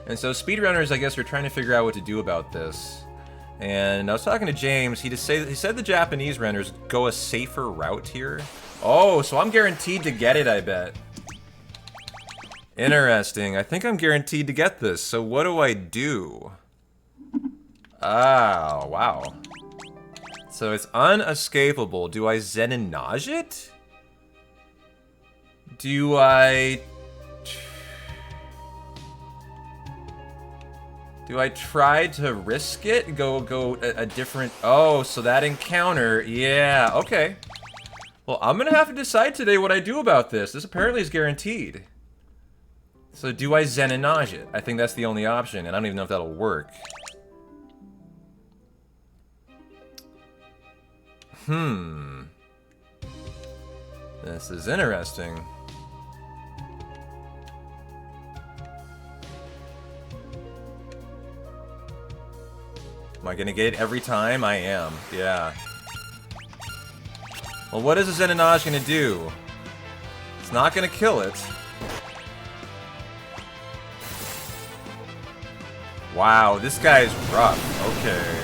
And so speedrunners, I guess, are trying to figure out what to do about this. And I was talking to James. He said the Japanese runners go a safer route here. Oh, so I'm guaranteed to get it, I bet. Interesting. I think I'm guaranteed to get this. So what do I do? Ah, wow. So it's unescapable. Do I Zen-and-Nage it? Do I try to risk it? Go a different... Oh, so that encounter... Yeah, okay. Well, I'm gonna have to decide today what I do about this. This apparently is guaranteed. So do I Zen-and-Nage it? I think that's the only option, and I don't even know if that'll work. This is interesting. Am I gonna get it every time? I am, yeah. Well, what is a Zen-and-Nage gonna do? It's not gonna kill it. Wow, this guy's rough. Okay.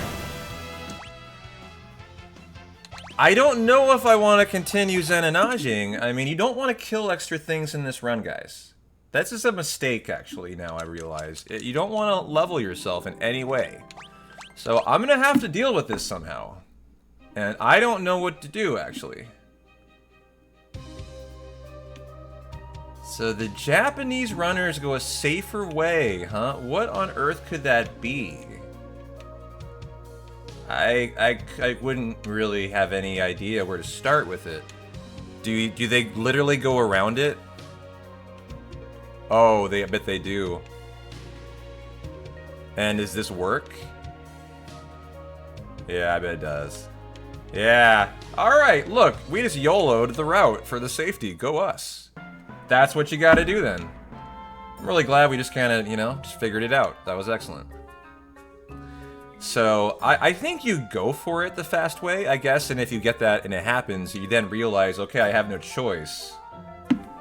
I don't know if I want to continue Zen-and-Naging. I mean, you don't want to kill extra things in this run, guys. That's just a mistake, actually, now I realize. You don't want to level yourself in any way. So I'm going to have to deal with this somehow. And I don't know what to do, actually. So the Japanese runners go a safer way, huh? What on earth could that be? I wouldn't really have any idea where to start with it. Do they literally go around it? Oh, I bet they do. And does this work? Yeah, I bet it does. Yeah. Alright, look, we just YOLO'd the route for the safety. Go us. That's what you gotta do then. I'm really glad we just kinda, you know, just figured it out. That was excellent. So, I think you go for it the fast way, I guess, and if you get that and it happens, you then realize, okay, I have no choice.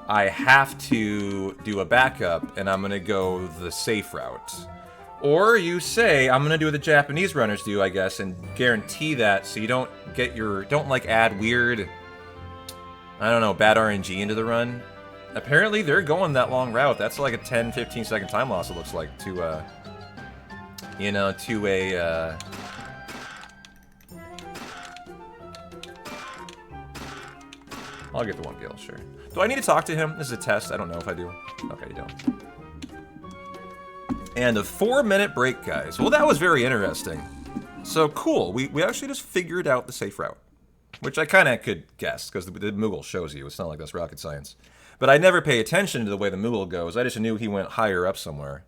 I have to do a backup, and I'm gonna go the safe route. Or you say, I'm gonna do what the Japanese runners do, I guess, and guarantee that so you don't get don't like add weird, I don't know, bad RNG into the run. Apparently they're going that long route. That's like a 10-15 second time loss, it looks like, to, you know, to a, I'll get the one kill, sure. Do I need to talk to him? This is a test. I don't know if I do. Okay, you don't. And a 4-minute break, guys. Well, that was very interesting. So, cool. We actually just figured out the safe route. Which I kind of could guess, because the Moogle shows you. It's not like that's rocket science. But I never pay attention to the way the Moogle goes. I just knew he went higher up somewhere.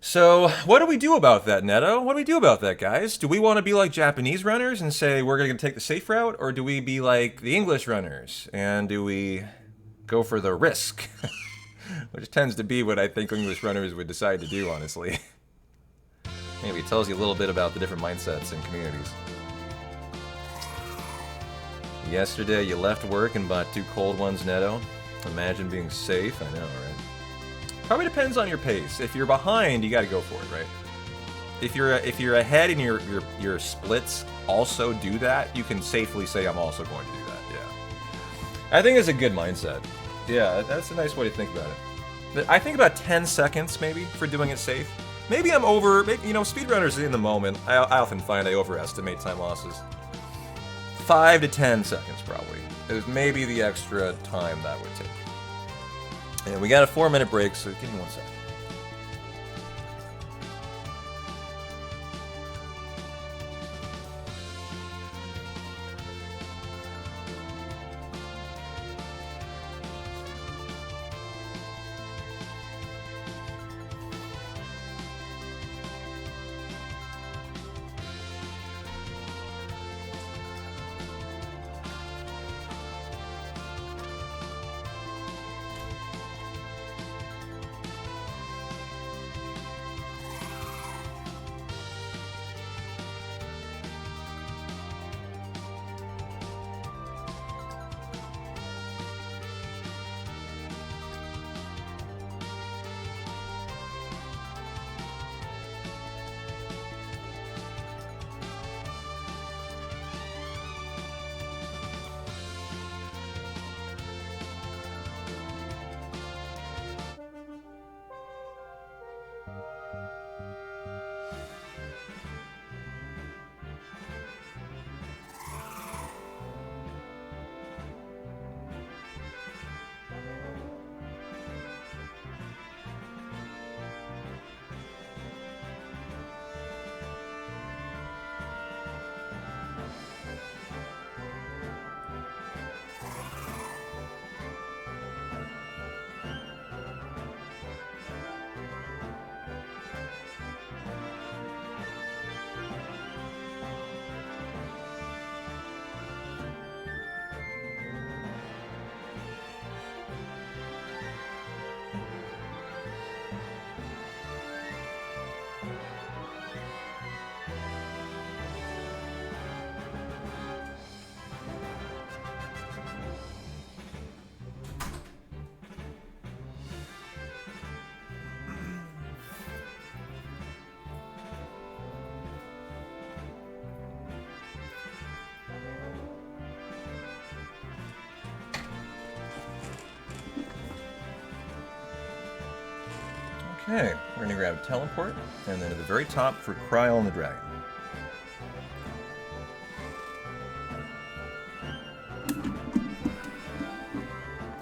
So, what do we do about that, Neto? What do we do about that, guys? Do we want to be like Japanese runners and say we're going to take the safe route? Or do we be like the English runners? And do we go for the risk? Which tends to be what I think English runners would decide to do, honestly. Maybe it tells you a little bit about the different mindsets and communities. Yesterday, you left work and bought 2 cold ones, Neto. Imagine being safe. I know, right? Probably depends on your pace. If you're behind, you got to go for it, right? If you're ahead and your splits also do that, you can safely say I'm also going to do that. Yeah, I think it's a good mindset. Yeah, that's a nice way to think about it. I think about 10 seconds maybe for doing it safe. Maybe I'm over. Maybe, you know, speedrunners in the moment. I often find I overestimate time losses. 5 to 10 seconds probably is maybe the extra time that would take. And we got a 4-minute break, so give me 1 second. Okay, we're gonna grab Teleport, and then at the very top for Kryl and the Dragon.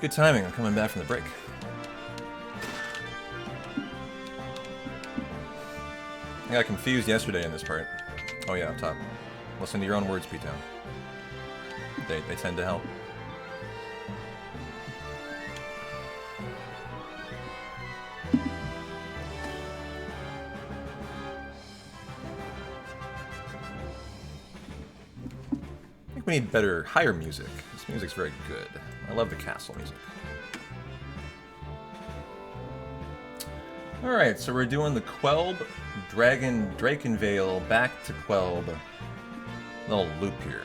Good timing, I'm coming back from the break. I got confused yesterday in this part. Oh yeah, up top. Listen to your own words, P-Town. They tend to help. I think we need better, higher music. This music's very good. I love the castle music. Alright, so we're doing the Quelb, Drakenvale, back to Quelb. Little loop here.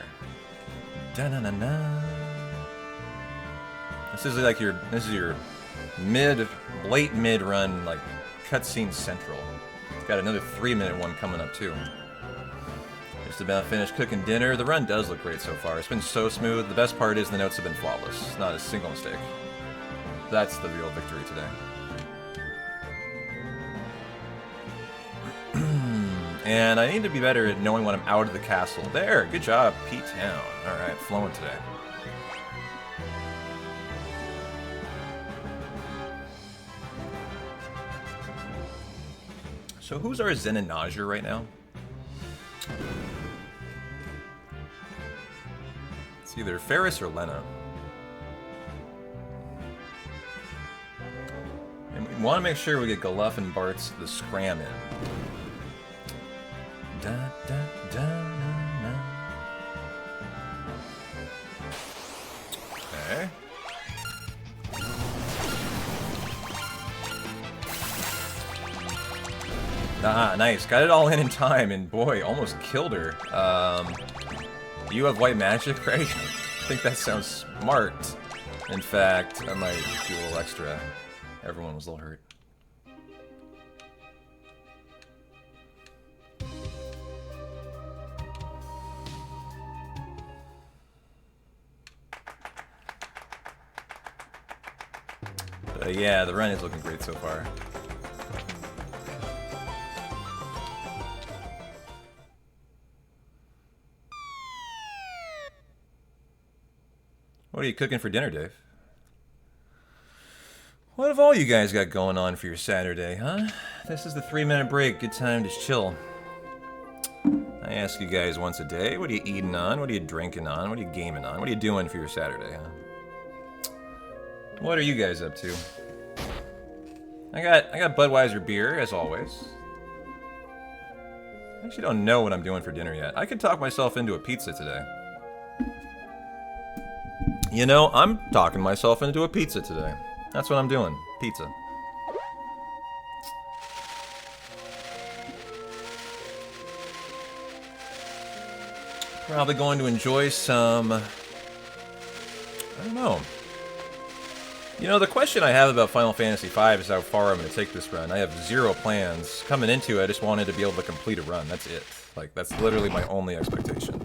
Da-na-na-na. This is like your late mid run, like cutscene central. It's got another 3-minute one coming up too. Just about finished cooking dinner. The run does look great so far. It's been so smooth. The best part is the notes have been flawless. Not a single mistake. That's the real victory today. And I need to be better at knowing when I'm out of the castle. There, good job, P-Town. Alright, flowing today. So who's our Zeninager right now? It's either Ferris or Lena. And we want to make sure we get Galuf and Bart's the Scram in. Da, da, da, na, na. Okay. Ah, nice. Got it all in time, and boy, almost killed her. Do you have white magic, Craig? I think that sounds smart. In fact, I might do a little extra. Everyone was a little hurt. Yeah, the run is looking great so far. What are you cooking for dinner, Dave? What have all you guys got going on for your Saturday, huh? This is the 3-minute break. Good time to chill. I ask you guys once a day, what are you eating on? What are you drinking on? What are you gaming on? What are you doing for your Saturday, huh? What are you guys up to? I got Budweiser beer, as always. I actually don't know what I'm doing for dinner yet. I could talk myself into a pizza today. You know, I'm talking myself into a pizza today. That's what I'm doing. Pizza. Probably going to enjoy some... I don't know. You know, the question I have about Final Fantasy V is how far I'm going to take this run. I have zero plans. Coming into it, I just wanted to be able to complete a run. That's it. Like, that's literally my only expectation.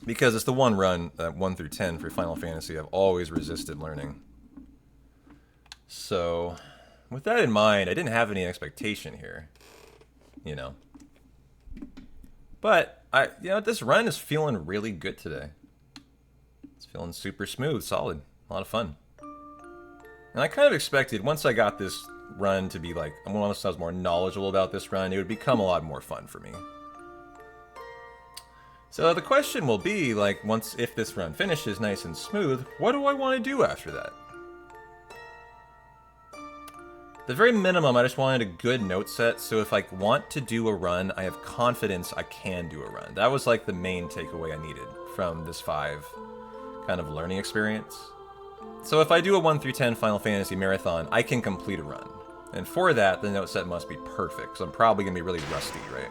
Because it's the one run, 1 through 10 for Final Fantasy, I've always resisted learning. So, with that in mind, I didn't have any expectation here. You know. But, you know, this run is feeling really good today. It's feeling super smooth, solid, a lot of fun. And I kind of expected, once I got this run to be like, once I was more knowledgeable about this run, it would become a lot more fun for me. So the question will be, like, if this run finishes nice and smooth, what do I want to do after that? The very minimum, I just wanted a good note set, so if I want to do a run, I have confidence I can do a run. That was like the main takeaway I needed from this 5 kind of learning experience. So if I do a 1 through 10 Final Fantasy marathon, I can complete a run. And for that, the note set must be perfect, so I'm probably going to be really rusty, right?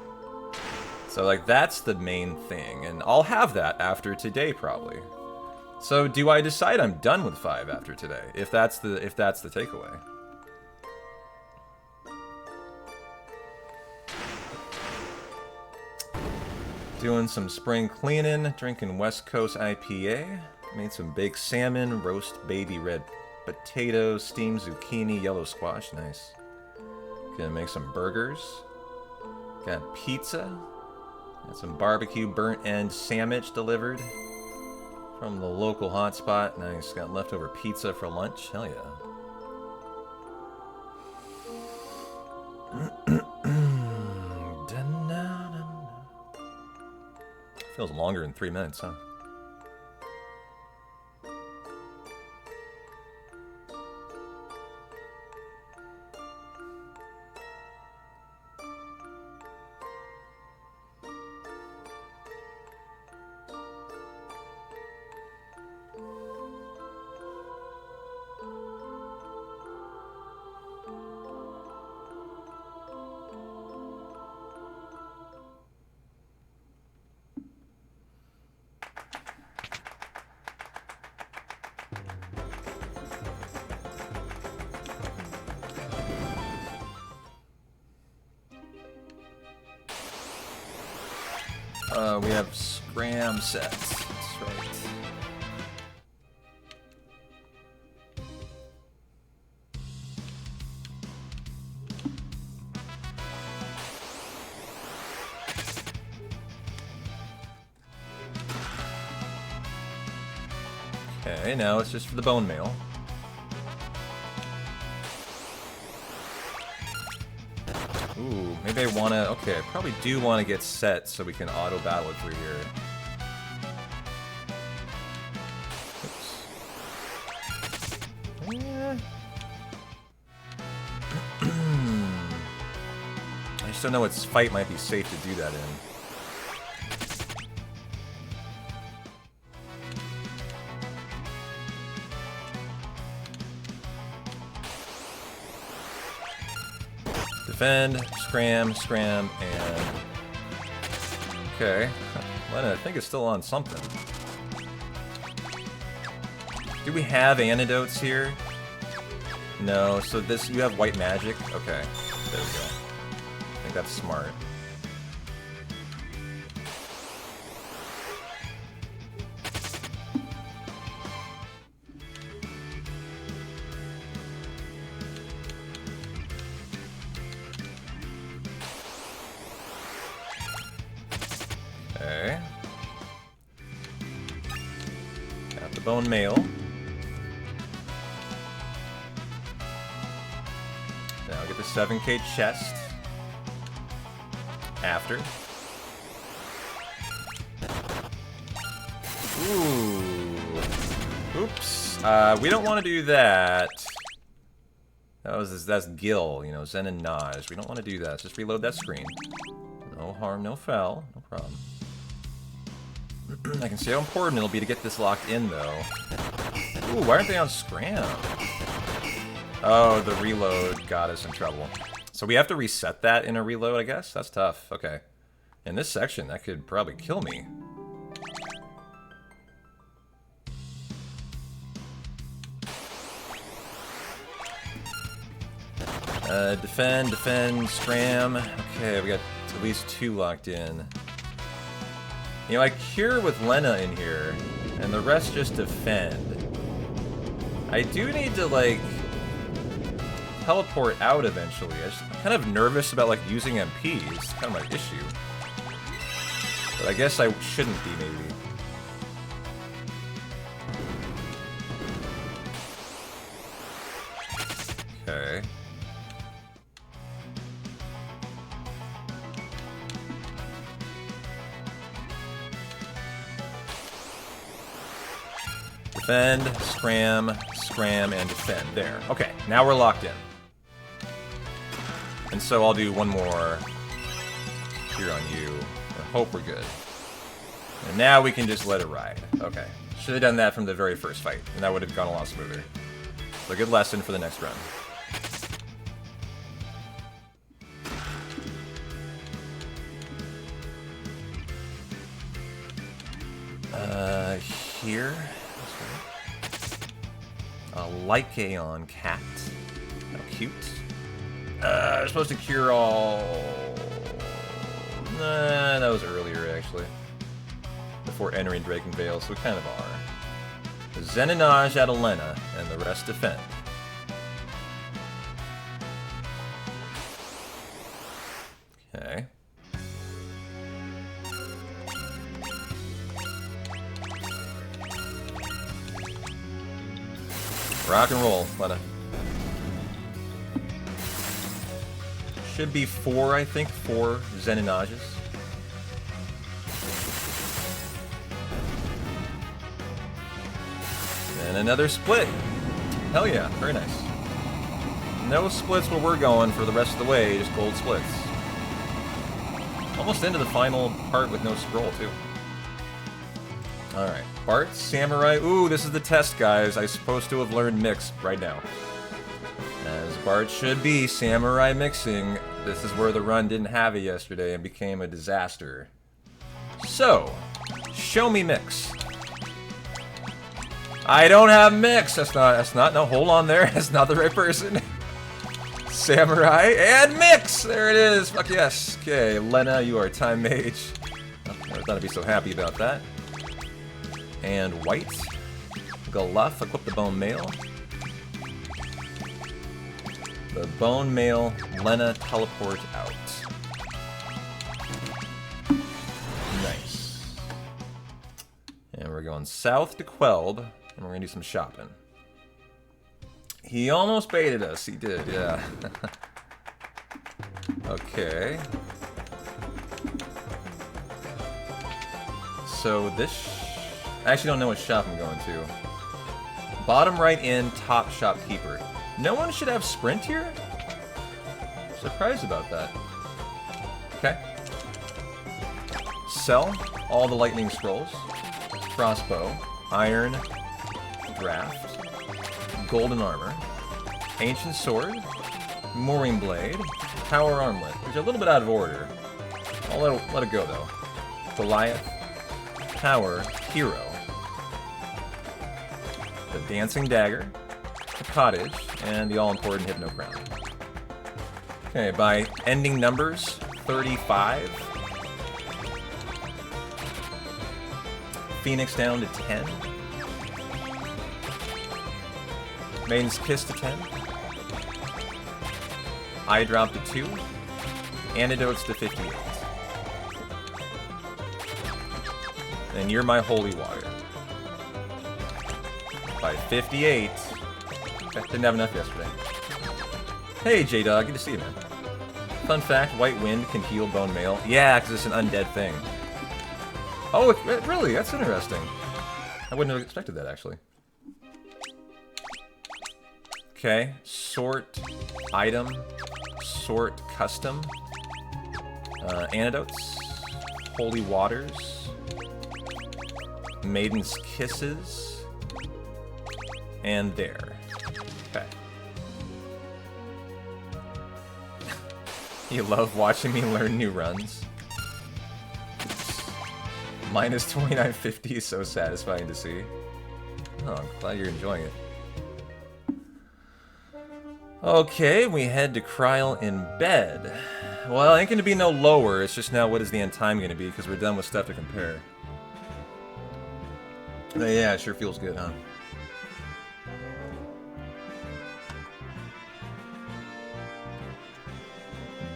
So, like, that's the main thing, and I'll have that after today, probably. So, do I decide I'm done with 5 after today, if that's the takeaway? Doing some spring cleaning, drinking West Coast IPA. Made some baked salmon, roast baby red potatoes, steamed zucchini, yellow squash, nice. Gonna make some burgers. Got pizza. Got some barbecue burnt end sandwich delivered from the local hotspot. Nice. Got leftover pizza for lunch. Hell yeah. Feels longer than 3 minutes, huh? We have scram sets. That's right. Okay, now it's just for the bone meal. Ooh, maybe I want to... Okay, I probably do want to get set so we can auto-battle it through here. Oops. I just don't know what fight might be safe to do that in. Defend, scram, and... Okay. Lena, I think it's still on something. Do we have antidotes here? No, so this... You have white magic? Okay. There we go. I think that's smart. Okay. Got the bone mail. Now get the 7K chest. After. Ooh. Oops. We don't want to do that. That's Gil, you know, Zen and Naj. We don't want to do that. Let's just reload that screen. No harm, no foul. No problem. I can see how important it'll be to get this locked in, though. Ooh, why aren't they on scram? Oh, the reload got us in trouble. So we have to reset that in a reload, I guess? That's tough. Okay. In this section, that could probably kill me. Defend, scram. Okay, we got at least 2 locked in. You know, I cure with Lena in here, and the rest just defend. I do need to, like, teleport out eventually. I'm kind of nervous about, like, using MP. It's kind of my issue. But I guess I shouldn't be, maybe. Okay. Defend, scram, and defend. There. Okay, now we're locked in. And so I'll do one more here on you. I hope we're good. And now we can just let it ride. Okay. Should have done that from the very first fight, and that would have gone a lot smoother. So a good lesson for the next run. Here. A Lycaon cat. How cute. I'm supposed to cure all... Nah, that was earlier, actually. Before entering Drakenvale, so we kind of are. Zenonage at Elena, and the rest defend. Okay. Rock and roll, Lena. Should be 4, I think. 4 Zeninages. And another split. Hell yeah, very nice. No splits where we're going for the rest of the way, just gold splits. Almost into the final part with no scroll, too. Alright, Bart, Samurai. Ooh, this is the test, guys. I'm supposed to have learned mix right now. As Bart should be, Samurai mixing. This is where the run didn't have it yesterday and became a disaster. So, show me mix. I don't have mix. That's not, no, hold on there. That's not the right person. Samurai and mix. There it is. Fuck yes. Okay, Lena, you are time mage. Oh, never thought I'd be so happy about that. And white. Galuff, equip the bone mail. The bone mail, Lena teleport out. Nice. And we're going south to Quelb, and we're gonna do some shopping. He almost baited us, he did, yeah. Okay. So this... I actually don't know what shop I'm going to. Bottom right in, top shopkeeper. No one should have sprint here? Surprised about that. Okay. Sell all the lightning scrolls. Crossbow. Iron. Draft. Golden armor. Ancient sword. Mooring blade. Power armlet. Which are a little bit out of order. I'll let it go though. Goliath. Power. Hero. The dancing dagger. The cottage, and the all-important Hypno Crown. Okay, by ending numbers, 35. Phoenix down to 10. Maiden's Kiss to 10. Eye Drop to 2. Antidotes to 58. And You're My Holy Water. By 58. Didn't have enough yesterday. Hey, J-Dog, good to see you, man. Fun fact, White Wind can heal bone mail. Yeah, because it's an undead thing. Oh, really? That's interesting. I wouldn't have expected that, actually. Okay, sort item, sort custom, antidotes, holy waters, maiden's kisses, and there. Okay. You love watching me learn new runs. Minus 2950 is so satisfying to see. Oh, I'm glad you're enjoying it. Okay, we head to Kryl in bed. Well, it ain't gonna be no lower, it's just now what is the end time gonna be, because we're done with stuff to compare. But yeah, it sure feels good, huh?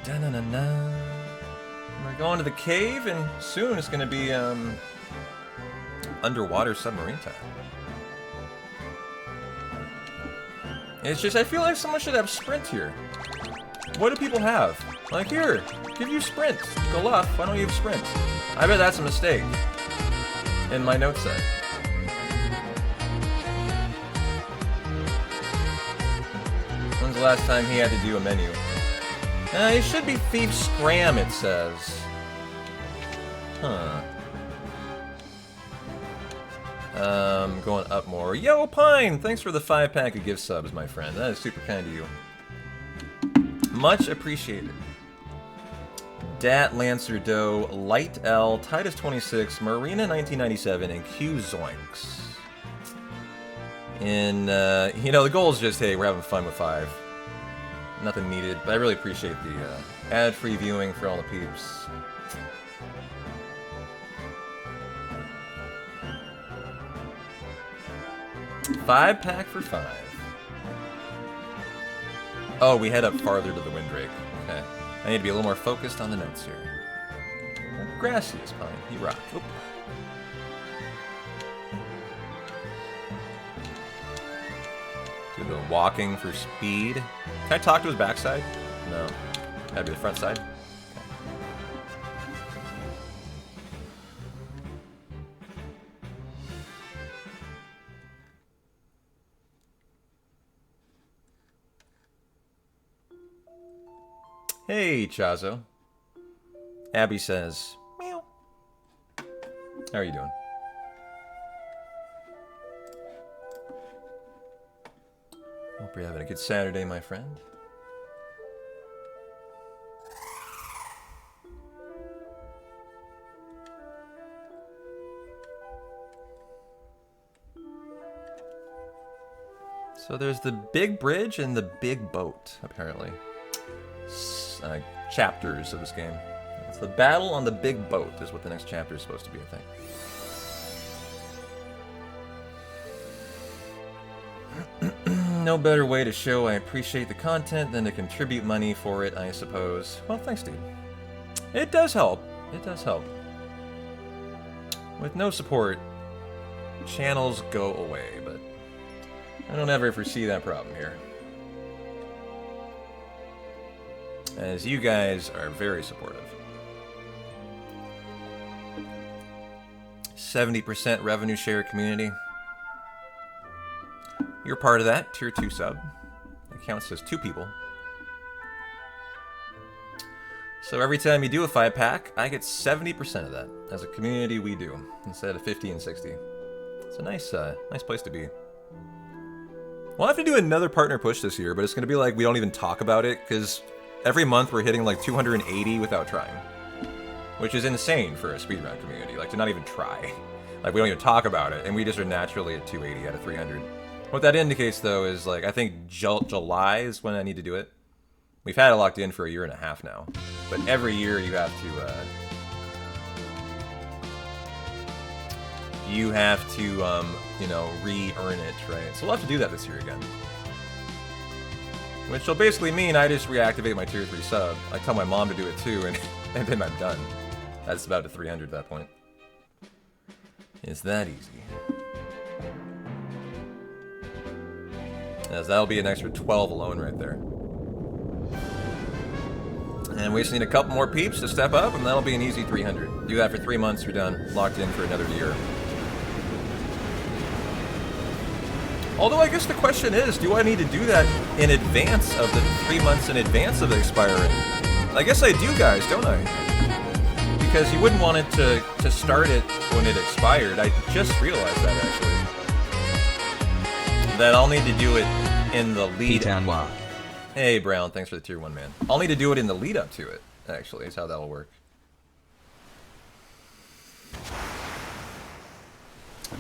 Da-na-na-na. We're going to the cave, and soon it's gonna be, underwater submarine time. It's just, I feel like someone should have sprint here. What do people have? Like, here, give you sprint. Go left, why don't you have sprint? I bet that's a mistake in my note set. When's the last time he had to do a menu? It should be Thief Scram, it says. Huh. Going up more. Yo, Pine! Thanks for the 5-pack of gift subs, my friend. That is super kind of you. Much appreciated. Dat Lancer Doe, Light L, Titus 26, Marina 1997, and Q Zoinks. And, you know, the goal is just, hey, we're having fun with 5. Nothing needed, but I really appreciate the ad-free viewing for all the peeps. $5-pack for 5. Oh, we head up farther to the Windrake. Okay. I need to be a little more focused on the notes here. Grassy is fine. He rocked. Oop. Do the walking for speed. Can I talk to his backside? No. That'd be the front side. Hey, Chazo. Abby says, meow. How are you doing? Hope you're having a good Saturday, my friend. So there's the big bridge and the big boat, apparently. Chapters of this game. It's the battle on the big boat is what the next chapter is supposed to be, I think. No better way to show I appreciate the content than to contribute money for it, I suppose. Well, thanks, dude. It does help. It does help. With no support, channels go away, but I don't ever foresee that problem here. As you guys are very supportive. 70% revenue share community. You're part of that, tier 2 sub. It counts as 2 people. So every time you do a 5-pack, I get 70% of that. As a community, we do, instead of 50 and 60. It's a nice place to be. We'll have to do another partner push this year, but it's going to be like we don't even talk about it, because every month we're hitting like 280 without trying. Which is insane for a speedrun community, like to not even try. Like we don't even talk about it, and we just are naturally at 280 out of 300. What that indicates though is like, I think July is when I need to do it. We've had it locked in for 1.5 years now. But every year you have to, you know, re-earn it, right? So we'll have to do that this year again. Which will basically mean I just reactivate my tier 3 sub. I tell my mom to do it too, and then I'm done. That's about to 300 at that point. It's that easy. As that'll be an extra 12 alone right there. And we just need a couple more peeps to step up, and that'll be an easy 300. Do that for 3 months, you're done. Locked in for another year. Although I guess the question is, do I need to do that in advance of the 3 months in advance of it expiring? I guess I do, guys, don't I? Because you wouldn't want it to start it when it expired. I just realized that, actually. That I'll need to do it in the lead up. Hey, Brown, thanks for the tier 1, man. I'll need to do it in the lead up to it, actually, is how that'll work.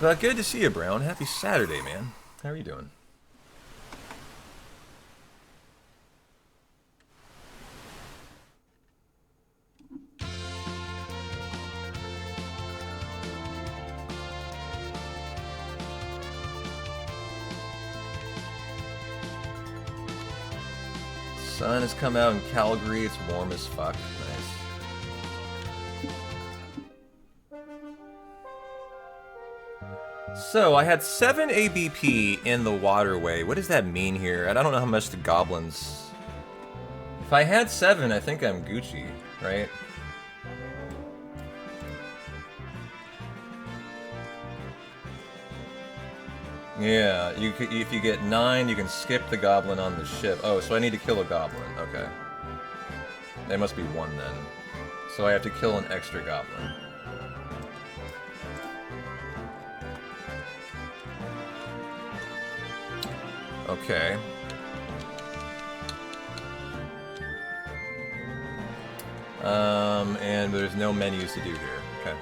But good to see you, Brown. Happy Saturday, man. How are you doing? Sun has come out in Calgary. It's warm as fuck. Nice. So, I had 7 ABP in the waterway. What does that mean here? I don't know how much the goblins... If I had 7, I think I'm Gucci, right? Yeah, if you get 9, you can skip the goblin on the ship. Oh, so I need to kill a goblin. Okay. There must be 1 then. So I have to kill an extra goblin. Okay. And there's no menus to do here. Okay.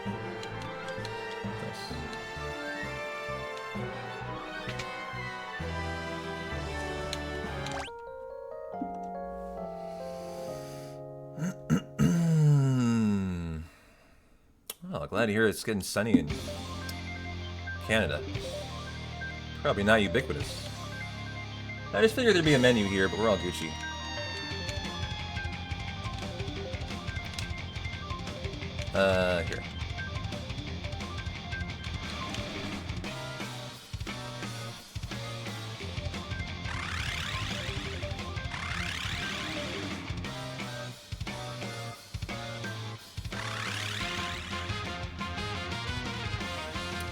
Oh, glad to hear it's getting sunny in Canada. Probably not ubiquitous. I just figured there'd be a menu here, but we're all Gucci. Here.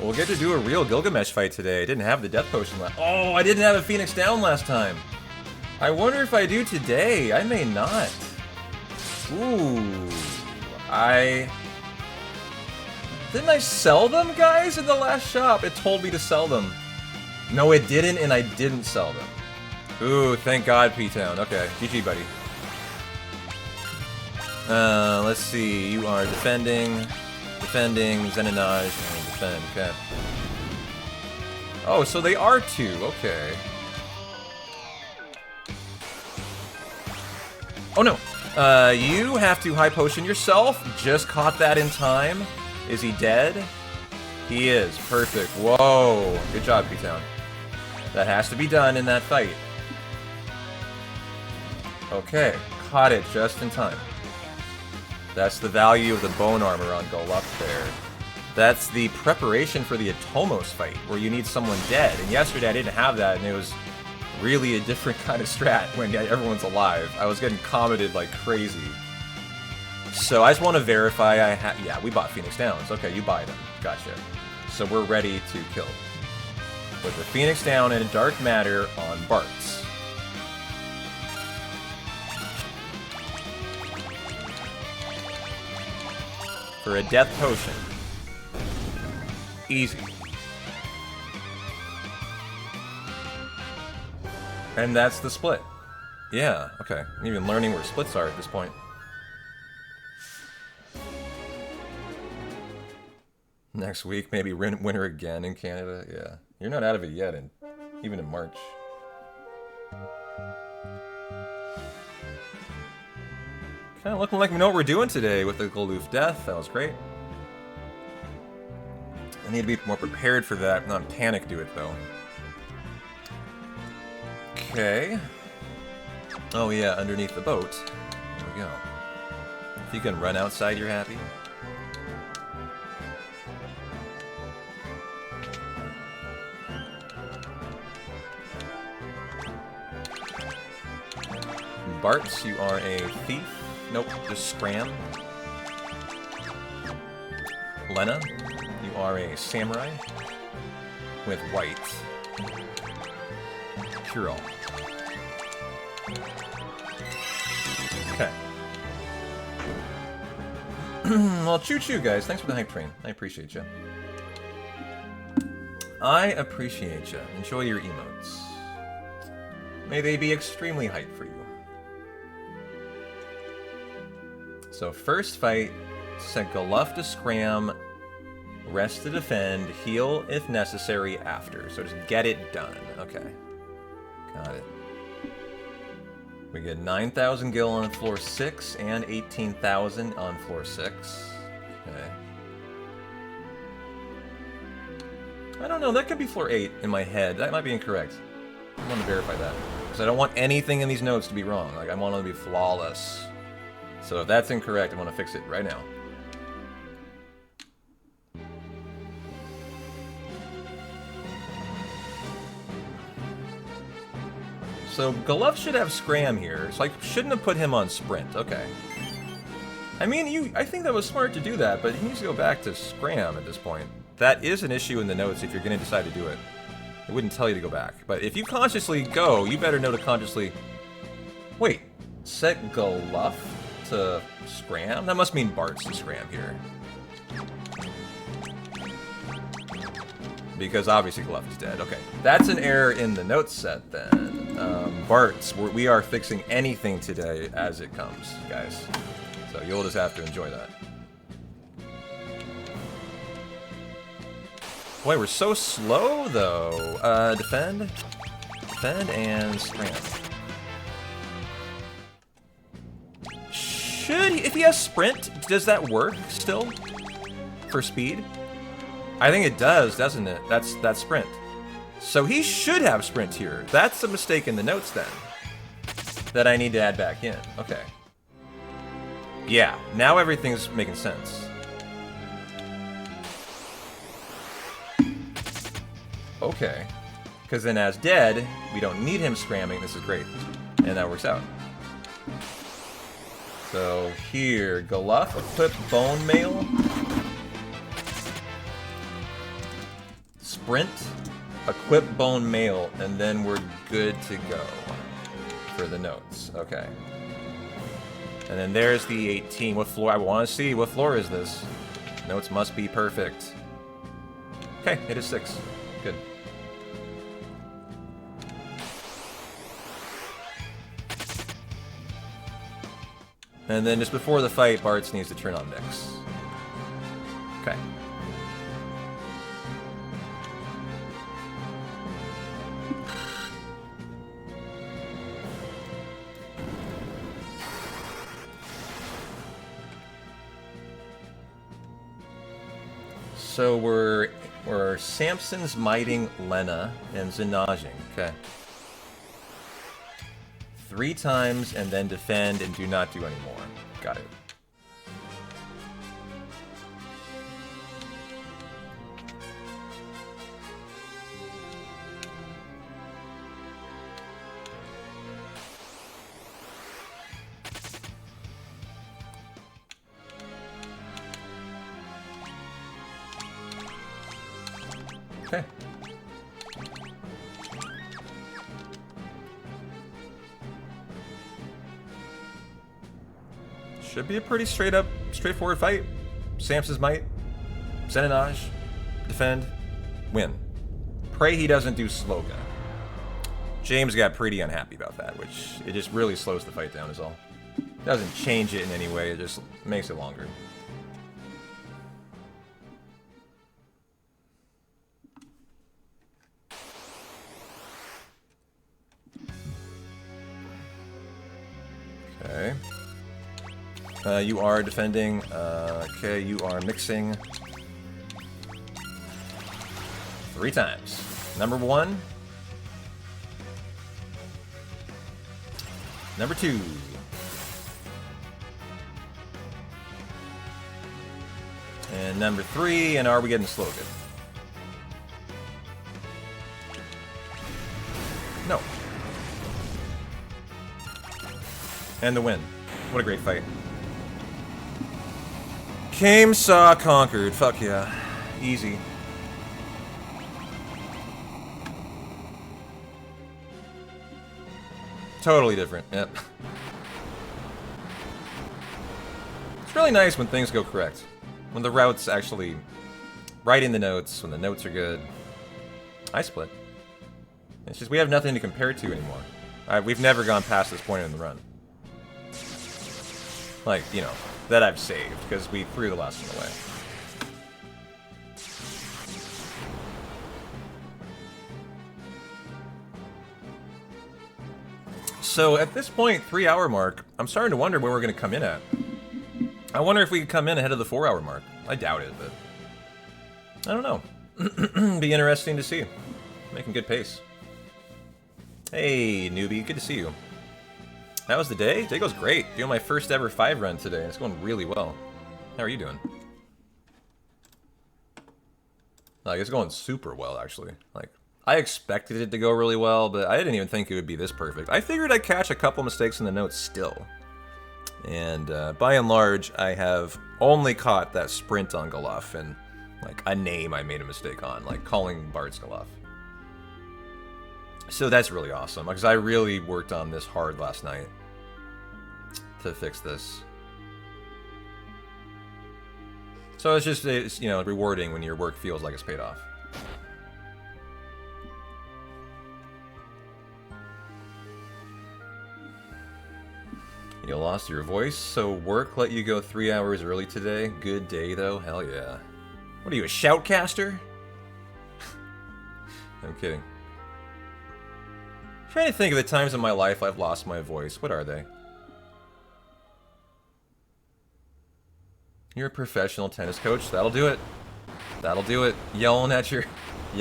We'll get to do a real Gilgamesh fight today. I didn't have the death potion last. Oh, I didn't have a Phoenix down last time. I wonder if I do today. I may not. Ooh. Didn't I sell them, guys, in the last shop? It told me to sell them. No, it didn't, and I didn't sell them. Ooh, thank God, P-Town. Okay, GG, buddy. Let's see. You are defending, Zenonage, and defend. Okay. Oh, so they are two. Okay. Oh, no. You have to high potion yourself. Just caught that in time. Is he dead? He is. Perfect. Whoa. Good job, P-Town. That has to be done in that fight. Okay. Caught it just in time. That's the value of the bone armor on Goluf there. That's the preparation for the Atomos fight, where you need someone dead. And yesterday I didn't have that, and it was really a different kind of strat when everyone's alive. I was getting commented like crazy. So I just want to verify yeah, we bought Phoenix Downs. Okay, you buy them. Gotcha. So we're ready to kill. With the Phoenix Down and Dark Matter on Bart's. For a death potion. Easy. And that's the split. Yeah, okay. I'm even learning where splits are at this point. Next week, maybe winter again in Canada. Yeah. You're not out of it yet, even in March. Kind of looking like we know what we're doing today with the Goluf death. That was great. I need to be more prepared for that, not panic do it though. Okay. Oh yeah, underneath the boat. There we go. If you can run outside, you're happy. Bart's, you are a thief. Nope, just Scram. Lena, you are a samurai with white. Cure all. Okay. Well, choo-choo, guys. Thanks for the hype train. I appreciate you. I appreciate you. Enjoy your emotes. May they be extremely hype for you. So first fight, set Goluf to Scram, rest to defend, heal if necessary after. So just get it done. Okay. Got it. We get 9,000 gil on floor 6 and 18,000 on floor 6. Okay. I don't know, that could be floor 8 in my head. That might be incorrect. I want to verify that. Because I don't want anything in these notes to be wrong. Like, I want them to be flawless. So if that's incorrect, I want to fix it right now. So Goluf should have Scram here, so I shouldn't have put him on Sprint. Okay. I mean, I think that was smart to do that, but he needs to go back to Scram at this point. That is an issue in the notes if you're going to decide to do it. It wouldn't tell you to go back. But if you consciously go, you better know to consciously... Wait. Set Goluf to Scram? That must mean Bart's to Scram here. Because obviously Goluf is dead. Okay. That's an error in the notes set then. Bart's, we are fixing anything today as it comes, guys. So you'll just have to enjoy that. Boy, we're so slow, though. Defend. Defend and Scram. If he has Sprint, does that work still? For speed? I think it does, doesn't it? That's Sprint. So he should have Sprint here. That's a mistake in the notes, then. That I need to add back in. Okay. Yeah, now everything's making sense. Okay. Because then as dead, we don't need him scramming. This is great. And that works out. So here, Galuff, equip Bone Mail. Sprint, equip Bone Mail, and then we're good to go for the notes. Okay. And then there's the 18. What floor? I want to see. What floor is this? Notes must be perfect. Okay, it is 6. Good. And then just before the fight, Bartz needs to turn on mix. Okay. So we're Samson's miting Lena and Zenajing. Okay. 3 times and then defend and do not do any more. Got it. Okay. Should be a pretty straightforward fight. Samson's might, Zenanage, defend, win. Pray he doesn't do Sloga. James got pretty unhappy about that, which it just really slows the fight down is all. Doesn't change it in any way, it just makes it longer. Okay. You are defending. Okay, you are mixing. 3 times. Number 1. Number 2. And number 3, and are we getting slogan? No. And the win. What a great fight. Came, saw, conquered. Fuck yeah. Easy. Totally different. Yep. It's really nice when things go correct. When the route's actually writing the notes, when the notes are good. I split. It's just we have nothing to compare to anymore. We've never gone past this point in the run. Like, you know, that I've saved, because we threw the last one away. So, at this point, 3-hour mark, I'm starting to wonder where we're going to come in at. I wonder if we could come in ahead of the 4-hour mark. I doubt it, but... I don't know. Be interesting to see. Making good pace. Hey, newbie. Good to see you. That was the day? Day goes great. Doing my first ever 5 run today. It's going really well. How are you doing? Like, it's going super well, actually. Like, I expected it to go really well, but I didn't even think it would be this perfect. I figured I'd catch a couple mistakes in the notes still. And by and large, I have only caught that sprint on Galuff and, like, a name I made a mistake on, like calling Bart's Galuff. So that's really awesome, because I really worked on this hard last night to fix this. So it's just, you know, rewarding when your work feels like it's paid off. You lost your voice, so work let you go 3 hours early today. Good day, though. Hell yeah. What are you, a shoutcaster? I'm kidding. I'm trying to think of the times in my life I've lost my voice. What are they? You're a professional tennis coach. That'll do it. That'll do it. Yelling at your... I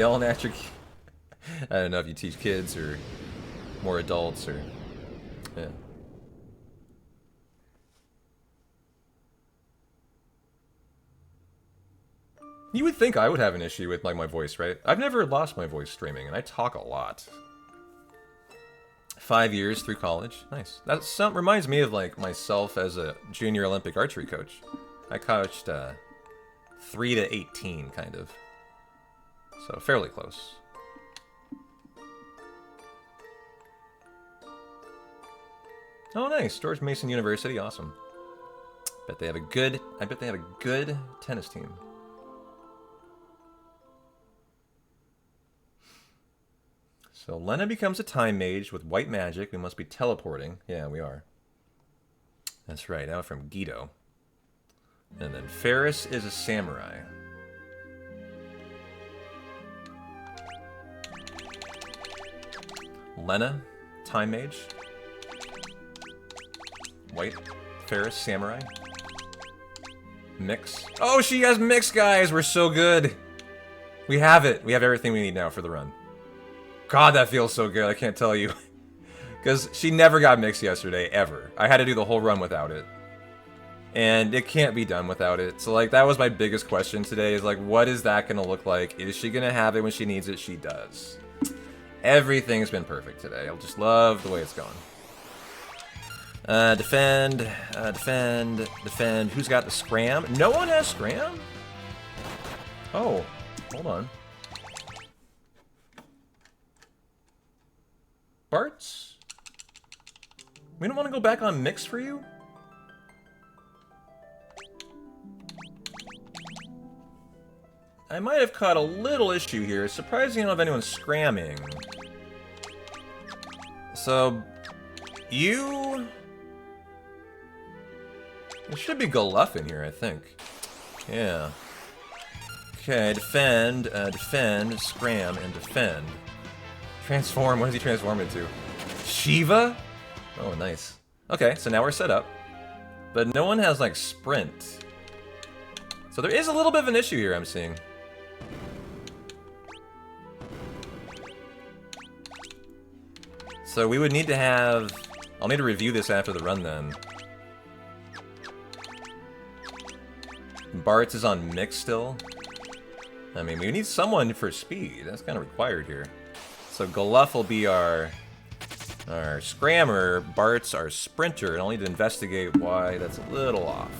don't know if you teach kids or more adults or... Yeah. You would think I would have an issue with like my voice, right? I've never lost my voice streaming, and I talk a lot. 5 years through college. Nice. That reminds me of like myself as a junior Olympic archery coach. I coached 3 to 18, kind of. So fairly close. Oh, nice. George Mason University. Awesome. I bet they have a good tennis team. So Lena becomes a time mage with white magic. We must be teleporting. Yeah, we are. That's right. Out from Guido. And then Ferris is a samurai. Lena, time mage. White. Ferris, samurai. Mix. Oh, she has mix, guys! We're so good! We have it! We have everything we need now for the run. God, that feels so good, I can't tell you. Because she never got mixed yesterday, ever. I had to do the whole run without it. And it can't be done without it. So, like, that was my biggest question today, is like, what is that gonna look like? Is she gonna have it when she needs it? She does. Everything's been perfect today. I just love the way it's going. Defend. Who's got the scram? No one has scram? Oh, hold on. Bart's? We don't want to go back on mix for you? I might have caught a little issue here. It's surprising I don't have anyone scramming. So, you... There should be Goluff in here, I think. Yeah. Okay, defend, scram, and defend. Transform, what does he transform into? Shiva? Oh, nice. Okay, so now we're set up. But no one has, like, sprint. So there is a little bit of an issue here, I'm seeing. So we would need to have... I'll need to review this after the run, then. Bart's is on mix still. I mean, we need someone for speed. That's kind of required here. So Goluff will be our scrammer. Bart's our sprinter, and I'll need to investigate why that's a little off.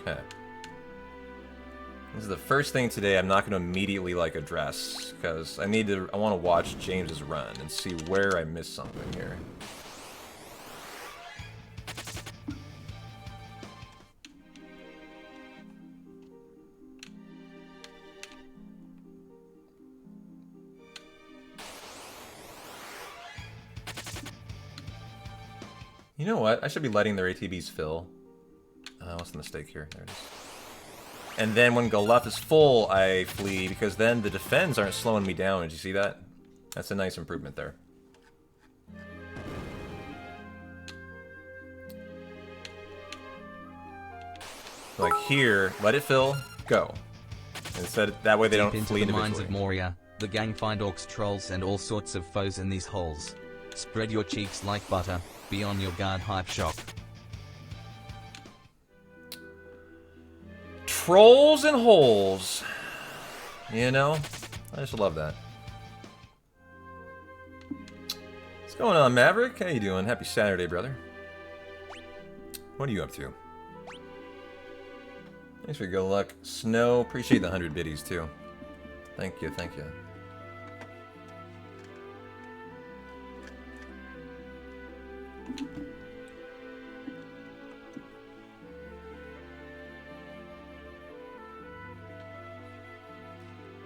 Okay. This is the first thing today I'm not going to immediately, like, address, because I want to watch James's run and see where I missed something here. You know what? I should be letting their ATBs fill. What's the mistake here? There it is. And then when Goluff is full, I flee, because then the defends aren't slowing me down. Did you see that? That's a nice improvement there. Like here, let it fill, go. Instead, that way they don't flee into the individually. mines of Moria, the gang find orcs, trolls, and all sorts of foes in these holes. Spread your cheeks like butter. Be on your guard, hype shock. Trolls and holes. You know? I just love that. What's going on, Maverick? How you doing? Happy Saturday, brother. What are you up to? Thanks for good luck. Snow, appreciate the 100 biddies, too. Thank you, thank you.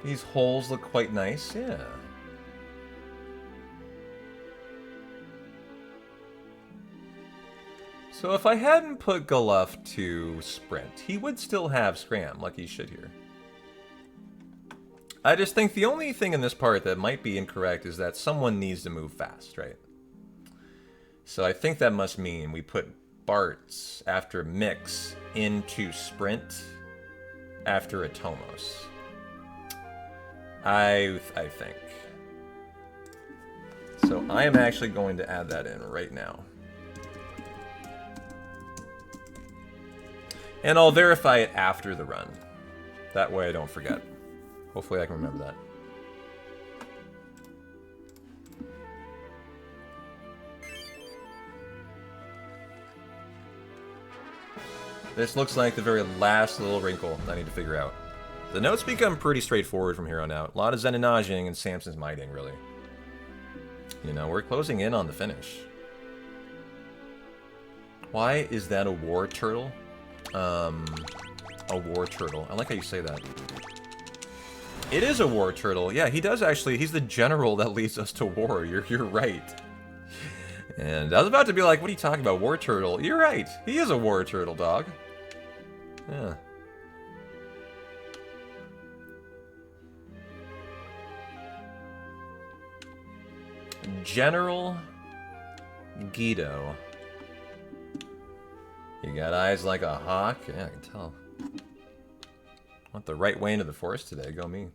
These holes look quite nice, yeah. So if I hadn't put Goluff to sprint, he would still have scram, like he should here. I just think the only thing in this part that might be incorrect is that someone needs to move fast, right? So I think that must mean we put Bart's after Mix into sprint after a Tomos. I think. So I am actually going to add that in right now. And I'll verify it after the run. That way I don't forget. Hopefully I can remember that. This looks like the very last little wrinkle I need to figure out. The notes become pretty straightforward from here on out. A lot of Zenonaging and Samson's miting, really. You know, we're closing in on the finish. Why is that a war turtle? A war turtle. I like how you say that. It is a war turtle. Yeah, he does actually. He's the general that leads us to war. You're right. And I was about to be like, what are you talking about? War turtle? You're right. He is a war turtle, dog. Yeah. General Guido. You got eyes like a hawk? Yeah, I can tell. Went the right way into the forest today. Go me.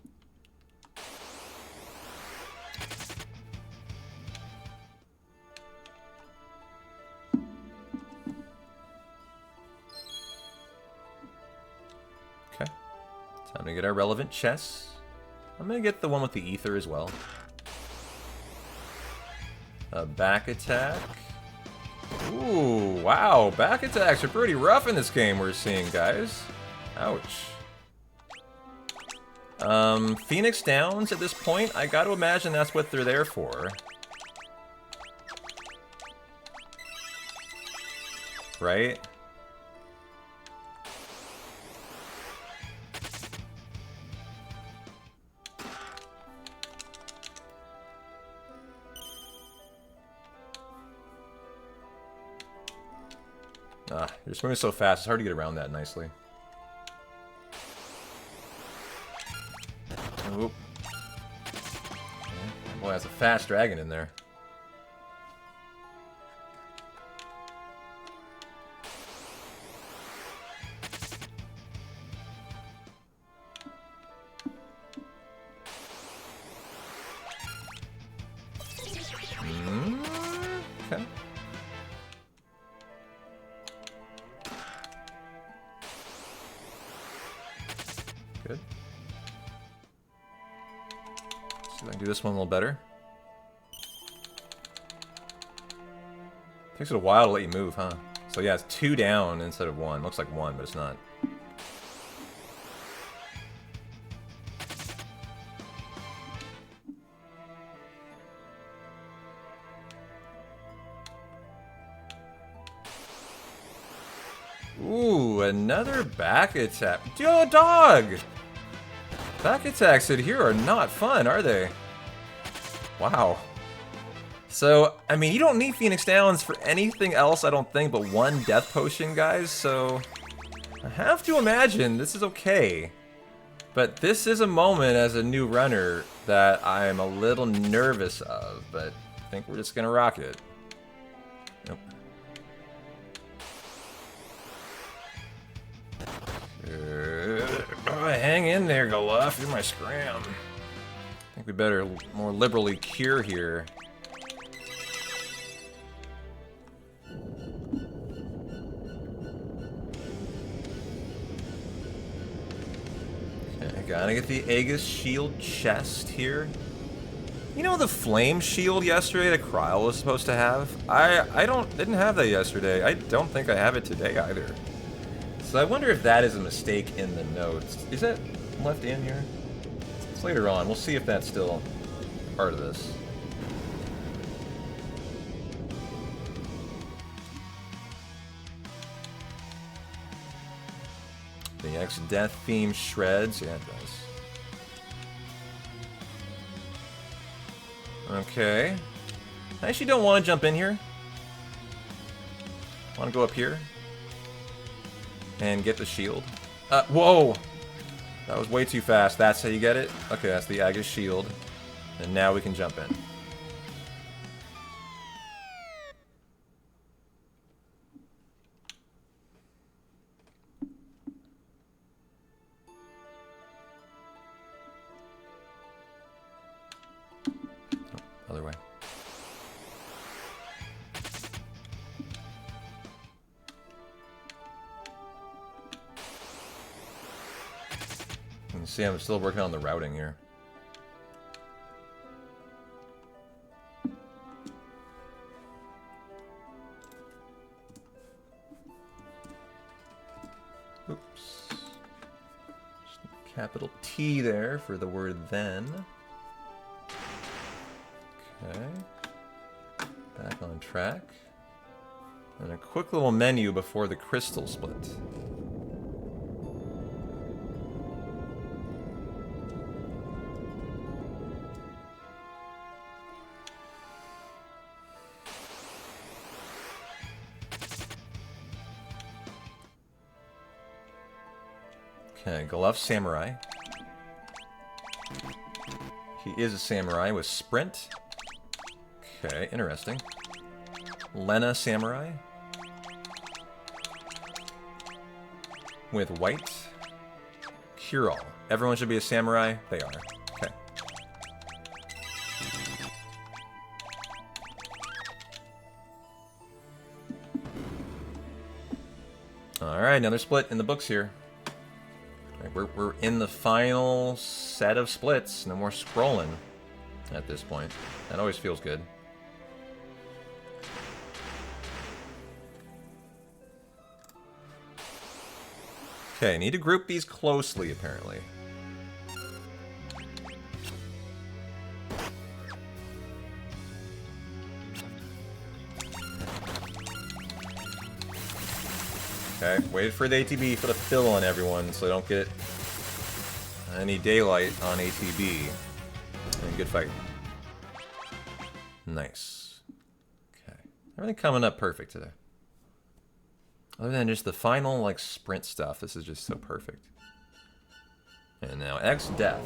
Okay. Time to get our relevant chests. I'm gonna get the one with the ether as well. A back attack. Ooh, wow. Back attacks are pretty rough in this game we're seeing, guys. Ouch. Phoenix Downs at this point, I gotta imagine that's what they're there for. Right? Ah, you're swimming so fast, it's hard to get around that nicely. Oop. Okay. Boy, that's a fast dragon in there. Okay. Good. See if I can do this one a little better. Takes it a while to let you move, huh? So yeah, it's 2 down instead of 1. Looks like 1, but it's not. Ooh, another back attack. Yo, dog! Back attacks in here are not fun, are they? Wow. So, I mean, you don't need Phoenix Downs for anything else, I don't think, but 1 death potion, guys, so I have to imagine this is okay. But this is a moment as a new runner that I'm a little nervous of, but I think we're just gonna rock it. Nope. Hang in there, Galuf. You're my scram. I think we better more liberally cure here. Okay, gotta get the Aegis shield chest here. You know the flame shield yesterday that Kryl was supposed to have? I didn't have that yesterday. I don't think I have it today either. So I wonder if that is a mistake in the notes. Is that left in here? It's later on. We'll see if that's still part of this. The X-Death theme shreds. Yeah, it does. Okay. I actually don't want to jump in here. Want to go up here and get the shield. Whoa! That was way too fast. That's how you get it? Okay, that's the Aegis shield. And now we can jump in. Oh, other way. You see, I'm still working on the routing here. Oops. Just a capital T there for the word then. Okay. Back on track. And a quick little menu before the crystal split. Okay, Goluf Samurai. He is a samurai with sprint. Okay, interesting. Lena Samurai. With white. Cure-all. Everyone should be a samurai. They are. Okay. Alright, another split in the books here. We're in the final set of splits. No more scrolling at this point. That always feels good. Okay, need to group these closely, apparently. Okay, wait for the ATB for the fill on everyone so they don't get any daylight on ATB. And good fight. Nice. Okay. Everything coming up perfect today. Other than just the final, like, sprint stuff, this is just so perfect. And now X death.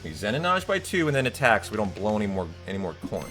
We Zenonage by 2 and then attack so we don't blow any more coin.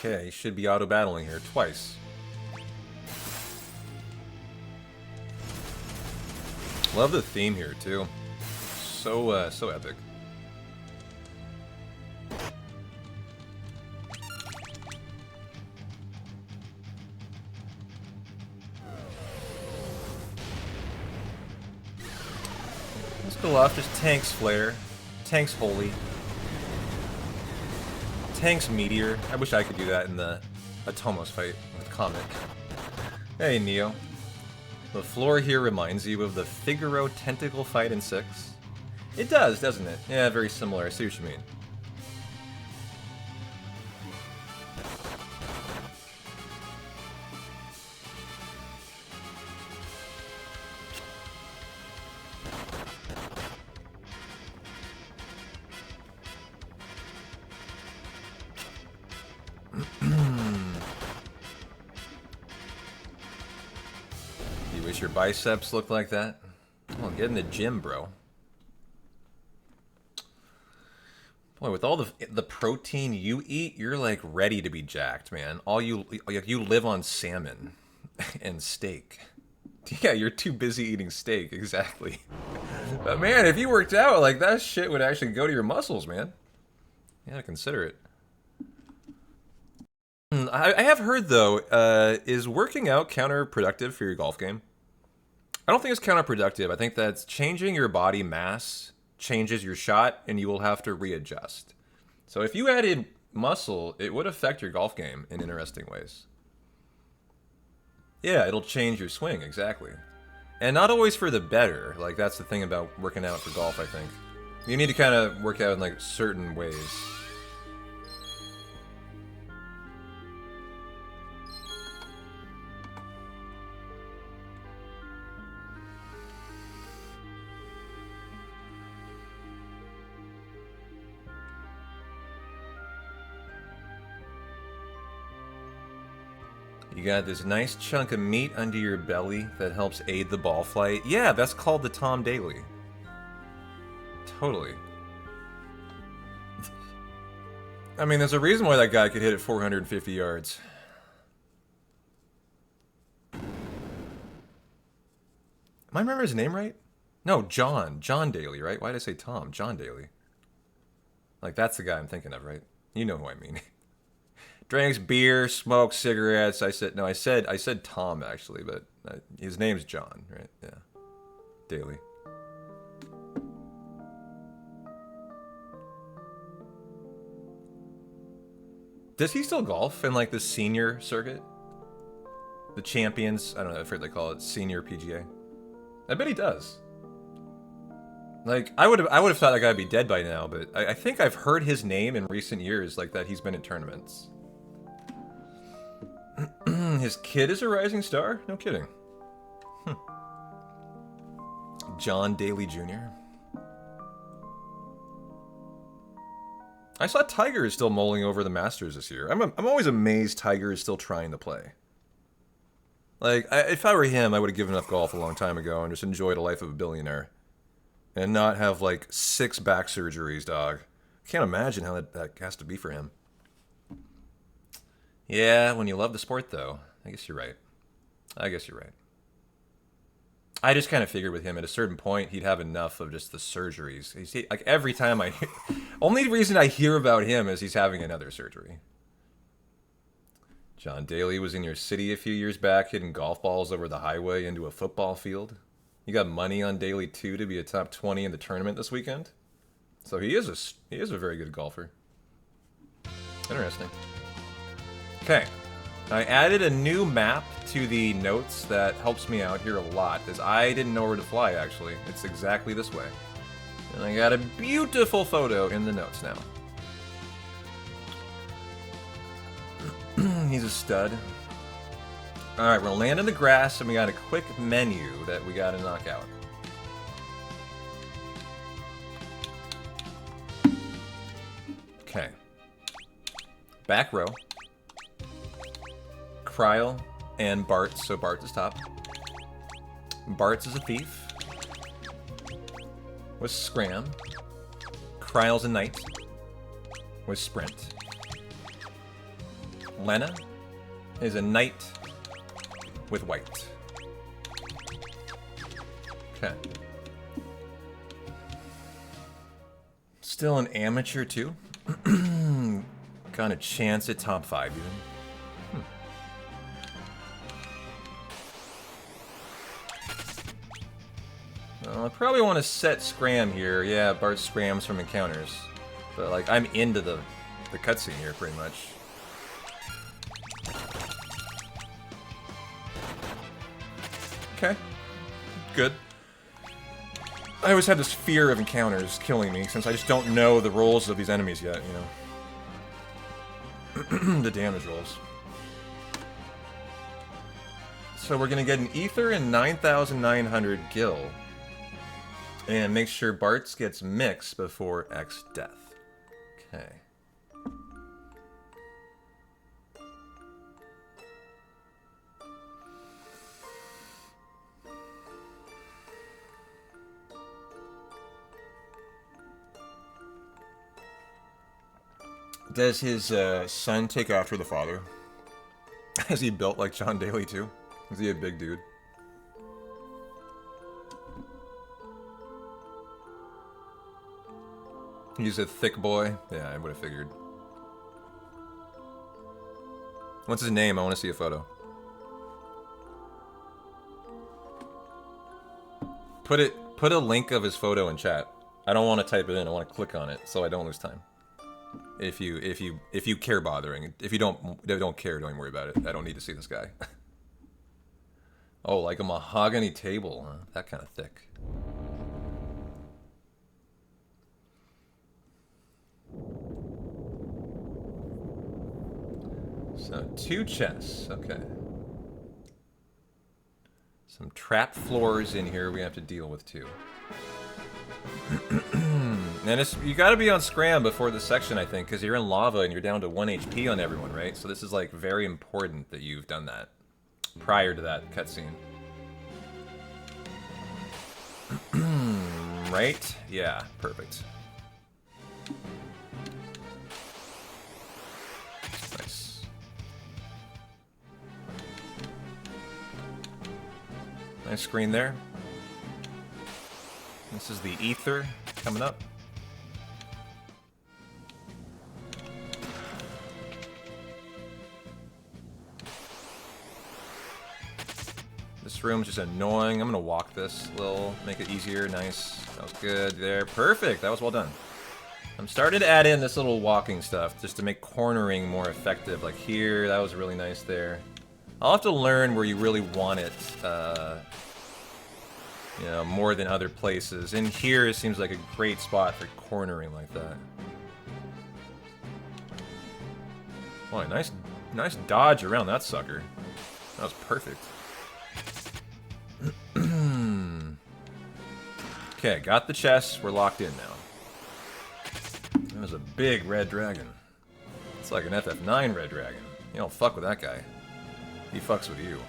Okay, you should be auto-battling here twice. Love the theme here, too. So epic. Let's go off. Just tanks flare. Tanks holy. Tanks meteor. I wish I could do that in the Atomos fight with Comet. Hey, Neo. The floor here reminds you of the Figaro Tentacle fight in 6. It does, doesn't it? Yeah, very similar. I see what you mean. wish your biceps looked like that. Oh, get in the gym, bro. Boy, with all the protein you eat, you're like ready to be jacked, man. You live on salmon and steak. Yeah, you're too busy eating steak, exactly. But man, if you worked out, like that shit would actually go to your muscles, man. You gotta consider it. I have heard though, is working out counterproductive for your golf game? I don't think it's counterproductive. I think that's changing your body mass changes your shot, and you will have to readjust. So if you added muscle, it would affect your golf game in interesting ways. Yeah, it'll change your swing, exactly. And not always for the better. Like, that's the thing about working out for golf, I think. You need to kind of work out in, like, certain ways. You got this nice chunk of meat under your belly that helps aid the ball flight. Yeah, that's called the Tom Daly. Totally. I mean, there's a reason why that guy could hit it 450 yards. Am I remember his name right? No, John. John Daly, right? Why did I say Tom? John Daly. Like, that's the guy I'm thinking of, right? You know who I mean. Drinks beer, smokes cigarettes. I said Tom actually, but his name's John, right? Yeah, Daly. Does he still golf in like the senior circuit? The champions? I don't know. I forget they call it senior PGA. I bet he does. Like I would have thought that guy'd be dead by now, but I think I've heard his name in recent years, like that he's been in tournaments. His kid is a rising star? No kidding. John Daly Jr. I saw Tiger is still mulling over the Masters this year. I'm always amazed Tiger is still trying to play. Like, if I were him, I would have given up golf a long time ago and just enjoyed a life of a billionaire. And not have, like, 6 back surgeries, dog. Can't imagine how that has to be for him. Yeah, when you love the sport, though. I guess you're right. I just kind of figured with him at a certain point he'd have enough of just the surgeries. Like every time only reason I hear about him is he's having another surgery. John Daly was in your city a few years back hitting golf balls over the highway into a football field. You got money on Daly too to be a top 20 in the tournament this weekend. So he is a very good golfer. Interesting. Okay. I added a new map to the notes that helps me out here a lot, as I didn't know where to fly, actually. It's exactly this way. And I got a beautiful photo in the notes now. He's a stud. Alright, we're gonna land in the grass, and we got a quick menu that we gotta knock out. Okay. Back row. Kryl and Bartz, so Bartz is top. Bartz is a thief. With Scram. Kryl's a knight. With Sprint. Lena is a knight with white. Okay. Still an amateur too. Got a chance at top 5 even. I probably want to set Scram here. Yeah, Bart Scrams from encounters. But, like, I'm into the cutscene here, pretty much. Okay. Good. I always had this fear of encounters killing me, since I just don't know the rolls of these enemies yet, you know? The damage rolls. So we're gonna get an Ether and 9,900 Gil. And make sure Bartz gets mixed before X death. Okay. Does his son take after the father? Is he built like John Daly too? Is he a big dude? He's a thick boy? Yeah, I would have figured. What's his name? I want to see a photo. Put a link of his photo in chat. I don't want to type it in. I want to click on it so I don't lose time. If you care bothering. If you don't care, don't worry about it. I don't need to see this guy. Oh, like a mahogany table, huh? That kind of thick. So 2 chests, okay. Some trap floors in here we have to deal with too. And you gotta be on scram before this section, I think, because you're in lava and you're down to 1 HP on everyone, right? So this is like very important that you've done that prior to that cutscene. Right? Yeah, perfect. Nice. Nice screen there. This is the ether coming up. This room's just annoying. I'm gonna walk this a little, make it easier. Nice. That was good there. Perfect. That was well done. I'm starting to add in this little walking stuff just to make cornering more effective. Like here, that was really nice there. I'll have to learn where you really want it, you know, more than other places. In here, it seems like a great spot for cornering like that. Boy, nice dodge around that sucker. That was perfect. Okay, got the chest. We're locked in now. That was a big red dragon. It's like an FF9 red dragon. You don't fuck with that guy. He fucks with you.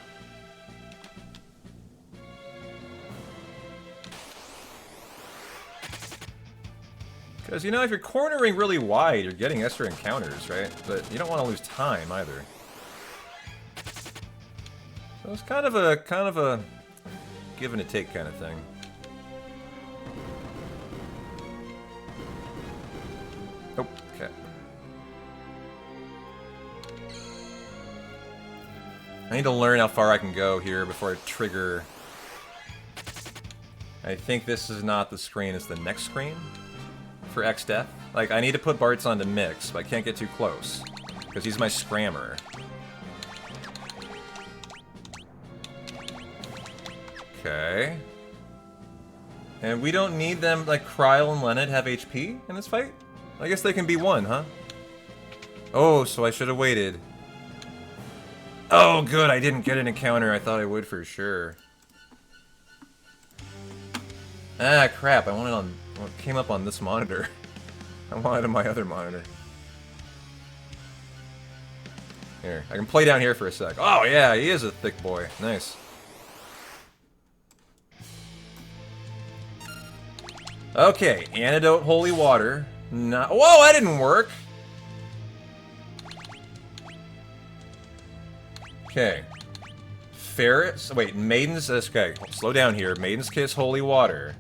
Because, you know, if you're cornering really wide, you're getting extra encounters, right? But you don't want to lose time, either. So it's kind of a give and a take kind of thing. Oh, okay. I need to learn how far I can go here before I trigger. I think this is not the screen, it's the next screen for X-Death. Like, I need to put Bartz onto mix, but I can't get too close because he's my scrammer. Okay. And we don't need them, like, Kryl and Leonard have HP in this fight? I guess they can be one, huh? Oh, so I should have waited. Oh, good, I didn't get an encounter. I thought I would for sure. Ah, crap, I wanted on... Well, it came up on this monitor. I wanted on my other monitor. Here, I can play down here for a sec. Oh, yeah, he is a thick boy. Nice. Okay, antidote holy water. No, whoa, that didn't work. Okay. Ferrets. Wait, Maiden's. Okay, slow down here. Maiden's Kiss holy water.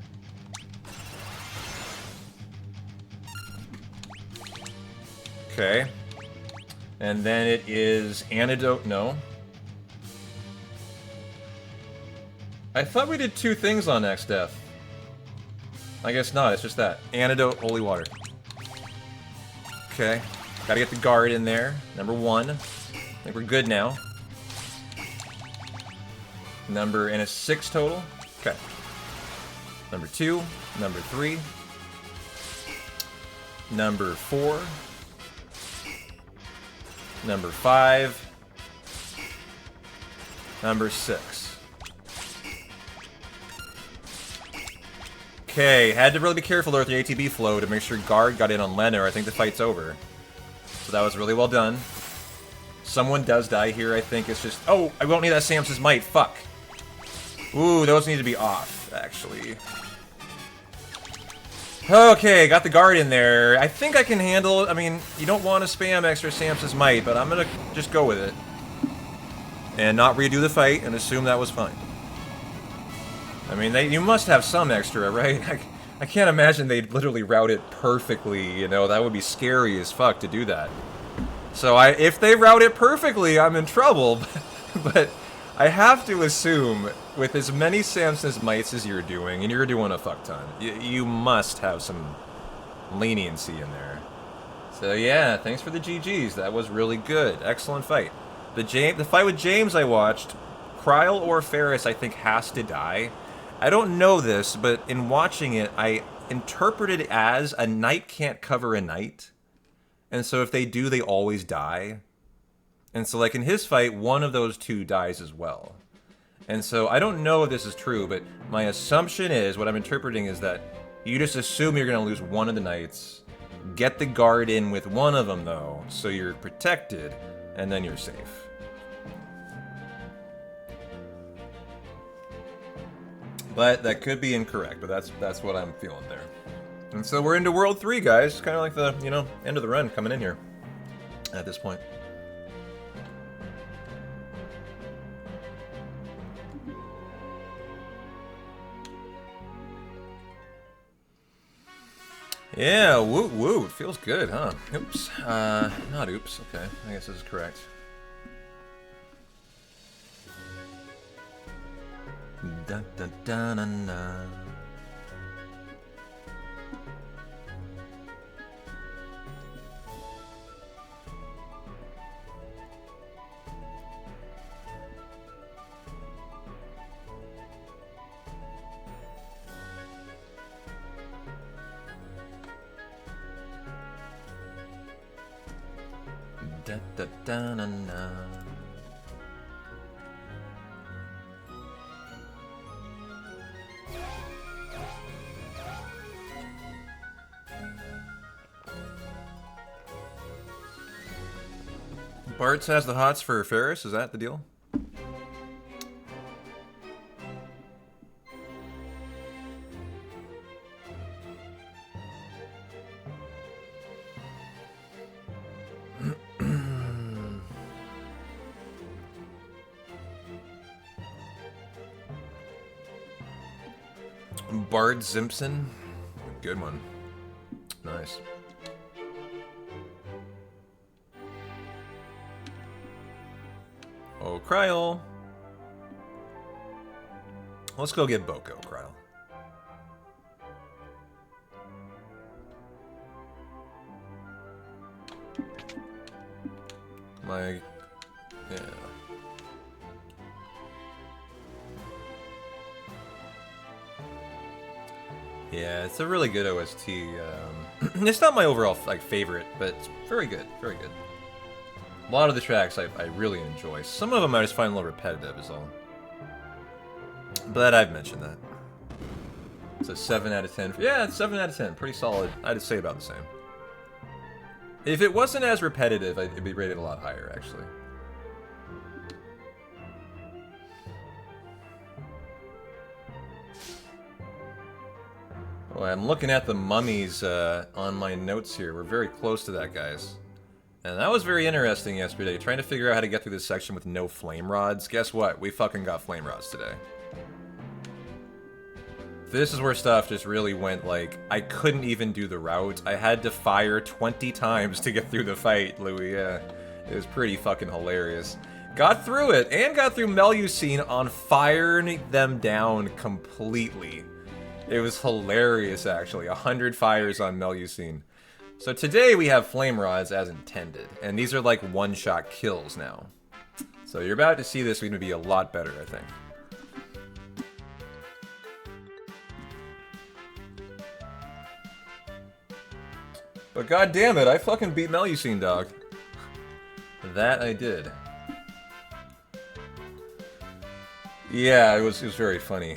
Okay. And then it is antidote. No. I thought we did 2 things on X-Death. I guess not, it's just that. Antidote, holy water. Okay. Gotta get the guard in there. Number 1. I think we're good now. And a 6 total. Okay. Number 2. Number 3. Number 4. Number 5. Number 6. Okay, had to really be careful there with the ATB flow to make sure guard got in on Lena, or I think the fight's over. So that was really well done. Someone does die here, I think. It's just... Oh, I won't need that Samson's Might. Fuck. Ooh, those need to be off, actually. Okay, got the guard in there. I think I can handle it. I mean, you don't want to spam extra Samson's might, but I'm gonna just go with it. And not redo the fight and assume that was fine. I mean, you must have some extra, right? I can't imagine they'd literally route it perfectly, you know? That would be scary as fuck to do that. So if they route it perfectly, I'm in trouble. But I have to assume, with as many Samson's mites as you're doing, and you're doing a fuck ton, you must have some leniency in there. So yeah, thanks for the GGs. That was really good. Excellent fight. The fight with James I watched, Kryl or Ferris I think has to die. I don't know this, but in watching it, I interpreted it as a knight can't cover a knight. And so if they do, they always die. And so like in his fight, one of those two dies as well. And so I don't know if this is true, but my assumption is, what I'm interpreting is that you just assume you're going to lose one of the knights, get the guard in with one of them though, so you're protected, and then you're safe. But that could be incorrect, but that's what I'm feeling there. And so we're into World 3, guys. Kind of like the, you know, end of the run coming in here at this point. Yeah, woot woot. Feels good, huh? Oops. Not oops. Okay, I guess this is correct. Dun, dun, dun, dun, dun. Da, da, da, na, na. Bartz has the hots for Ferris, is that the deal? Bard Simpson, good one. Nice. Oh, Kryl. Let's go get Boko, Kryl. Yeah. Yeah, it's a really good OST. It's not my overall favorite, but it's very good, very good. A lot of the tracks I really enjoy. Some of them I just find a little repetitive is all. But I've mentioned that. It's a 7 out of 10. Yeah, it's 7 out of 10. Pretty solid. I'd say about the same. If it wasn't as repetitive, it'd be rated a lot higher, actually. Well, I'm looking at the mummies on my notes here. We're very close to that, guys. And that was very interesting yesterday, trying to figure out how to get through this section with no flame rods. Guess what? We fucking got flame rods today. This is where stuff just really went, like, I couldn't even do the route. I had to fire 20 times to get through the fight, Louis. Yeah, it was pretty fucking hilarious. Got through it, and got through Melusine on firing them down completely. It was hilarious, actually. 100 fires on Melusine. So today we have flame rods as intended, and these are like one-shot kills now. So you're about to see this going to be a lot better, I think. But god damn it, I fucking beat Melusine, dog. That I did. Yeah, it was very funny.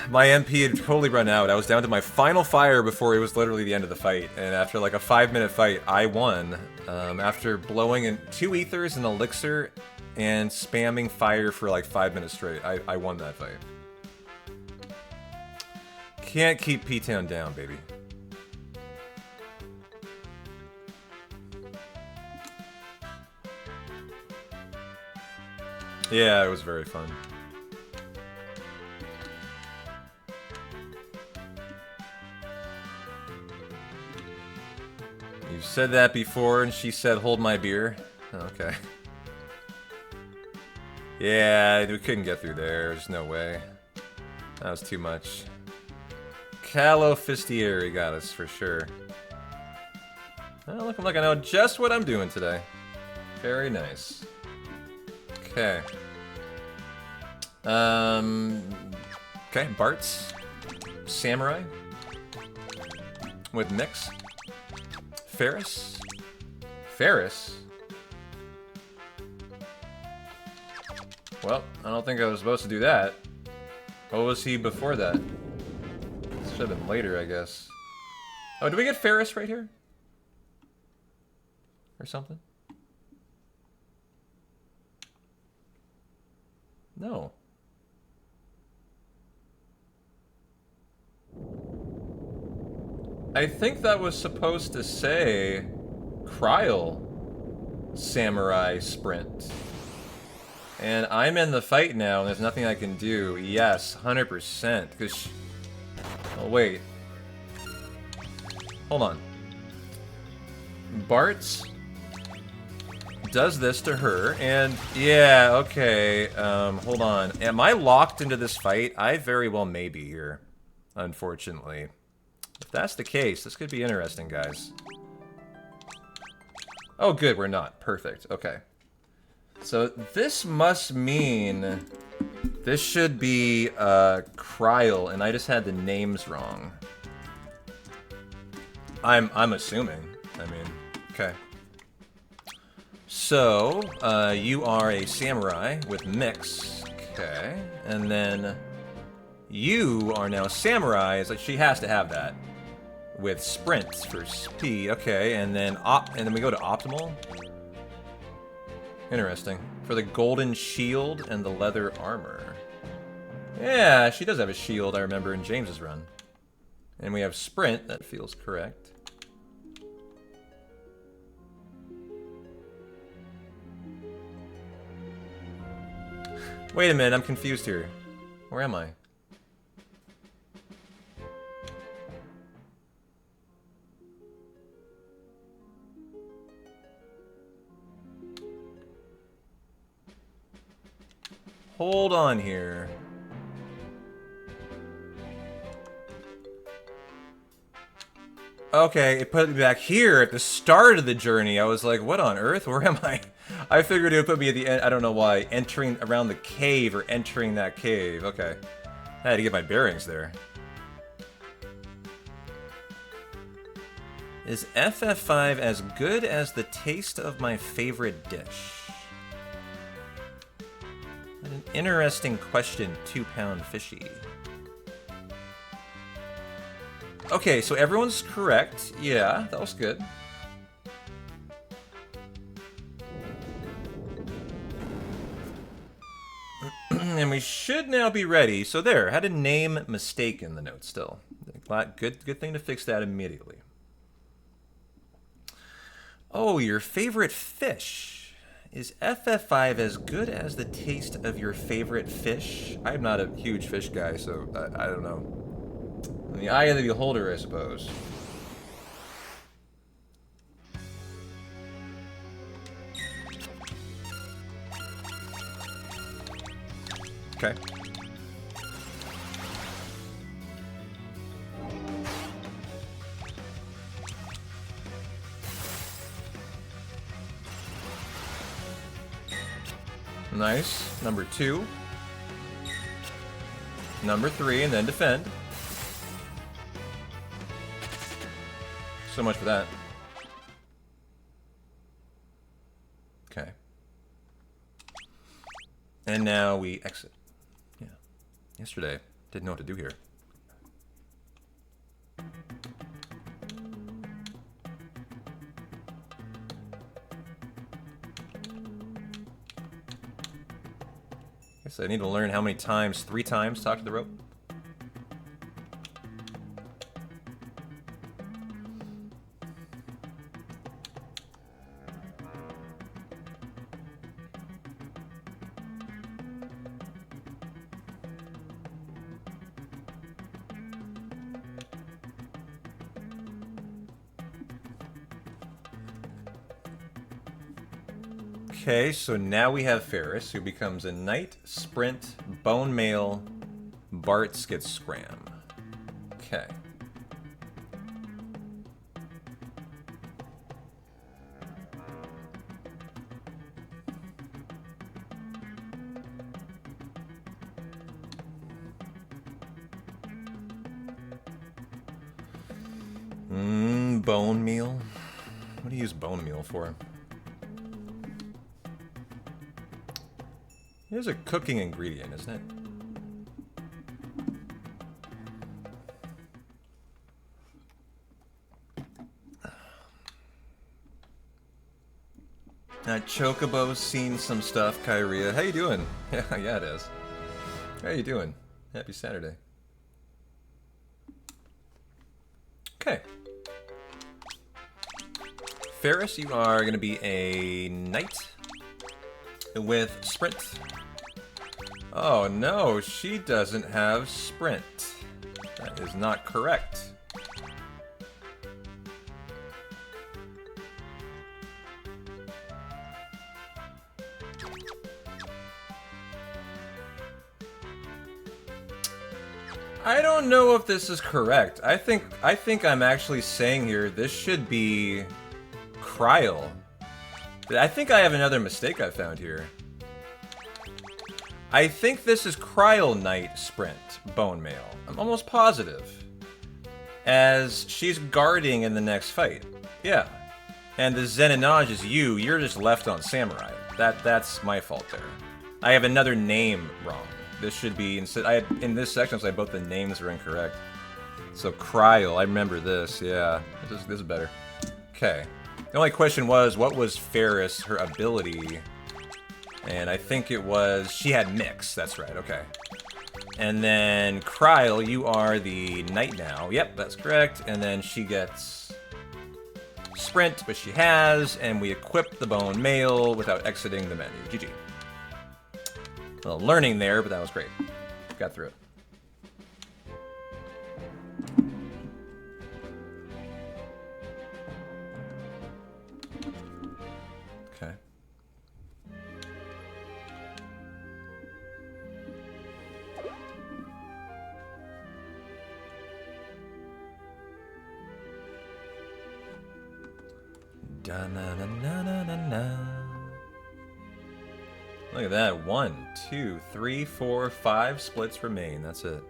My MP had totally run out. I was down to my final fire before it was literally the end of the fight. And after like a 5-minute fight, I won. After blowing in 2 ethers and elixir and spamming fire for like 5 minutes straight, I won that fight. Can't keep P-Town down, baby. Yeah, it was very fun. You've said that before, and she said, hold my beer. Okay. Yeah, we couldn't get through there. There's no way. That was too much. Calofistieri got us, for sure. Oh, looking like I know just what I'm doing today. Very nice. Okay. Okay, Bart's Samurai with Mix. Ferris? Ferris? Well, I don't think I was supposed to do that. What was he before that? Should have been later, I guess. Oh, did we get Ferris right here? Or something? No. I think that was supposed to say Kryl Samurai Sprint. And I'm in the fight now, and there's nothing I can do. Yes, 100%. Because... Oh, wait. Hold on. Bart's does this to her, and... Yeah, okay. Hold on. Am I locked into this fight? I very well may be here. Unfortunately. If that's the case, this could be interesting, guys. Oh, good, we're not. Perfect. Okay. So, this must mean... This should be, Kryl, and I just had the names wrong. I'm assuming. I mean, okay. So, you are a samurai with Mix. Okay. And then... You are now samurai, so she has to have that. With Sprint for speed. Okay, and then we go to optimal. Interesting. For the golden shield and the leather armor. Yeah, she does have a shield, I remember, in James's run. And we have Sprint, that feels correct. Wait a minute, I'm confused here. Where am I? Hold on here. Okay, it put me back here at the start of the journey. I was like, what on earth? Where am I? I figured it would put me at the end. I don't know why. Entering around the cave or entering that cave. Okay. I had to get my bearings there. Is FF5 as good as the taste of my favorite dish? An interesting question, 2-pound fishy. Okay, so everyone's correct. Yeah, that was good. And we should now be ready. So there, had a name mistake in the notes still. Good thing to fix that immediately. Oh, your favorite fish. Is FF5 as good as the taste of your favorite fish? I'm not a huge fish guy, so I don't know. In the eye of the beholder, I suppose. Okay. Nice. Number 2. Number 3, and then defend. So much for that. Okay. And now we exit. Yeah. Yesterday, didn't know what to do here. Guess I need to learn how many times, 3 times, talk to the rope. Okay, so now we have Ferris, who becomes a knight, sprint, bone mail, Bartz gets scram. Okay. Bone meal. What do you use bone meal for? It is a cooking ingredient, isn't it? Chocobo's seen some stuff, Kyria. How you doing? Yeah, it is. How you doing? Happy Saturday. Okay. Ferris, you are going to be a knight with sprint. Oh no, she doesn't have sprint. That is not correct. I don't know if this is correct. I think I'm actually saying here this should be Kryl. I think I have another mistake I found here. I think this is Kryl Knight Sprint Bone Mail. I'm almost positive. As she's guarding in the next fight. Yeah. And the Zenonage is you. You're just left on Samurai. That's my fault there. I have another name wrong. This should be instead. In this section, so both the names are incorrect. So Kryl, I remember this. Yeah, this is better. Okay. The only question was, what was Ferris her ability? And I think it was she had mix. That's right. Okay. And then Kryl, you are the knight now. Yep, that's correct. And then she gets sprint, which she has, and we equip the bone mail without exiting the menu. GG. A little learning there, but that was great. Got through it. Okay. Da-na-na-na-na-na. Look at that. 1, 2, 3, 4, 5 splits remain. That's it.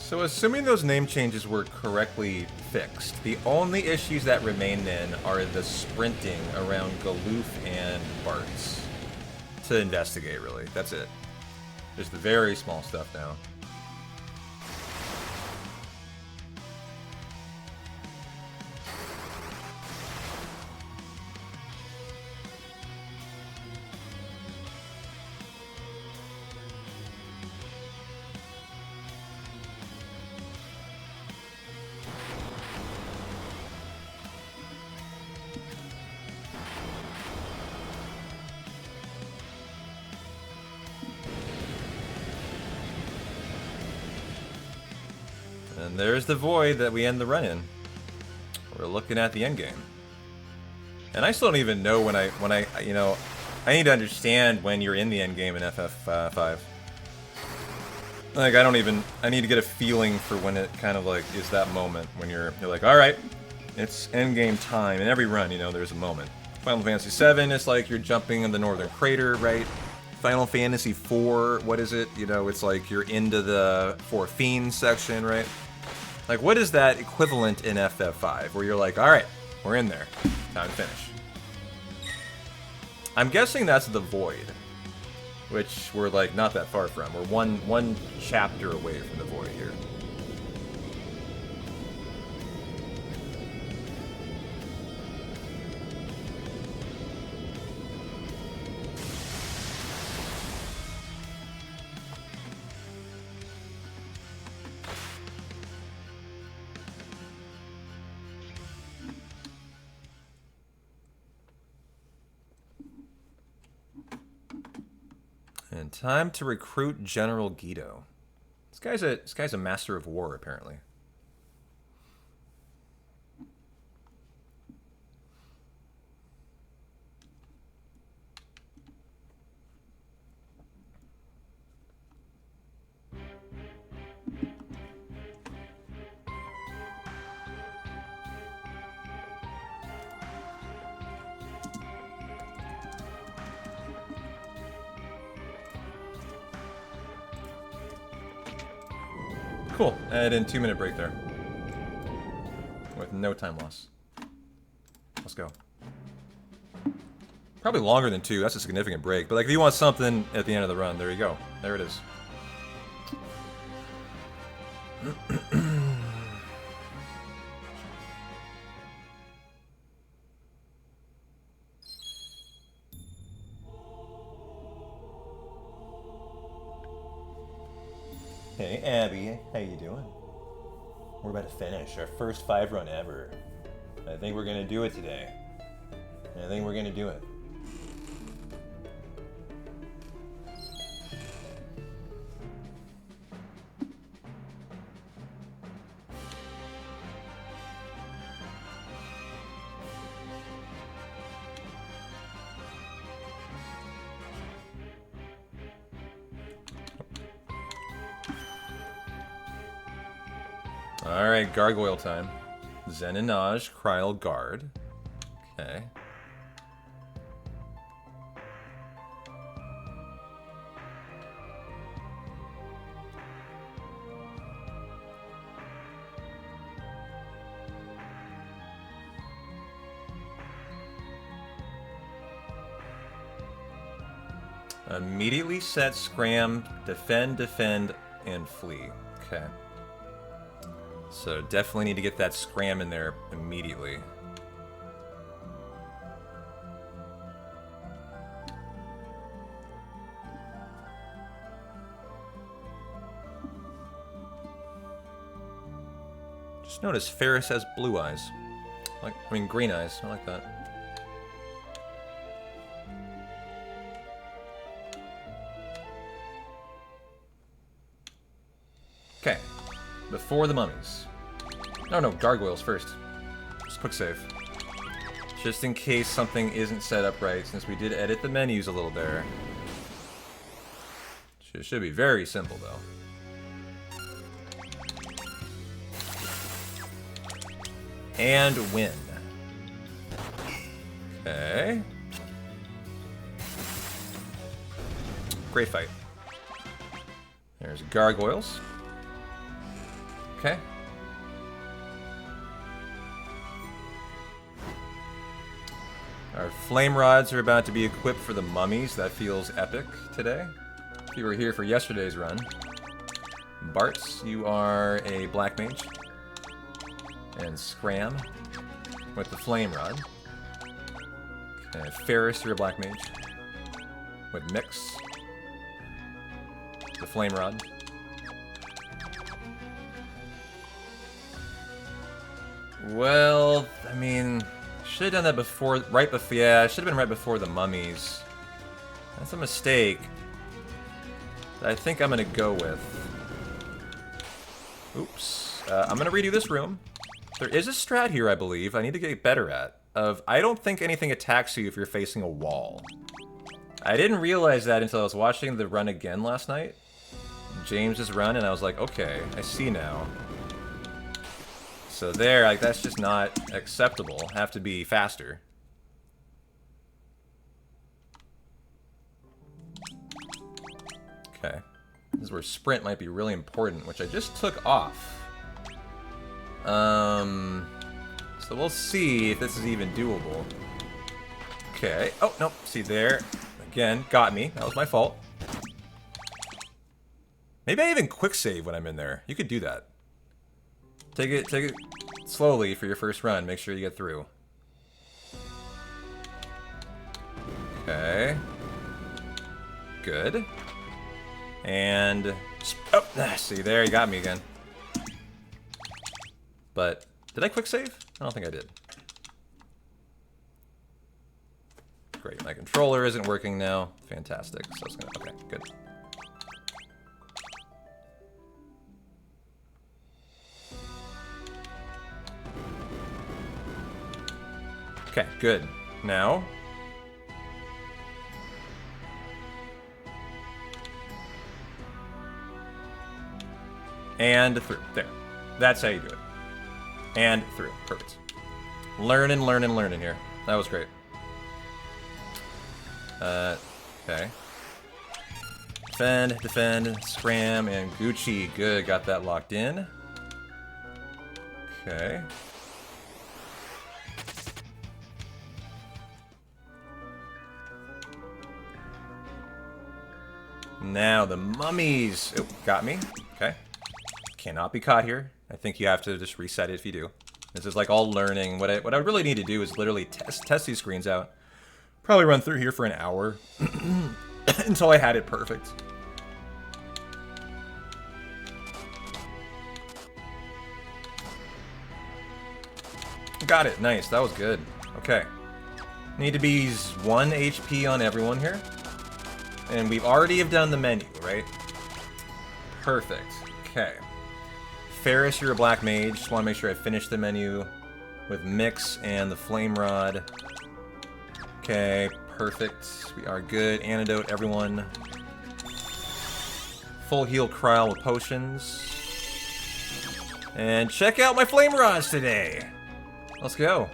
So assuming those name changes were correctly fixed, the only issues that remain then are the sprinting around Galoof and Bartz to investigate, really. That's it. Just the very small stuff now. And there's the void that we end the run in. We're looking at the end game. And I still don't even know when I you know, I need to understand when you're in the end game in FF5. Like I need to get a feeling for when it kind of like is that moment when you're like, all right, it's end game time. In every run, you know, there's a moment. Final Fantasy VII, it's like you're jumping in the Northern Crater, right? Final Fantasy IV, what is it? You know, it's like you're into the Four Fiends section, right? Like, what is that equivalent in FF5, where you're like, all right, we're in there, time to finish. I'm guessing that's the Void, which we're like not that far from. We're one chapter away from the Void here. And time to recruit General Guido. This guy's a master of war, apparently. Cool. Add in 2-minute break there. With no time loss. Let's go. Probably longer than 2. That's a significant break. But like, if you want something at the end of the run, there you go. There it is. Hey, Abby. How you doing? We're about to finish our first 5-run ever. I think we're gonna do it today. I think we're gonna do it. Alright, gargoyle time. Zenonage, Kryl, Guard. Okay. Immediately set, scram, defend, and flee. Okay. So definitely need to get that scram in there immediately. Just notice Ferris has blue eyes. Green eyes. I like that. Okay. Before the mummies. No, gargoyles first. Just quick save. Just in case something isn't set up right, since we did edit the menus a little there. Should be very simple, though. And win. Okay. Great fight. There's gargoyles. Okay. Our flame rods are about to be equipped for the mummies. That feels epic today. If you were here for yesterday's run. Bartz, you are a black mage. And Scram with the flame rod. Okay, Ferris, you're a black mage. With Mix. The flame rod. Well, I mean, should have done that before, yeah, should have been right before the mummies. That's a mistake. That I think I'm gonna go with. Oops. I'm gonna redo this room. There is a strat here, I believe, I need to get better at. I don't think anything attacks you if you're facing a wall. I didn't realize that until I was watching the run again last night. James's run, and I was like, okay, I see now. So there, like, that's just not acceptable. Have to be faster. Okay. This is where sprint might be really important, which I just took off. So we'll see if this is even doable. Okay. Oh, nope. See there. Again, got me. That was my fault. Maybe I even quick save when I'm in there. You could do that. Take it slowly for your first run. Make sure you get through. Okay. Good. And... oh, see, there, you got me again. But, did I quick save? I don't think I did. Great. My controller isn't working now. Fantastic. So it's gonna. Okay, good. Okay, good. Now. And through. There. That's how you do it. And through. Perfect. Learning here. That was great. Okay. Defend, scram, and Gucci. Good, got that locked in. Okay. Now the mummies. Oh, got me. Okay. Cannot be caught here. I think you have to just reset it if you do. This is like all learning. What I really need to do is literally test these screens out. Probably run through here for an hour until I had it perfect. Got it. Nice. That was good. Okay. Need to be 1 HP on everyone here. And we've already have done the menu, right? Perfect. Okay. Ferris, you're a black mage. Just want to make sure I finish the menu with Mix and the Flame Rod. Okay, perfect. We are good. Antidote, everyone. Full heal Kryl with potions. And check out my Flame Rods today! Let's go.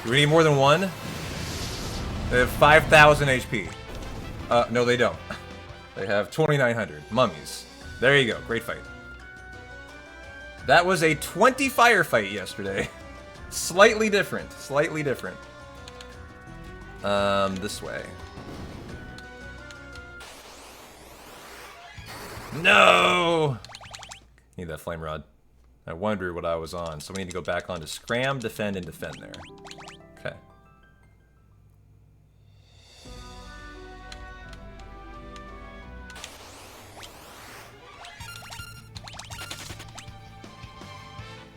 Do we need more than one? They have 5,000 HP. No, they don't. They have 2,900. Mummies. There you go. Great fight. That was a 20 firefight yesterday. Slightly different. Slightly different. This way. No! Need that flame rod. I wondered what I was on, so we need to go back on to scram, defend, and defend there. Okay.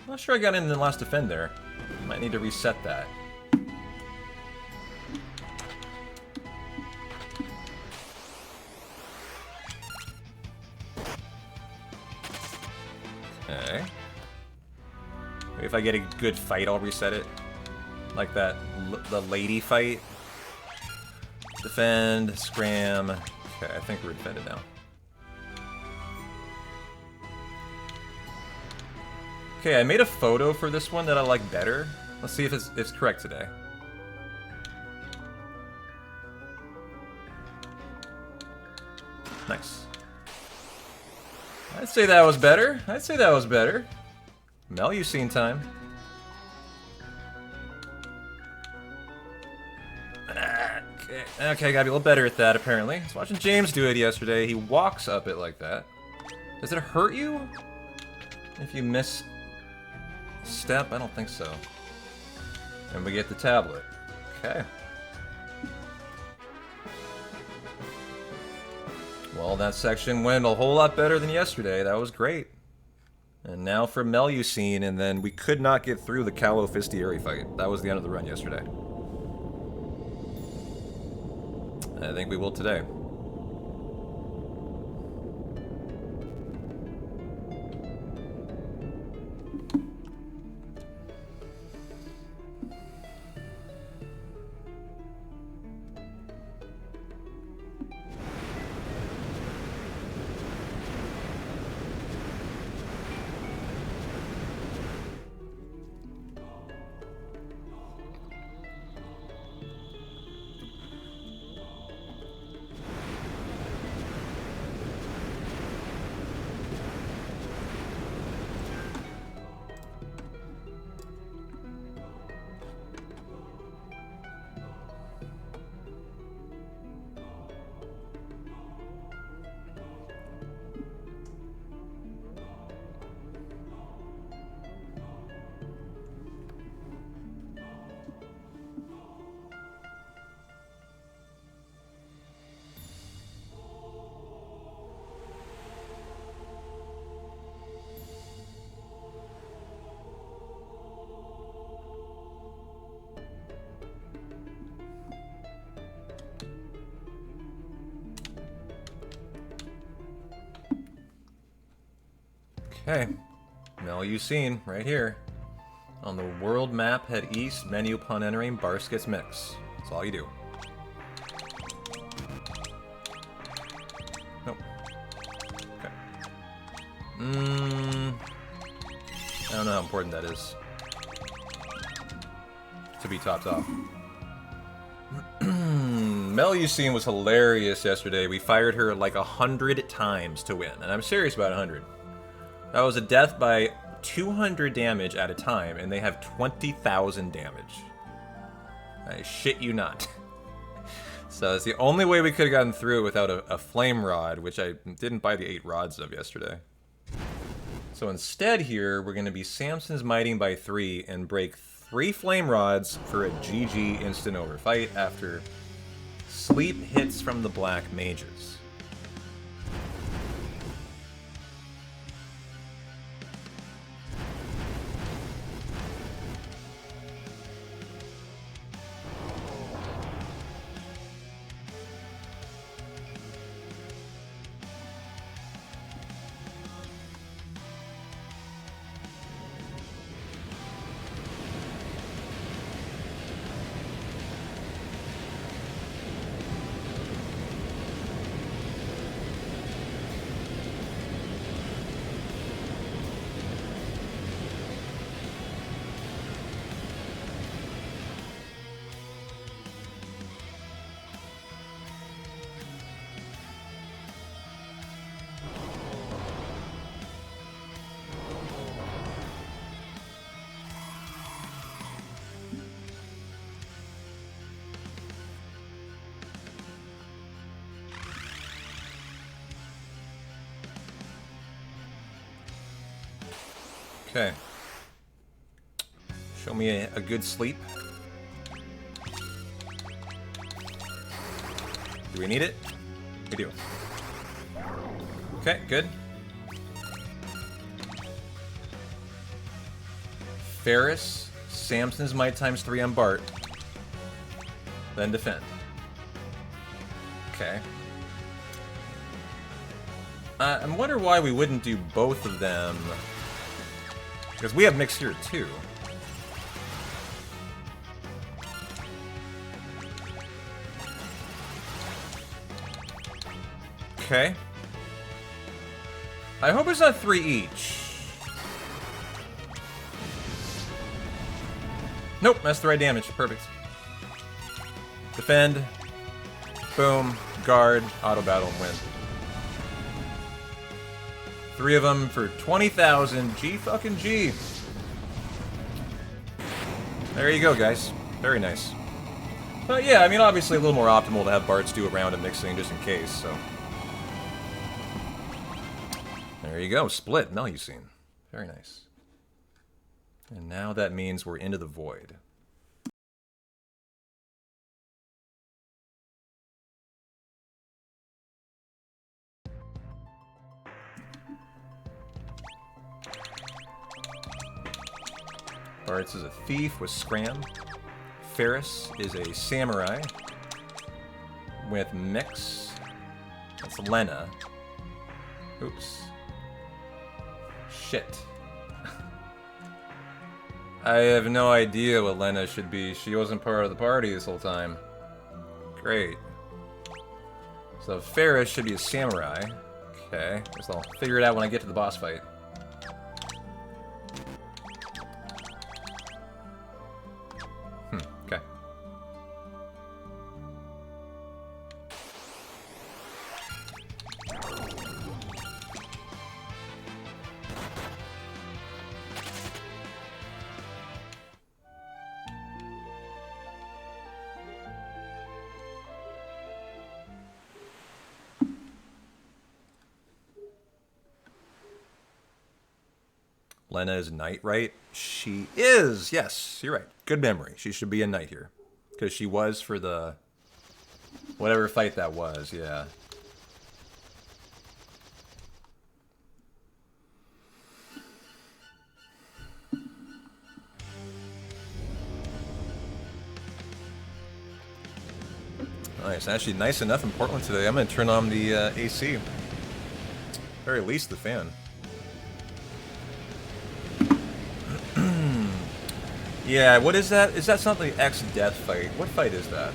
Not sure I got in the last defend there. Might need to reset that. Okay. Maybe if I get a good fight, I'll reset it. Like that, the lady fight. Defend, scram. Okay, I think we're defended now. Okay, I made a photo for this one that I like better. Let's see if it's correct today. Nice. I'd say that was better. I'd say that was better. Melusine time. Okay, gotta be a little better at that, apparently. I was watching James do it yesterday. He walks up it like that. Does it hurt you if you miss step? I don't think so. And we get the tablet. Okay. Well, that section went a whole lot better than yesterday. That was great. And now for Melusine, and then we could not get through the Calofistieri fight. That was the end of the run yesterday. I think we will today. Okay. Mel you've seen right here. On the world map, head east, menu upon entering, bar skits mix. That's all you do. Nope. Okay. I don't know how important that is. To be topped off. Mel Yusin was hilarious yesterday. We fired her like 100 times to win. And I'm serious about 100. That was a death by 200 damage at a time, and they have 20,000 damage. I shit you not. So it's the only way we could have gotten through it without a flame rod, which I didn't buy the 8 rods of yesterday. So instead here, we're going to be Samson's Mighting by 3 and break 3 flame rods for a GG instant over fight after sleep hits from the black mages. Okay. Show me a good sleep. Do we need it? We do. Okay, good. Ferris, Samson's Might times 3 on Bart. Then defend. Okay. I wonder why we wouldn't do both of them. Because we have mix here too. Okay. I hope it's not 3 each. Nope, that's the right damage. Perfect. Defend. Boom. Guard. Auto battle and win. 3 of them for 20,000. G fucking G. There you go, guys. Very nice. But yeah, I mean, obviously a little more optimal to have Barts do a round of mixing just in case, so. There you go. Split. Mel you've seen. Very nice. And now that means we're into the void. Bartz is a thief with Scram. Ferris is a samurai with Mix. That's Lena. Oops. Shit. I have no idea what Lena should be. She wasn't part of the party this whole time. Great. So Ferris should be a samurai. Okay. Guess I'll figure it out when I get to the boss fight. Okay. Lena is knight, right? She is! Yes, you're right. Good memory. She should be a knight here. Because she was for the... whatever fight that was, yeah. Nice. Actually, nice enough in Portland today. I'm going to turn on the AC. Or at least the fan. Yeah, what is that? Is that something X-Death fight? What fight is that?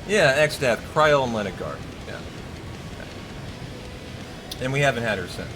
Yeah, X-Death, Kryl and Lenegard. Yeah. Okay. And we haven't had her since.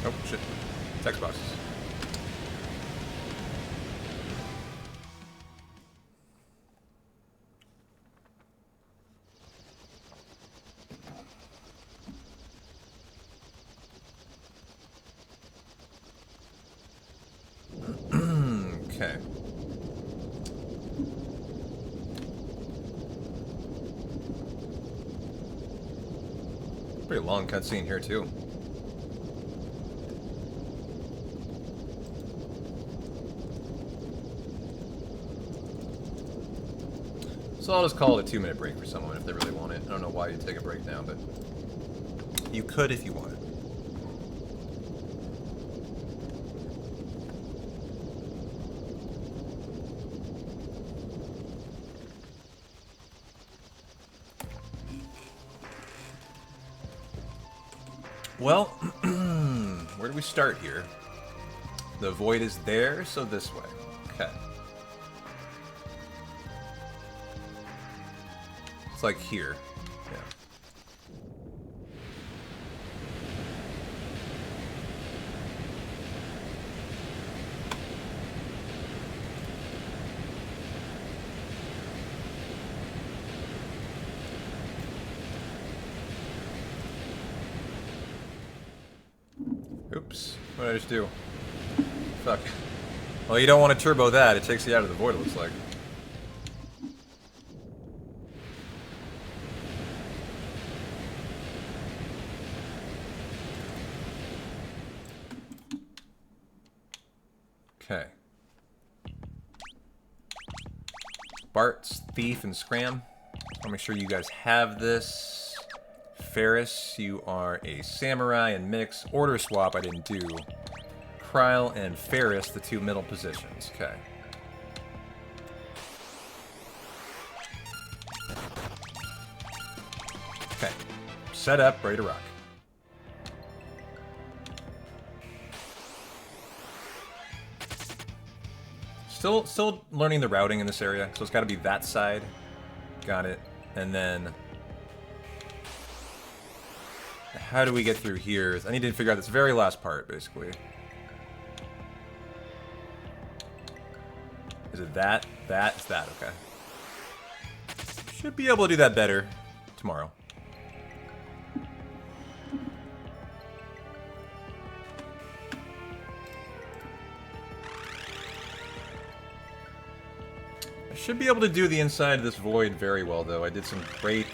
Oh, shit. Text boxes. Okay. Pretty long cutscene here, too. So I'll just call it a 2-minute break for someone if they really want it. I don't know why you'd take a break now, but you could if you wanted. Well, where do we start here? The void is there, so this way. Okay. It's like here. Yeah. Oops. What did I just do? Fuck. Well, you don't want to turbo that. It takes you out of the void, it looks like. Okay. Bart's, Thief, and Scram. I'll make sure you guys have this. Ferris, you are a Samurai and Mix. Order swap I didn't do. Kryl and Ferris, the 2 middle positions. Okay. Okay. Set up, ready to rock. Still learning the routing in this area, so it's got to be that side. Got it. And then how do we get through here? I need to figure out this very last part, basically. Is it that? That? It's that, okay. Should be able to do that better tomorrow. I should be able to do the inside of this void very well, though. I did some great...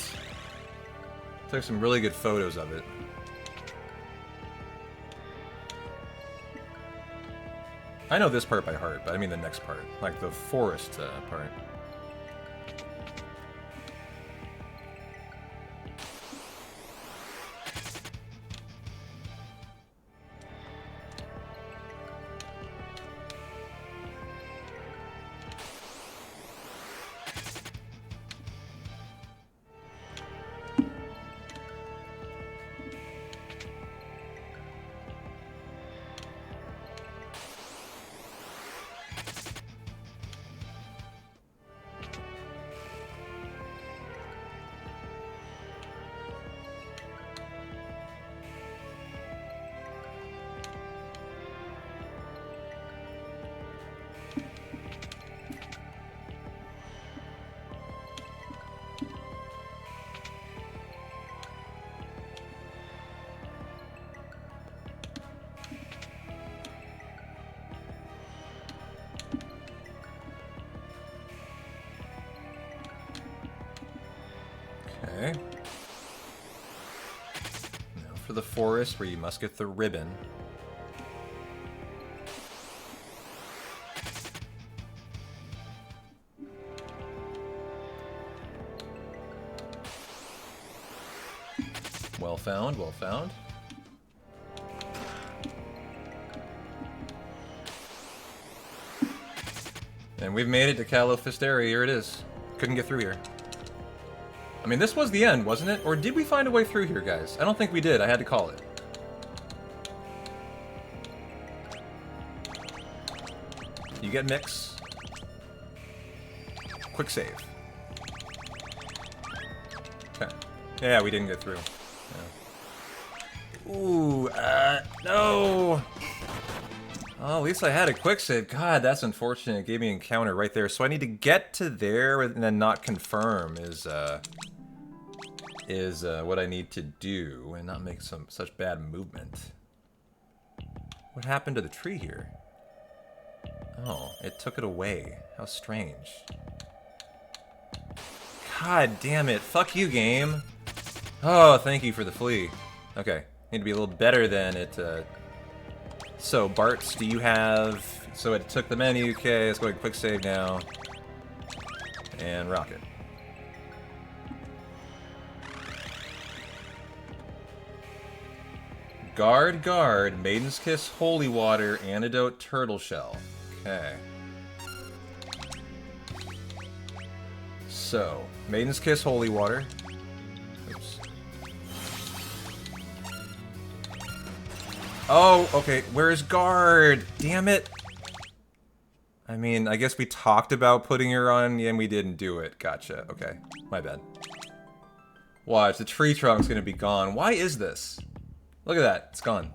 Took some really good photos of it. I know this part by heart, but I mean the next part. Like the forest part. the forest where you must get the ribbon. Well found, well found. And we've made it to Calophysteria. Here it is. Couldn't get through here. I mean, this was the end, wasn't it? Or did we find a way through here, guys? I don't think we did. I had to call it. You get mix. Quick save. Okay. Yeah, we didn't get through. Yeah. Ooh, no! Oh, at least I had a quick save. God, that's unfortunate. It gave me an encounter right there. So I need to get to there and then not confirm is what I need to do and not make such bad movement. What happened to the tree here? Oh, it took it away. How strange. God damn it. Fuck you, game. Oh, thank you for the flea. Okay. Need to be a little better than it, So, Bartz, do you have... So it took the menu. Okay, let's go ahead and quick save now. And rocket. Guard, guard, Maiden's Kiss, Holy Water, Antidote, Turtle Shell. Okay. So, Maiden's Kiss, Holy Water. Oops. Oh, okay. Where's guard? Damn it. I mean, I guess we talked about putting her on and we didn't do it. Gotcha. Okay. My bad. Watch, the tree trunk's gonna be gone. Why is this? Look at that. It's gone.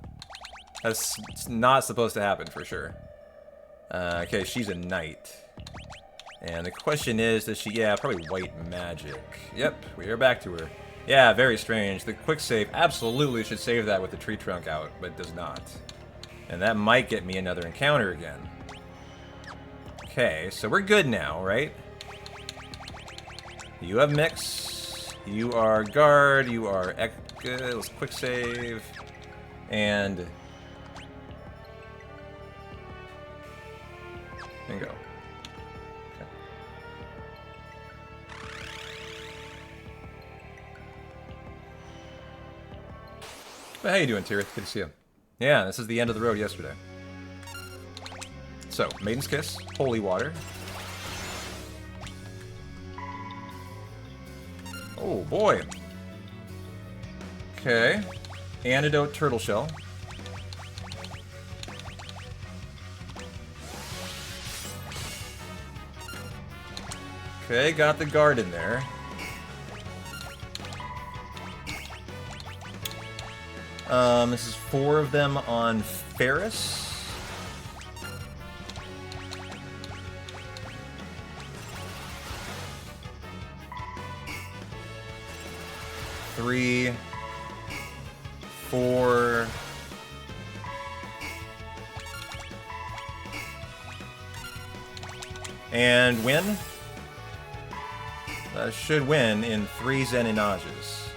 That's not supposed to happen for sure. Okay, she's a knight. And the question is, does she... Yeah, probably white magic. Yep, we are back to her. Yeah, very strange. The quick save absolutely should save that with the tree trunk out, but it does not. And that might get me another encounter again. Okay, so we're good now, right? You have mix. You are guard. You are... Let's quick save. And... Bingo. Okay. Well, how you doing, Tirith? Good to see you. Yeah, this is the end of the road yesterday. So, Maiden's Kiss, Holy Water. Oh, boy. Okay. Antidote, Turtle Shell. Okay, got the guard in there. This is 4 of them on Ferris. Three, 4. And win. Should win in 3 Zeninages.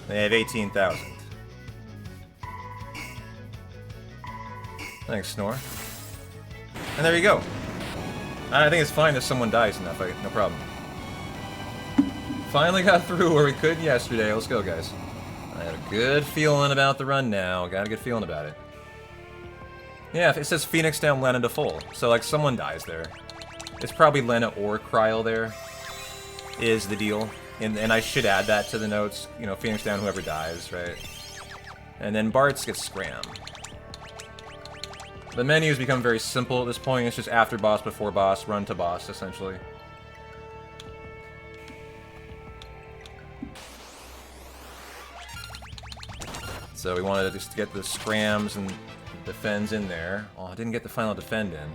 They have 18,000. Thanks, Snore. And there you go. I think it's fine if someone dies in that fight. No problem. Finally got through where we could yesterday. Let's go, guys. I have a good feeling about the run now. Got a good feeling about it. Yeah, it says Phoenix down, Lena to full. So, like, someone dies there. It's probably Lena or Kryl there. Is the deal. And I should add that to the notes. You know, Phoenix down, whoever dies, right? And then Bartz gets Scram. The menus become very simple at this point. It's just after boss, before boss, run to boss, essentially. So we wanted to just get the Scrams and defends in there. Oh, I didn't get the final defend in.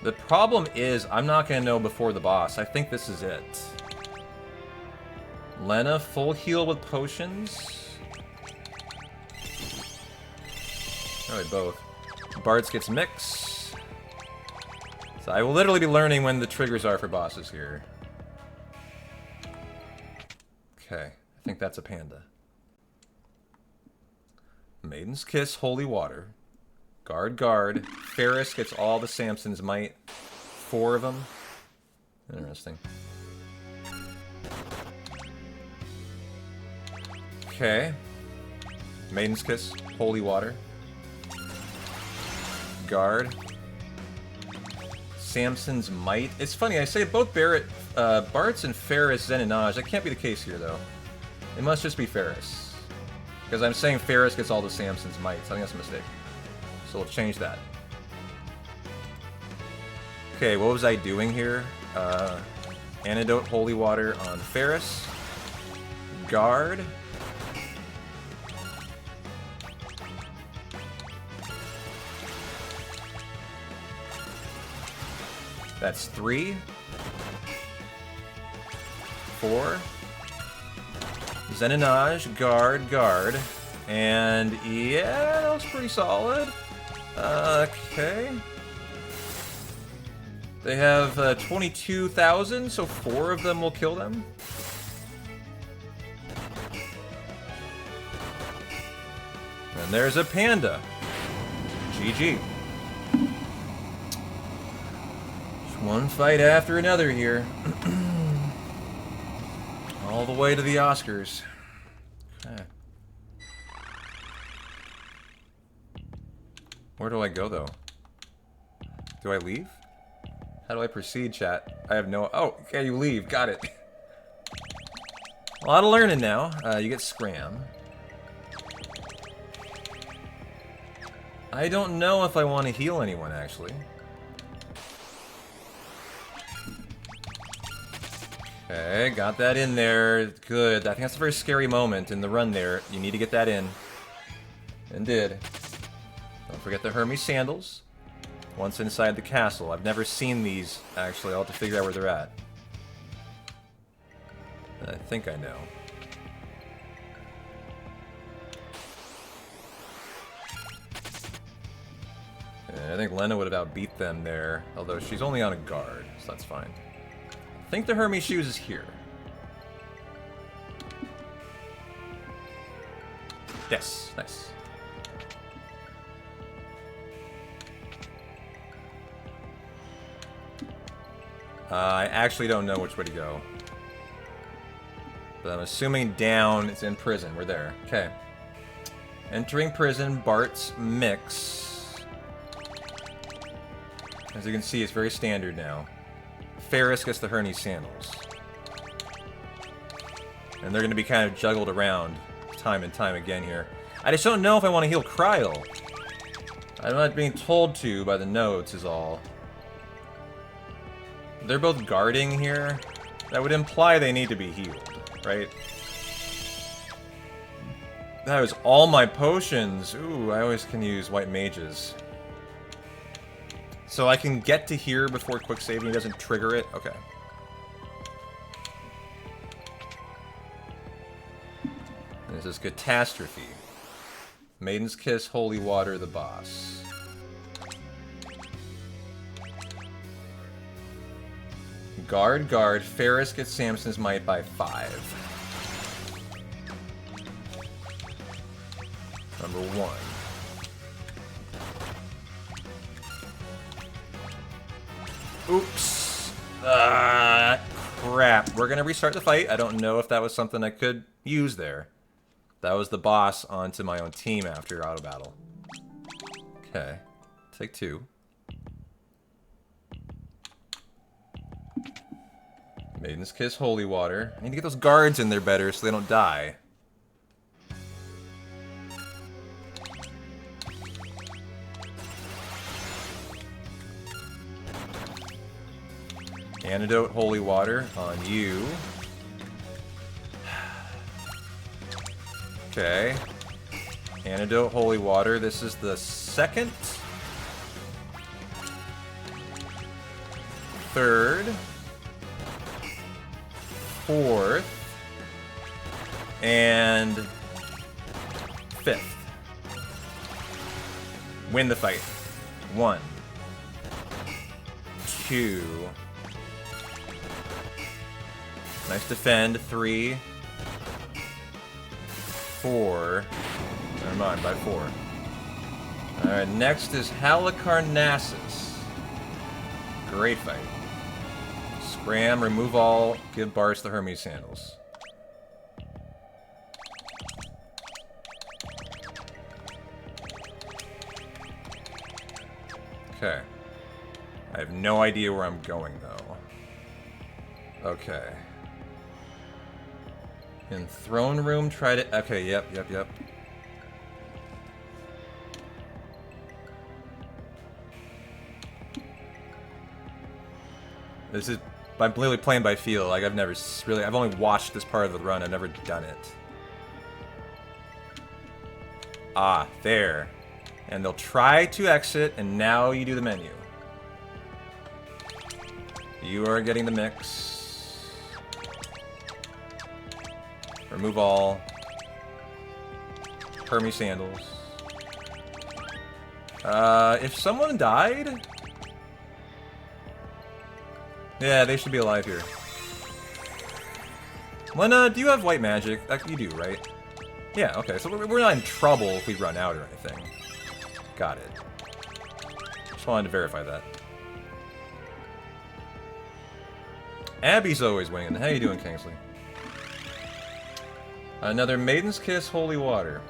The problem is, I'm not going to know before the boss. I think this is it. Lena, full heal with potions. Probably both. Bartz gets mix. So I will literally be learning when the triggers are for bosses here. Okay, I think that's a panda. Maiden's Kiss, Holy Water. Guard, guard. Ferris gets all the Samson's Might. 4 of them. Interesting. Okay. Maiden's Kiss, Holy Water. Guard. Samson's Might. It's funny, I say both Bart's and Ferris Zen and Naj. That can't be the case here, though. It must just be Ferris. Because I'm saying Ferris gets all the Samson's Might, so I think that's a mistake. So we'll change that. Okay, what was I doing here? Antidote Holy Water on Ferris. Guard. That's 3. 4. Zenonage, guard, guard. And yeah, that was pretty solid. Okay. They have 22,000, so 4 of them will kill them. And there's a panda. GG. One fight after another here. All the way to the Oscars. Okay. Where do I go, though? Do I leave? How do I proceed, chat? I have no... Oh, okay, you leave. Got it. A lot of learning now. You get Scram. I don't know if I want to heal anyone, actually. Okay, got that in there. Good. I think that's a very scary moment in the run there. You need to get that in. And did. Don't forget the Hermes sandals. Once inside the castle. I've never seen these, actually. I'll have to figure out where they're at. I think I know. Yeah, I think Lena would have outbeat them there. Although she's only on a guard, so that's fine. I think the Hermes shoes is here. Yes, nice. I actually don't know which way to go. But I'm assuming down, it's in prison. We're there. Okay. Entering prison, Bart's mix. As you can see, it's very standard now. Ferris gets the Hermes sandals. And they're going to be kind of juggled around time and time again here. I just don't know if I want to heal Cryle. I'm not being told to by the notes is all. They're both guarding here. That would imply they need to be healed, right? That was all my potions. Ooh, I always can use white mages. So I can get to here before quick saving doesn't trigger it? Okay. This is Catastrophe. Maiden's Kiss, Holy Water, the boss. Guard, guard. Ferris gets Samson's Might by 5. Number 1. Oops. Crap. We're gonna restart the fight. I don't know if that was something I could use there. That was the boss onto my own team after auto battle. Okay. Take 2. Maiden's Kiss, Holy Water. I need to get those guards in there better so they don't die. Antidote, Holy Water on you. Okay. Antidote, Holy Water. This is the 2nd. 3rd. 4th. And 5th. Win the fight. 1, 2. Nice defend. 3. 4. Never mind, by 4. Alright, next is Halicarnassus. Great fight. Scram, remove all, give Bartz the Hermes sandals. Okay. I have no idea where I'm going, though. Okay. In throne room, try to... Okay, yep. This is... I'm literally playing by feel. Like, I've never really... I've only watched this part of the run. I've never done it. Ah, there. And they'll try to exit, and now you do the menu. You are getting the mix. Remove all. Hermes sandals. If someone died... Yeah, they should be alive here. Lena, do you have white magic? You do, right? Yeah, okay, so we're not in trouble if we run out or anything. Got it. Just wanted to verify that. Abby's always winning. How you doing, Kingsley? Another Maiden's Kiss, Holy Water.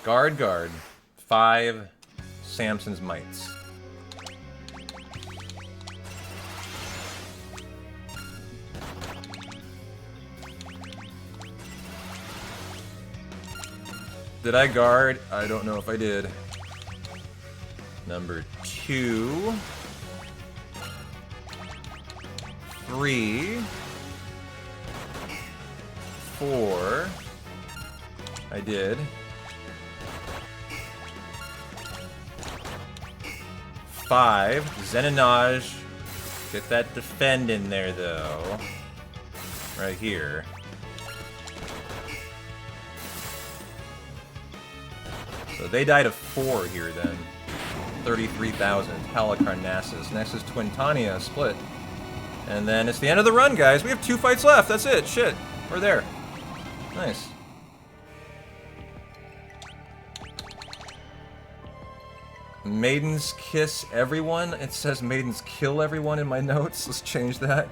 Guard. 5 Samson's Mites. Did I guard? I don't know if I did. Number 2. 3. 4. I did. 5. Zenonage. Get that defend in there, though. Right here. So they died of 4 here, then. 33,000. Halicarnassus. Next is Twintania, split. And then it's the end of the run, guys. We have 2 fights left. That's it. Shit. We're there. Nice. Maidens kiss everyone. It says maidens kill everyone in my notes. Let's change that.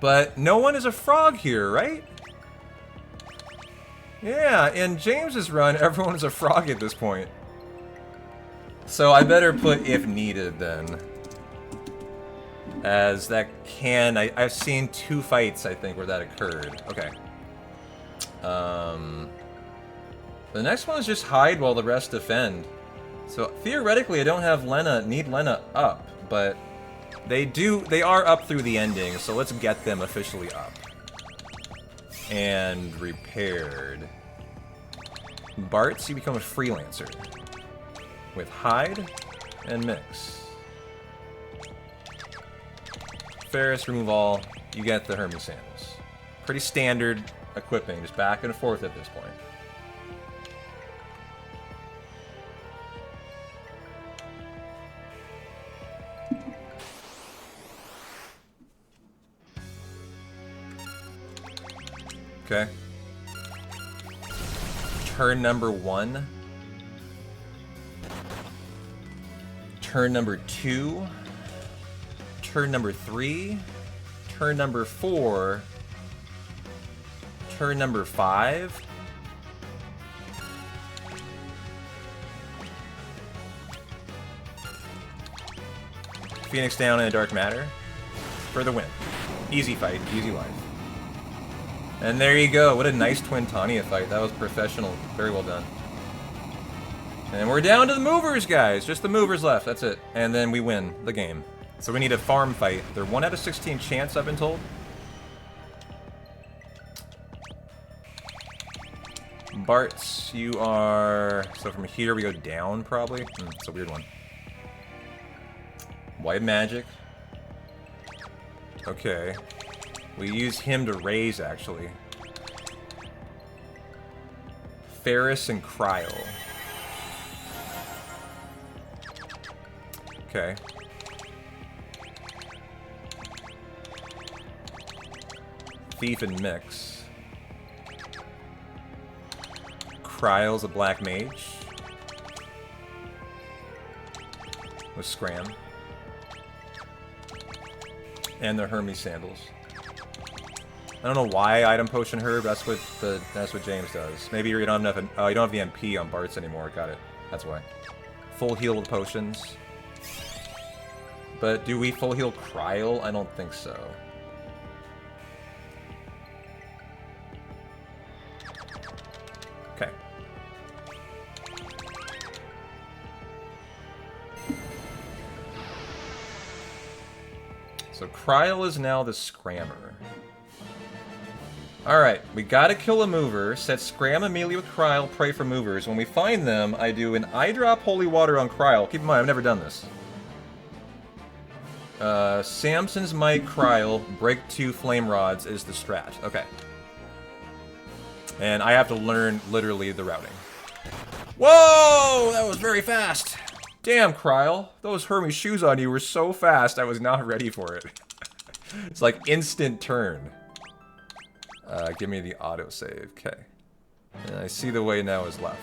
But no one is a frog here, right? Yeah, in James's run, everyone is a frog at this point. So I better put if needed then. As that can... I've seen 2 fights, I think, where that occurred. Okay. The next one is just hide while the rest defend. So theoretically, I don't have need Lena up, but they are up through the ending, so let's get them officially up. And repaired. Bartz, you become a freelancer. With hide and mix. Ferris, remove all. You get the Hermes sandals. Pretty standard equipping, just back and forth at this point. Okay. Turn number 1. Turn number 2. Turn number 3. Turn number 4. Turn number 5. Phoenix down in a dark matter. For the win. Easy fight, easy life. And there you go. What a nice Twintania fight. That was professional. Very well done. And we're down to the movers, guys. Just the movers left. That's it. And then we win the game. So we need a farm fight. They're 1 out of 16 chance, I've been told. Bartz, you are... So from here we go down, probably? It's a weird one. White magic. Okay. We use him to raise, actually. Ferris and Cryo. Okay. Thief and Mix. Kryle's a black mage. With Scram. And the Hermes sandals. I don't know why item potion her, but that's what James does. Maybe you don't have enough. Oh, you don't have the MP on Bart's anymore. Got it. That's why. Full heal with potions. But do we full heal Kryle? I don't think so. Okay. So Kryle is now the Scrammer. Alright, we gotta kill a mover, set Scram immediately with Kryle, pray for movers. When we find them, I do an eye drop holy water on Kryle. Keep in mind, I've never done this. Samson's Might, Kryle, break 2 flame rods is the strat. Okay. And I have to learn, literally, the routing. Whoa! That was very fast! Damn, Kryle. Those Hermes shoes on you were so fast, I was not ready for it. It's like instant turn. Give me the autosave. Okay. And I see the way now is left.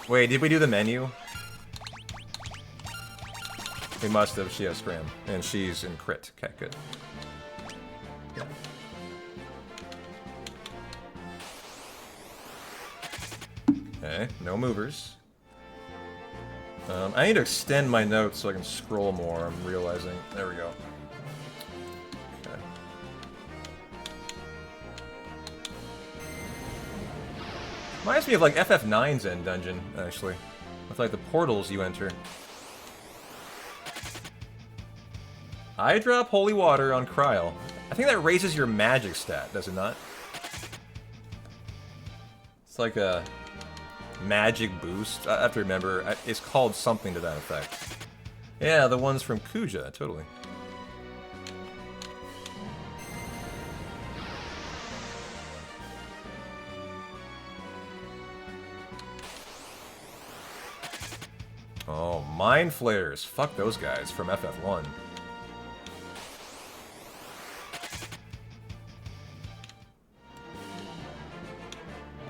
Wait, did we do the menu? We must have. She has Scram. And she's in crit. Okay, good. Yeah. Okay, no movers. I need to extend my notes so I can scroll more, I'm realizing. There we go. Okay. Reminds me of like FF9's end dungeon, actually. With like the portals you enter. I drop holy water on Kryle. I think that raises your magic stat, does it not? It's like a magic boost. I have to remember. It's called something to that effect. Yeah, the ones from Kuja, totally. Oh, Mind Flares. Fuck those guys from FF1.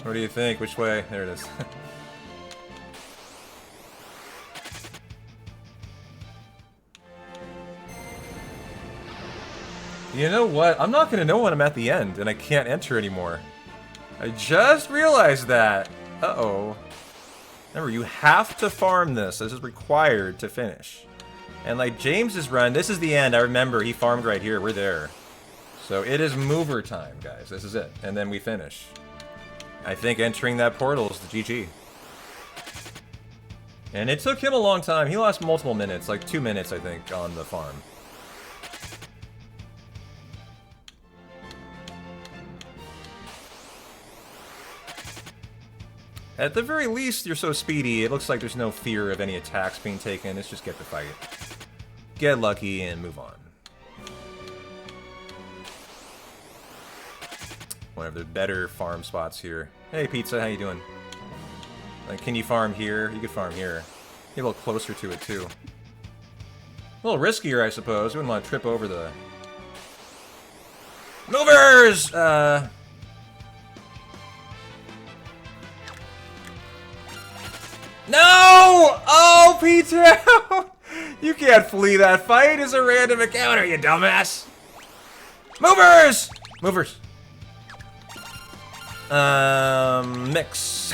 What do you think? Which way? There it is. You know what? I'm not gonna know when I'm at the end, and I can't enter anymore. I just realized that. Uh-oh. Remember, you have to farm this. This is required to finish. And like James's run, this is the end. I remember he farmed right here. We're there. So it is mover time, guys. This is it. And then we finish. I think entering that portal is the GG. And it took him a long time. He lost multiple minutes, like 2 minutes, I think, on the farm. At the very least, you're so speedy, it looks like there's no fear of any attacks being taken. It's just get the fight. Get lucky and move on. One of the better farm spots here. Hey, Pizza, how you doing? Like, can you farm here? You could farm here. Get a little closer to it, too. A little riskier, I suppose. You wouldn't want to trip over the... Movers! No! Oh, Peter! You can't flee that fight. It's a random encounter, you dumbass! Movers! Movers. Mix.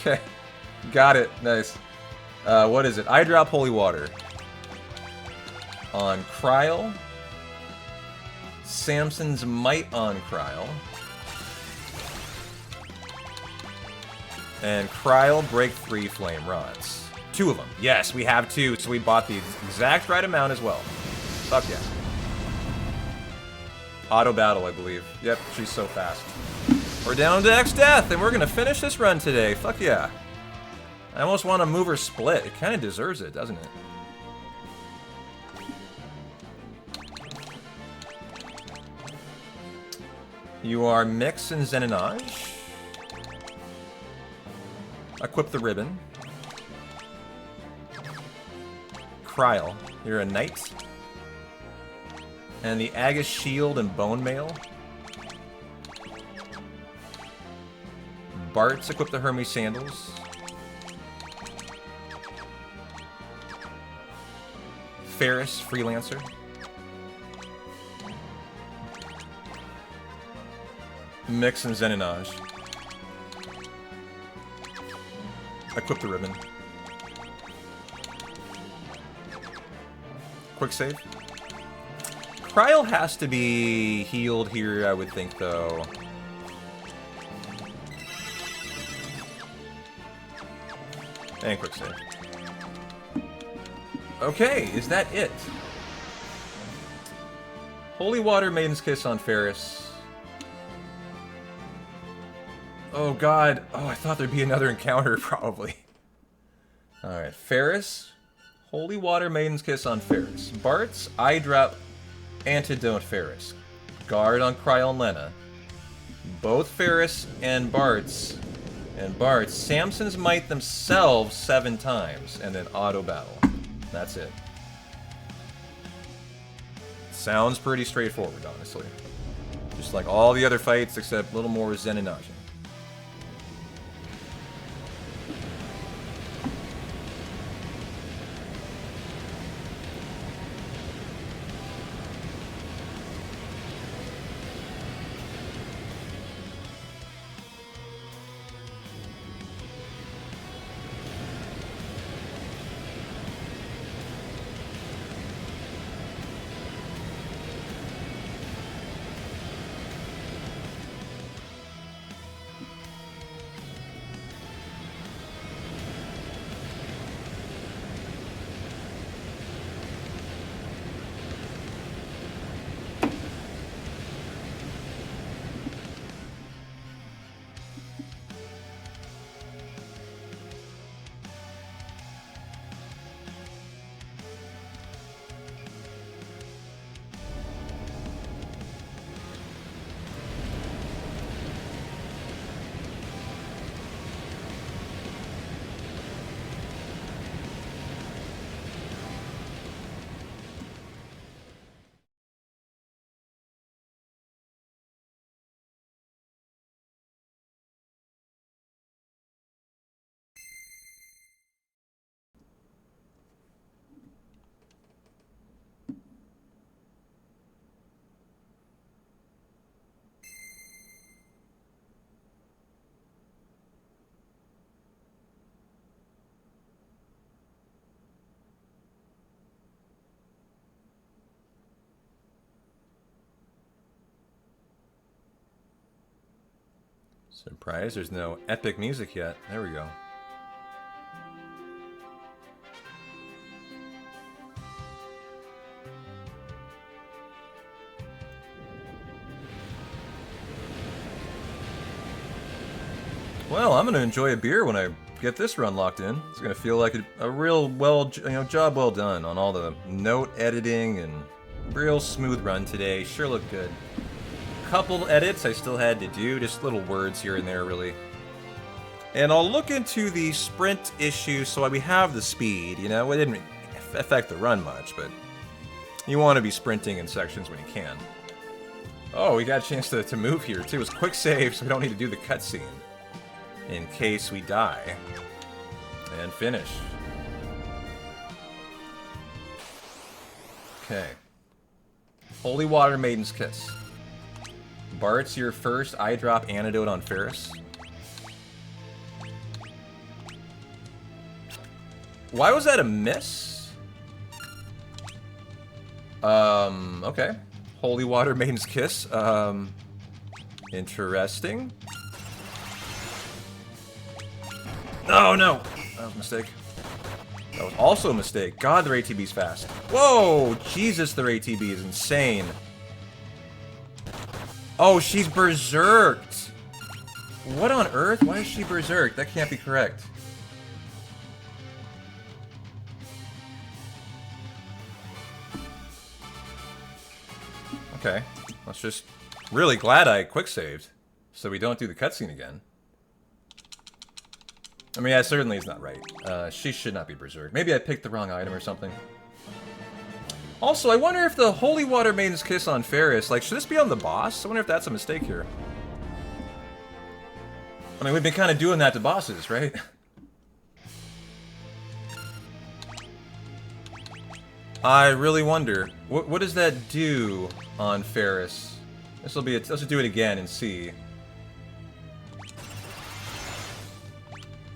Okay. Got it. Nice. What is it? I drop holy water. On Kryle. Samson's Might on Kryle. And Kryle break 3 flame rods. 2 of them. Yes, we have 2, so we bought the exact right amount as well. Fuck yeah. Auto battle, I believe. Yep, she's so fast. We're down to X Death, and we're gonna finish this run today. Fuck yeah. I almost want to move her split. It kind of deserves it, doesn't it? You are Mix and Zenonage. Equip the ribbon. Kryl. You're a knight. And the Agus Shield and Bone Mail. Bart's equip the Hermes Sandals. Ferris, Freelancer. Mix and Zeninage. Equip the ribbon. Quick save. Kryl has to be healed here, I would think, though. And quick save. Okay, is that it? Holy Water Maiden's Kiss on Ferris. Oh god. Oh, I thought there'd be another encounter, probably. Alright, Ferris. Holy Water Maiden's Kiss on Ferris. Bart's Eye Drop Antidote Ferris. Guard on Kryl and Lena. Both Ferris and Bart's. Samson's Might themselves 7 times. And then auto battle. That's it. Sounds pretty straightforward, honestly. Just like all the other fights, except a little more Zeninage. Surprise, there's no epic music yet. There we go. Well, I'm going to enjoy a beer when I get this run locked in. It's going to feel like a real job well done on all the note editing and real smooth run today. Sure looked good. Couple edits I still had to do, just little words here and there, really. And I'll look into the sprint issue so we have the speed. You know, it didn't affect the run much, but you want to be sprinting in sections when you can. Oh, we got a chance to move here, too. It's quick save, so we don't need to do the cutscene in case we die. And finish. Okay. Holy Water Maiden's Kiss. Bart's your first eye drop antidote on Ferris. Why was that a miss? Okay. Holy Water Maiden's Kiss. Interesting. Oh, no! That was a mistake. That was also a mistake. God, their ATB's fast. Whoa! Jesus, their ATB is insane. Oh, she's berserked! What on earth? Why is she berserked? That can't be correct. Okay. Let's just... Really glad I quick-saved, so we don't do the cutscene again. I mean, that certainly is not right. She should not be berserked. Maybe I picked the wrong item or something. Also, I wonder if the Holy Water Maiden's Kiss on Ferris, like, should this be on the boss? I wonder if that's a mistake here. I mean, we've been kind of doing that to bosses, right? I really wonder. What does that do on Ferris? This will be. Let's just do it again and see.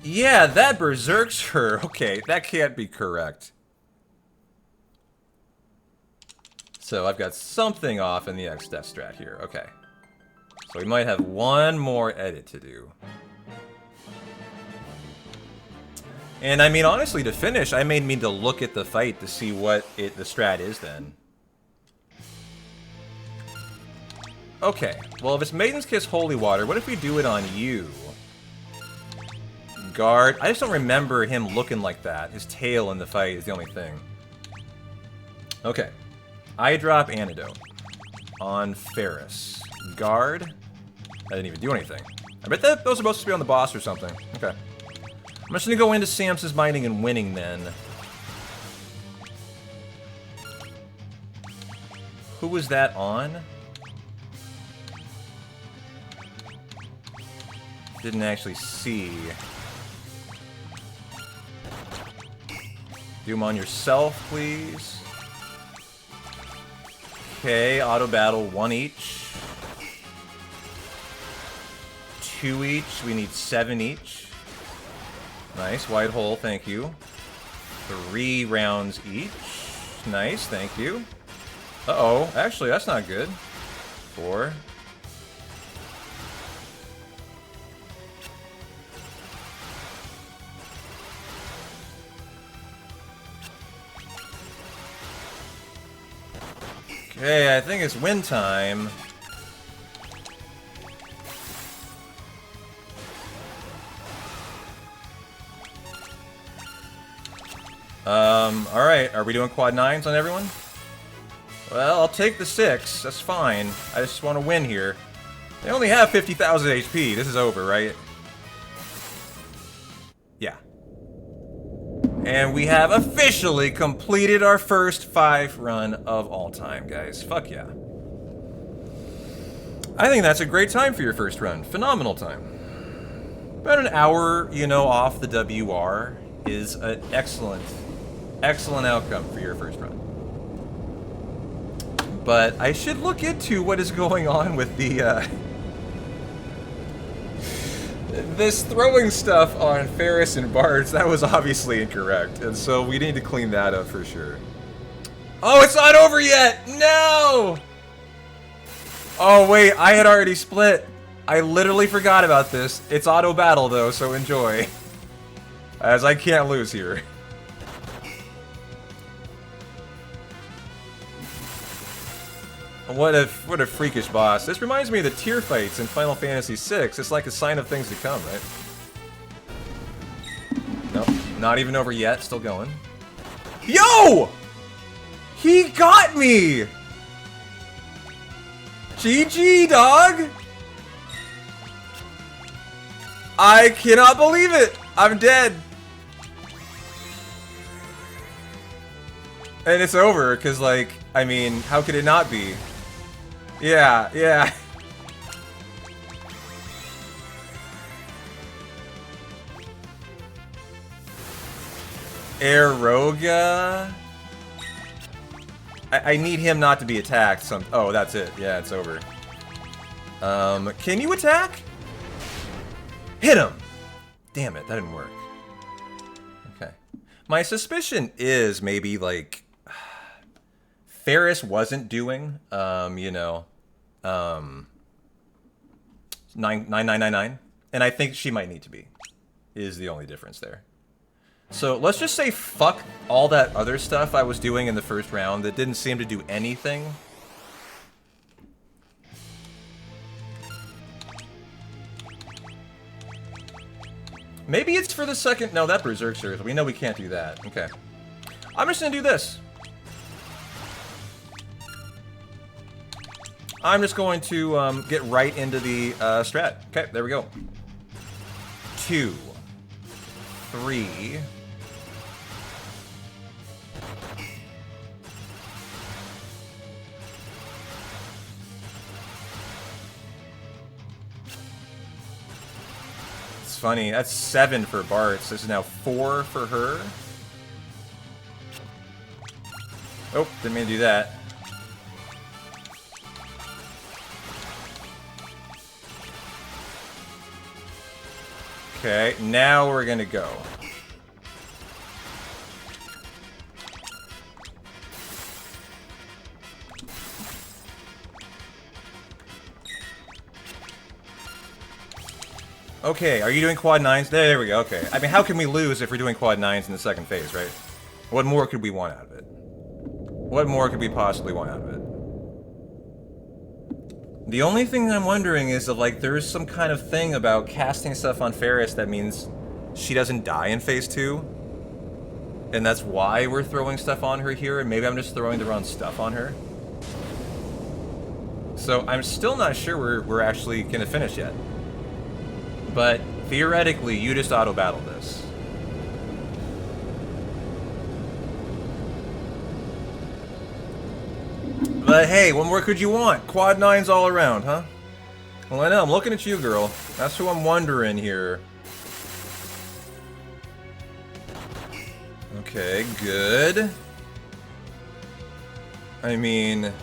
Yeah, that berserks her. Okay, that can't be correct. So I've got something off in the X-Death strat here. Okay. So we might have one more edit to do. And I mean, honestly, to finish, I may need to look at the fight to see what the strat is then. Okay, well, if it's Maiden's Kiss Holy Water, what if we do it on you? Guard. I just don't remember him looking like that. His tail in the fight is the only thing. Okay. Eye Drop Antidote. On Ferris. Guard. I didn't even do anything. I bet that those are supposed to be on the boss or something. Okay. I'm just gonna go into Sam's Mining and Winning then. Who was that on? Didn't actually see. Do them on yourself, please. Okay, auto battle, 1 each. 2 each, we need 7 each. Nice, wide hole, thank you. 3 rounds each. Nice, thank you. Uh-oh, actually, that's not good. 4. Okay, I think it's win time. Alright, are we doing quad 9s on everyone? Well, I'll take the 6, that's fine. I just want to win here. They only have 50,000 HP, this is over, right? Yeah. And we have officially completed our first 5 run of all time, guys. Fuck yeah. I think that's a great time for your first run. Phenomenal time. About an hour, you know, off the WR is an excellent outcome for your first run. But I should look into what is going on with the, this throwing stuff on Ferris and Bards. That was obviously incorrect, and so we need to clean that up for sure. Oh, it's not over yet! No! Oh, wait, I had already split. I literally forgot about this. It's auto battle, though, so enjoy. As I can't lose here. What a freakish boss. This reminds me of the tier fights in Final Fantasy VI. It's like a sign of things to come, right? Nope, not even over yet. Still going. Yo! He got me! GG, dog! I cannot believe it! I'm dead! And it's over, because, like, I mean, how could it not be? Yeah, yeah. Eroga? I need him not to be attacked. Oh, that's it. Yeah, it's over. Can you attack? Hit him! Damn it, that didn't work. Okay. My suspicion is maybe, like, Ferris wasn't doing, you know, 9999, and I think she might need to be, is the only difference there. So let's just say fuck all that other stuff I was doing in the first round that didn't seem to do anything. Maybe it's for the second. No, that Berserker. We know we can't do that. Okay. I'm just gonna do this. I'm just going to get right into the strat. Okay, there we go. 2, 3, funny. That's 7 for Bart. So this is now 4 for her. Oh, didn't mean to do that. Okay, now we're gonna go. Okay, are you doing quad 9s? There we go, okay. I mean, how can we lose if we're doing quad 9s in the second phase, right? What more could we want out of it? What more could we possibly want out of it? The only thing I'm wondering is that, like, there's some kind of thing about casting stuff on Ferris that means she doesn't die in phase 2. And that's why we're throwing stuff on her here, and maybe I'm just throwing the wrong stuff on her. So I'm still not sure we're actually gonna finish yet. But theoretically, you just auto-battle this. But hey, what more could you want? Quad 9s all around, huh? Well, I know, I'm looking at you, girl. That's who I'm wondering here. Okay, good. I mean...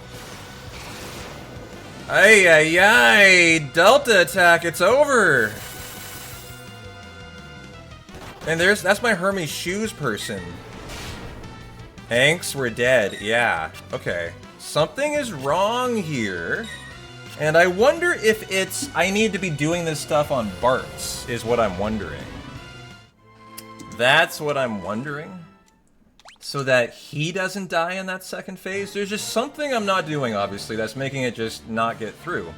Ay, ay, ay! Delta attack, it's over! And that's my Hermes shoes person. Hanks, we're dead. Yeah, okay. Something is wrong here. And I wonder if it's... I need to be doing this stuff on Bart's, is what I'm wondering. That's what I'm wondering. So that he doesn't die in that second phase. There's just something I'm not doing, obviously, that's making it just not get through.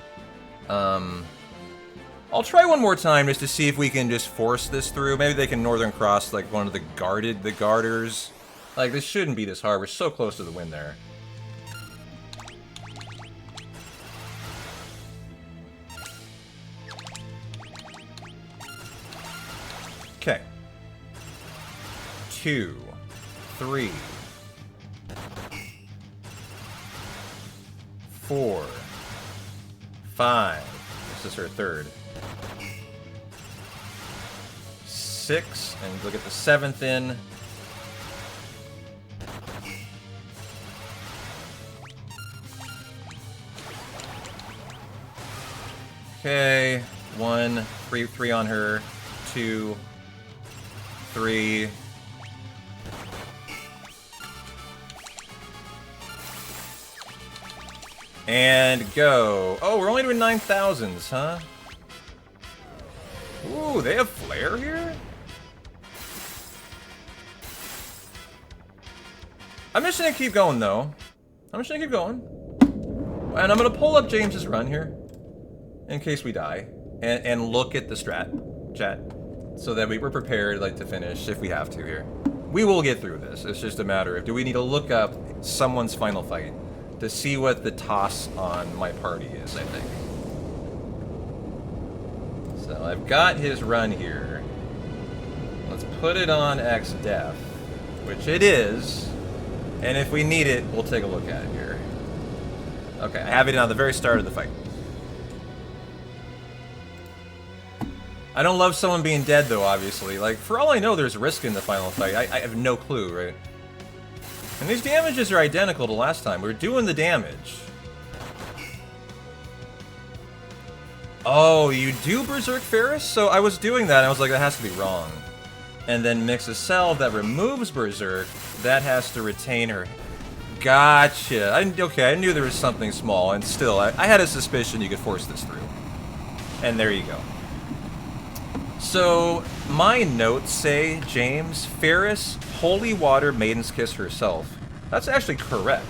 I'll try one more time just to see if we can just force this through. Maybe they can Northern Cross, like, one of the garters. Like, this shouldn't be this hard. We're so close to the win there. Okay. 2, 3, 4, 5. This is her third. 6, and we'll get the 7th in. Okay, 1, 3 on her, 2, 3. And go. Oh, we're only doing 9,000s, huh? Ooh, they have flare here? I'm just gonna keep going, though. I'm just gonna keep going. And I'm gonna pull up James's run here. In case we die. And look at the strat, chat. So that we're prepared, like, to finish if we have to here. We will get through this. It's just a matter of, do we need to look up someone's final fight to see what the toss on my party is, I think. So I've got his run here. Let's put it on X-Def, which it is. And if we need it, we'll take a look at it here. Okay, I have it on the very start of the fight. I don't love someone being dead, though, obviously. Like, for all I know, there's risk in the final fight. I have no clue, right? And these damages are identical to last time. We're doing the damage. Oh, you do Berserk Ferris? So I was doing that, and I was like, that has to be wrong. And then mix a Salve that removes Berserk. That has to retain her. Gotcha. Okay, I knew there was something small, and still, I had a suspicion you could force this through. And there you go. So, my notes say, James, Ferris, Holy Water, Maiden's Kiss herself. That's actually correct.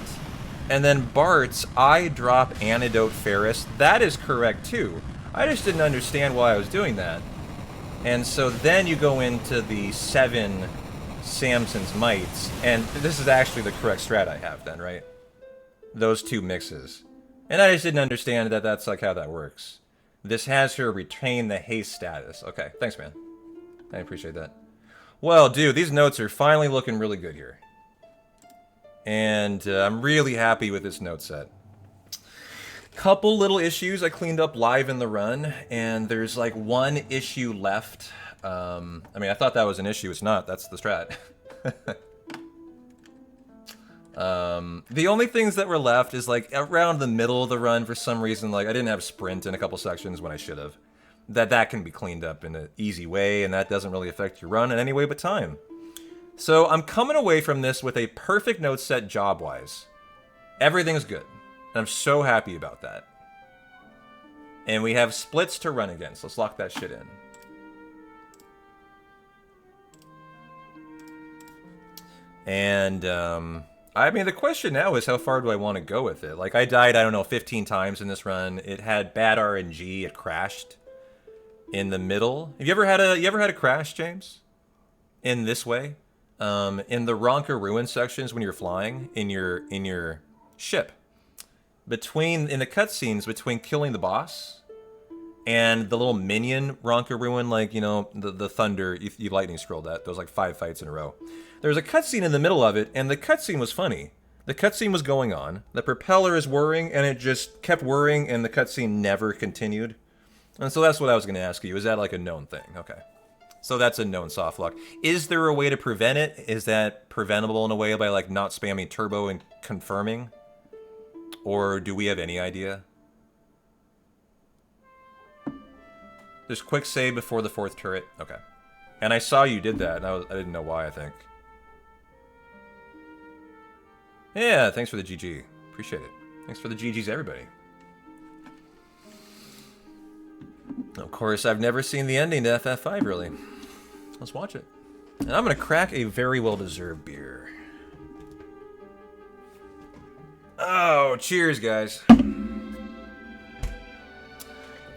And then Bart's, I drop Antidote Ferris. That is correct too. I just didn't understand why I was doing that. And so then you go into the 7 Samson's Mites. And this is actually the correct strat I have then, right? Those two mixes. And I just didn't understand that that's like how that works. This has her retain the haste status. Okay, thanks, man. I appreciate that. Well, dude, these notes are finally looking really good here. And I'm really happy with this note set. Couple little issues I cleaned up live in the run, and there's like one issue left I mean, I thought that was an issue. It's not. That's the strat. The only things that were left is like around the middle of the run for some reason. Like I didn't have sprint in a couple sections when I should have. That can be cleaned up in an easy way, and that doesn't really affect your run in any way but time. So I'm coming away from this with a perfect note set job-wise. Everything's good. And I'm so happy about that. And we have splits to run against. Let's lock that shit in. And, I mean, the question now is how far do I want to go with it? Like, I died, I don't know, 15 times in this run. It had bad RNG. It crashed in the middle. Have you ever had a crash, James? In this way? In the Ronka Ruin sections when you're flying in your ship. In the cutscenes between killing the boss and the little minion Ronka Ruin, like, you know, the thunder, you lightning scrolled that. Those like 5 fights in a row. There was a cutscene in the middle of it, and the cutscene was funny. The cutscene was going on. The propeller is whirring, and it just kept whirring, and the cutscene never continued. And so that's what I was going to ask you. Is that like a known thing? Okay. So that's a known soft lock. Is there a way to prevent it? Is that preventable in a way by like not spamming turbo and confirming? Or do we have any idea? Just quick save before the 4th turret. Okay. And I saw you did that, and I didn't know why, I think. Yeah, thanks for the GG. Appreciate it. Thanks for the GGs, everybody. Of course, I've never seen the ending to FF5, really. Let's watch it. And I'm going to crack a very well-deserved beer. Oh, cheers, guys.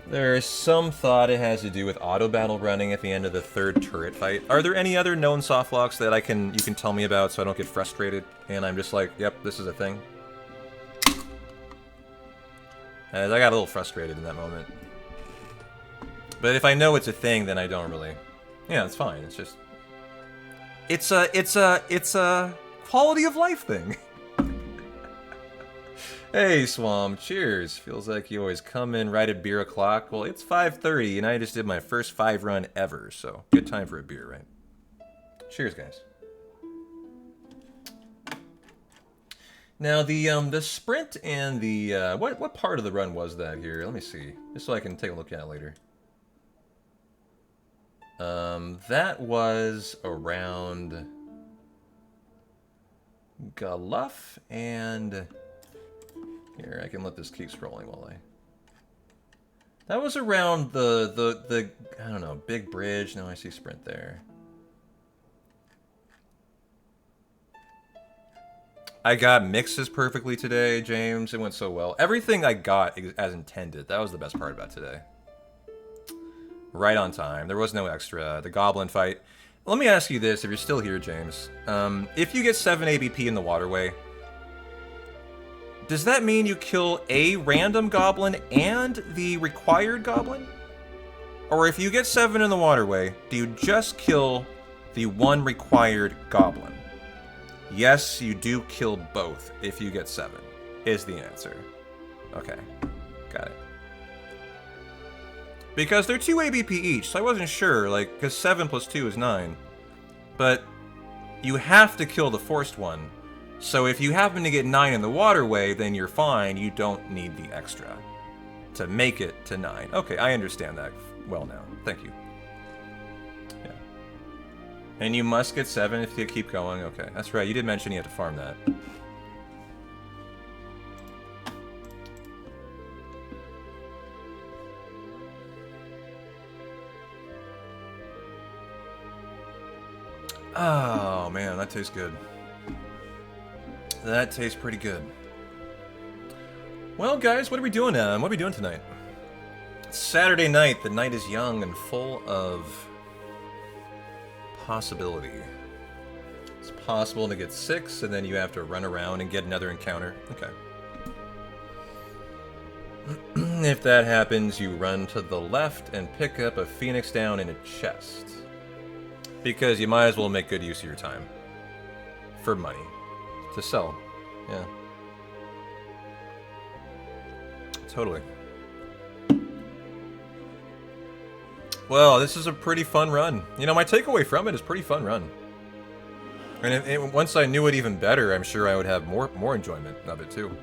There is some thought it has to do with auto battle running at the end of the 3rd turret fight. Are there any other known soft locks that you can tell me about so I don't get frustrated and I'm just like, yep, this is a thing? As I got a little frustrated in that moment. But if I know it's a thing, then I don't really. Yeah, it's fine. It's just it's a quality of life thing. Hey, Swam, cheers. Feels like you always come in right at beer o'clock. Well, it's 5:30, and I just did my first 5 run ever, so good time for a beer, right? Cheers, guys. Now, the sprint and the, what part of the run was that here? Let me see, just so I can take a look at it later. That was around Galuff and... Here, I can let this keep scrolling while I... That was around the I don't know, big bridge. Now I see sprint there. I got mixes perfectly today, James. It went so well. Everything I got as intended. That was the best part about today. Right on time. There was no extra. The goblin fight. Let me ask you this, if you're still here, James. If you get 7 ABP in the waterway... Does that mean you kill a random goblin and the required goblin? Or if you get 7 in the waterway, do you just kill the one required goblin? Yes, you do kill both if you get 7, is the answer. Okay, got it. Because they're 2 ABP each, so I wasn't sure, like, because 7 plus 2 is 9. But you have to kill the forced one. So if you happen to get 9 in the waterway, then you're fine. You don't need the extra to make it to 9. Okay, I understand that well now. Thank you. Yeah. And you must get 7 if you keep going. Okay, that's right. You did mention you had to farm that. Oh, man, that tastes good. That tastes pretty good. Well, guys, what are we doing now? What are we doing tonight? It's Saturday night. The night is young and full of possibility. It's possible to get 6, and then you have to run around and get another encounter. Okay. If that happens, you run to the left and pick up a Phoenix down in a chest. Because you might as well make good use of your time. For money. To sell. Yeah. Totally. Well, this is a pretty fun run. You know, my takeaway from it is pretty fun run. And once I knew it even better, I'm sure I would have more enjoyment of it too.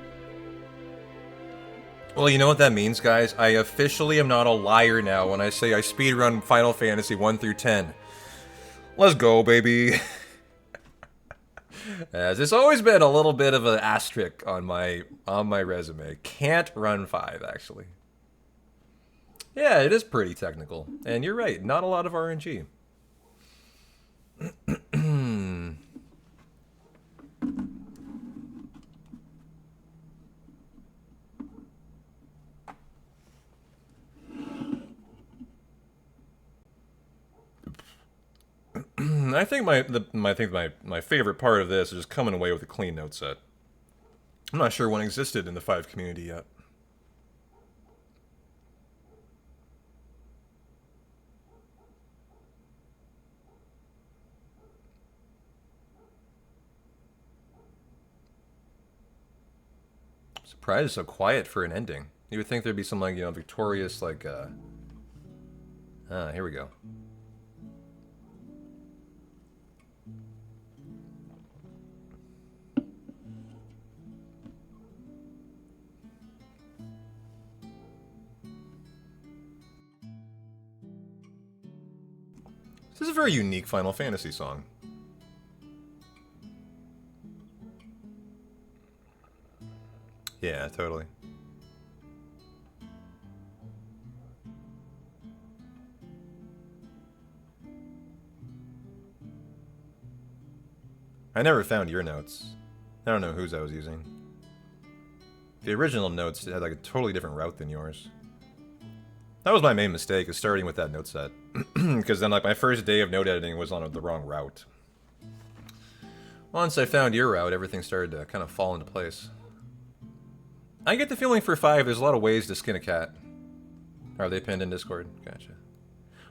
Well, you know what that means, guys? I officially am not a liar now when I say I speedrun Final Fantasy 1 through 10. Let's go, baby. As it's always been a little bit of an asterisk on my resume. Can't run 5, actually. Yeah, it is pretty technical. And you're right, not a lot of RNG. I think my favorite part of this is just coming away with a clean note set. I'm not sure one existed in the 5 community yet. Surprised it's so quiet for an ending. You would think there'd be some, like, you know, victorious, like, here we go. This is a very unique Final Fantasy song. Yeah, totally. I never found your notes. I don't know whose I was using. The original notes had like a totally different route than yours. That was my main mistake, is starting with that note set. Because then, like, my first day of note editing was on the wrong route. Once I found your route, everything started to kind of fall into place. I get the feeling for 5, there's a lot of ways to skin a cat. Are they pinned in Discord? Gotcha.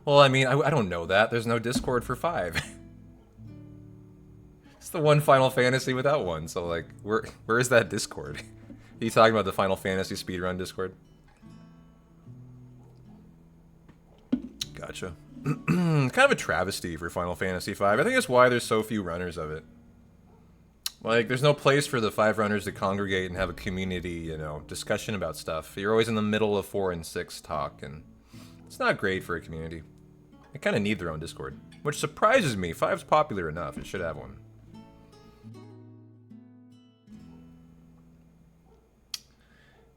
Well, I mean, I don't know that. There's no Discord for 5. It's the one Final Fantasy without one, so, like, where is that Discord? Are you talking about the Final Fantasy speedrun Discord? Gotcha. Kind of a travesty for Final Fantasy V. I think that's why there's so few runners of it. Like, there's no place for the 5 runners to congregate and have a community, you know, discussion about stuff. You're always in the middle of 4 and 6 talk, and it's not great for a community. They kind of need their own Discord, which surprises me. 5's popular enough. It should have one.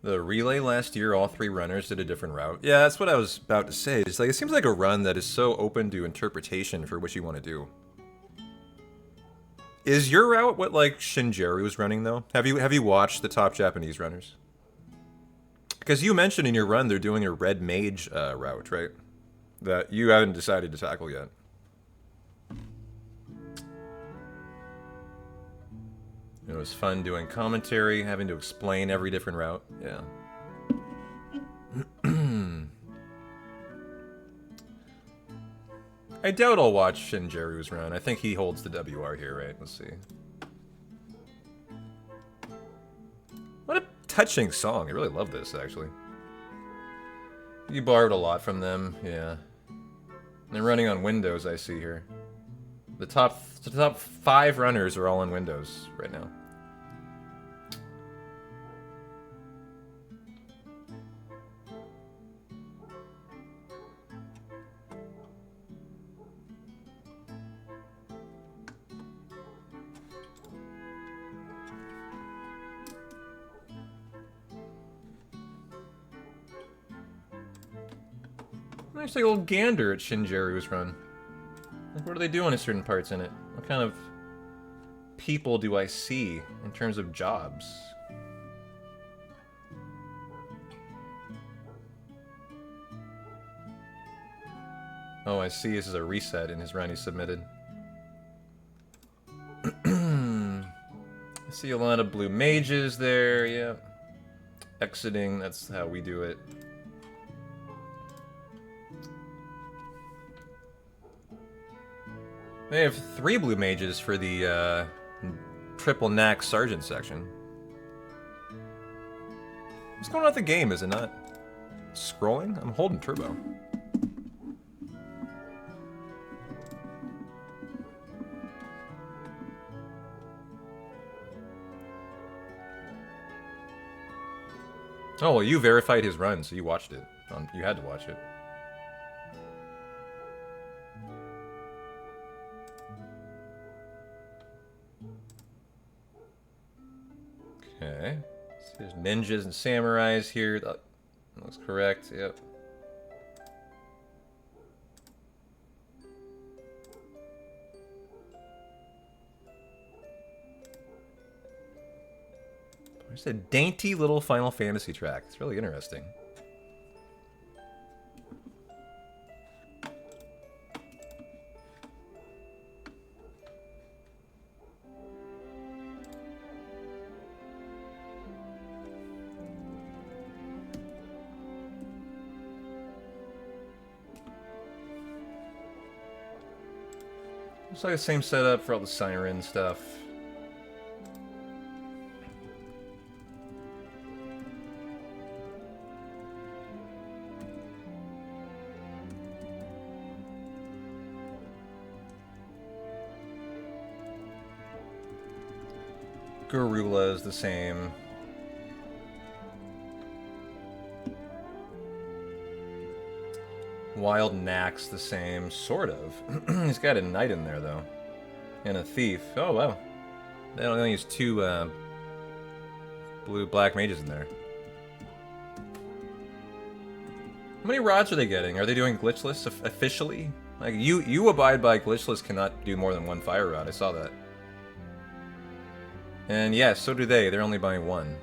The relay last year, all 3 runners did a different route. Yeah, that's what I was about to say. It's like, it seems like a run that is so open to interpretation for what you want to do. Is your route what, like, Shinjeri was running, though? Have you watched the top Japanese runners? Because you mentioned in your run they're doing a red mage route, right? That you haven't decided to tackle yet. It was fun doing commentary, having to explain every different route. Yeah. I doubt I'll watch Shinjeri's run. I think he holds the WR here, right? Let's see. What a touching song. I really love this, actually. You borrowed a lot from them, yeah. They're running on Windows, I see here. The top 5 runners are all on Windows right now. Nice like little gander at Shinjeri's run. Like, what are they doing in certain parts in it? What kind of people do I see in terms of jobs? Oh, I see. This is a reset in his run he submitted. I see a lot of blue mages there, yeah. Exiting, that's how we do it. They have 3 blue mages for the triple knack sergeant section. What's going on with the game, is it not scrolling? I'm holding turbo. Oh, well, you verified his run, so you watched it. You had to watch it. Okay. So there's ninjas and samurais here. That looks correct. Yep. There's a dainty little Final Fantasy track. It's really interesting. It's like the same setup for all the siren stuff. Garula is the same. Wild Knack's the same, sort of. He's got a knight in there, though. And a thief. Oh, wow. They only use two black mages in there. How many rods are they getting? Are they doing glitchless officially? Like, you abide by glitchless cannot do more than one fire rod. I saw that. And yes, so do they. They're only buying one.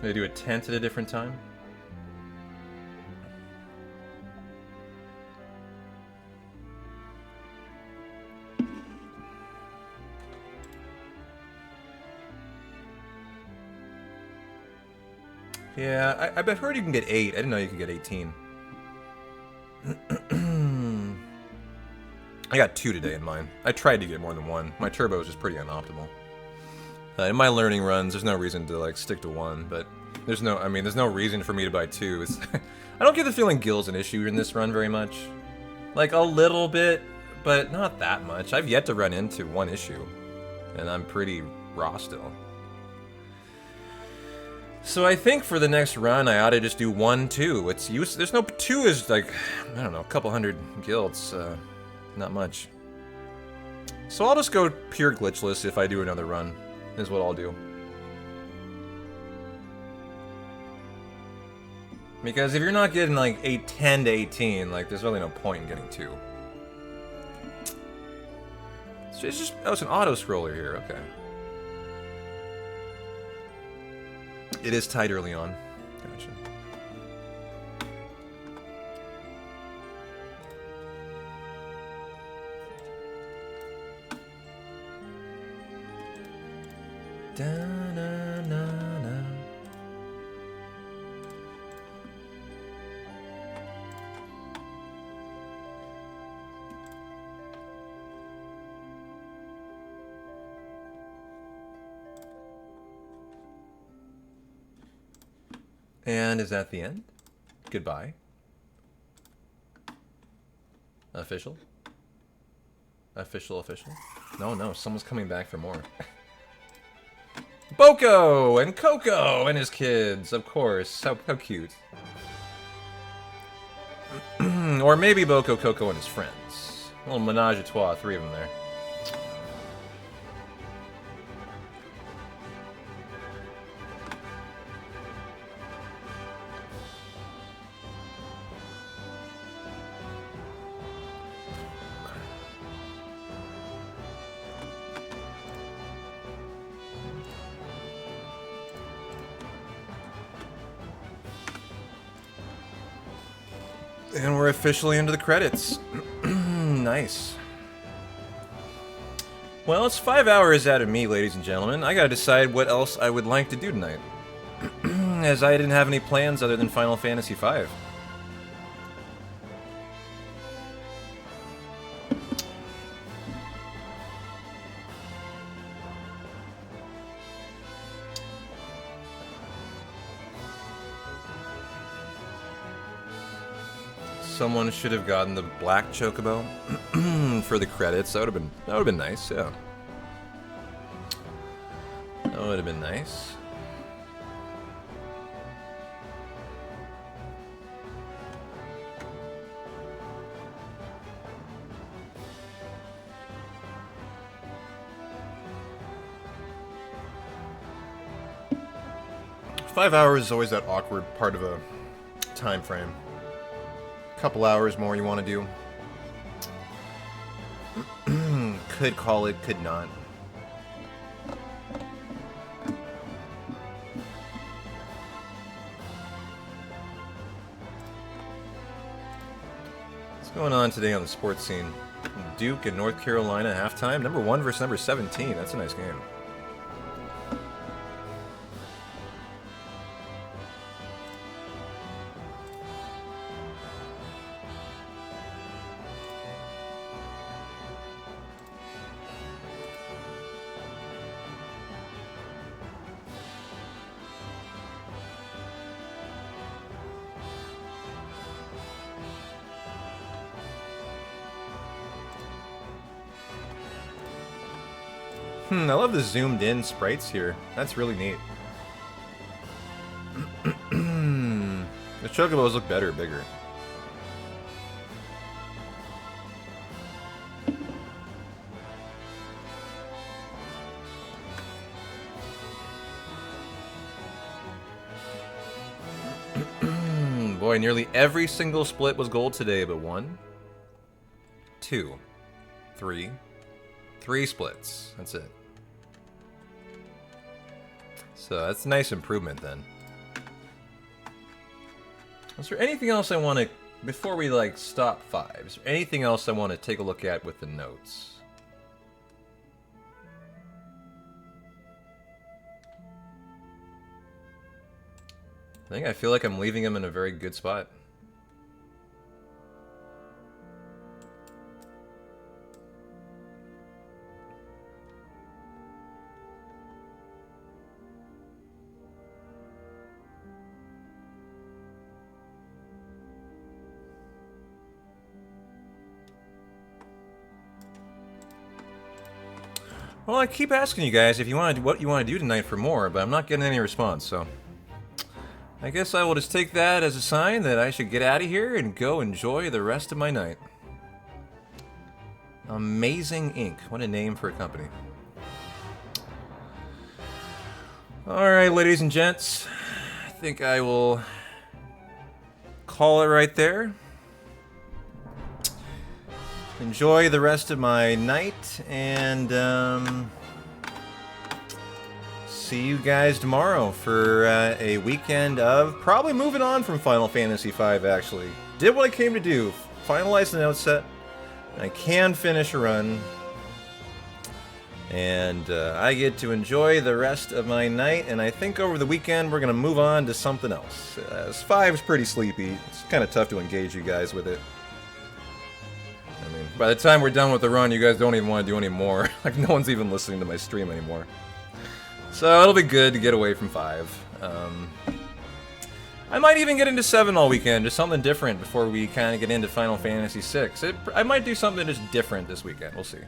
They do a tent at a different time? Yeah, I've heard you can get 8. I didn't know you could get 18. I got 2 today in mine. I tried to get more than 1. My turbo is just pretty unoptimal. In my learning runs, there's no reason to like stick to 1, but there's no reason for me to buy 2. It's I don't get the feeling Gil's an issue in this run very much. Like a little bit, but not that much. I've yet to run into 1 issue, and I'm pretty raw still. So I think for the next run, I ought to just do 1, 2. It's use. There's no 2 is like, I don't know, a couple hundred gilds, not much. So I'll just go pure glitchless if I do another run. Is what I'll do. Because if you're not getting like 10 to 18, like there's really no point in getting 2. It's just oh, it's an auto scroller here. Okay. It is tight early on. Gotcha. Da-na-na-na. And is that the end? Goodbye. Official? Official. No, someone's coming back for more. Boko and Coco and his kids, of course. How cute. Or maybe Boko, Coco, and his friends. A little menage a trois, 3 of them there. And we're officially into the credits. Nice. Well, it's 5 hours out of me, ladies and gentlemen. I gotta decide what else I would like to do tonight. As I didn't have any plans other than Final Fantasy V. Someone should have gotten the black chocobo for the credits. That would have been nice, yeah. That would have been nice. Five hours is always that awkward part of a time frame. A couple hours more you want to do. Could call it, could not. What's going on today on the sports scene? Duke and North Carolina halftime. Number 1 versus number 17. That's a nice game. I love the zoomed in sprites here. That's really neat. The chocobos look better, bigger. Boy, nearly every single split was gold today, but 1, 2, 3. 3 splits. That's it. So that's a nice improvement then. Is there anything else I want to, before we like stop 5, is there anything else I want to take a look at with the notes? I feel like I'm leaving him in a very good spot. Well, I keep asking you guys if you want to what you want to do tonight for more, but I'm not getting any response, so I guess I will just take that as a sign that I should get out of here and go enjoy the rest of my night. Amazing Inc. What a name for a company. Alright, ladies and gents. I think I will call it right there. Enjoy the rest of my night, and see you guys tomorrow for a weekend of probably moving on from Final Fantasy V, actually. Did what I came to do. Finalize the note set. I can finish a run. And I get to enjoy the rest of my night, and I think over the weekend we're going to move on to something else. As 5's pretty sleepy. It's kind of tough to engage you guys with it. I mean, by the time we're done with the run, you guys don't even want to do any more. Like, no one's even listening to my stream anymore. So it'll be good to get away from 5. I might even get into 7 all weekend, just something different before we kind of get into Final Fantasy VI. I might do something just different this weekend. We'll see.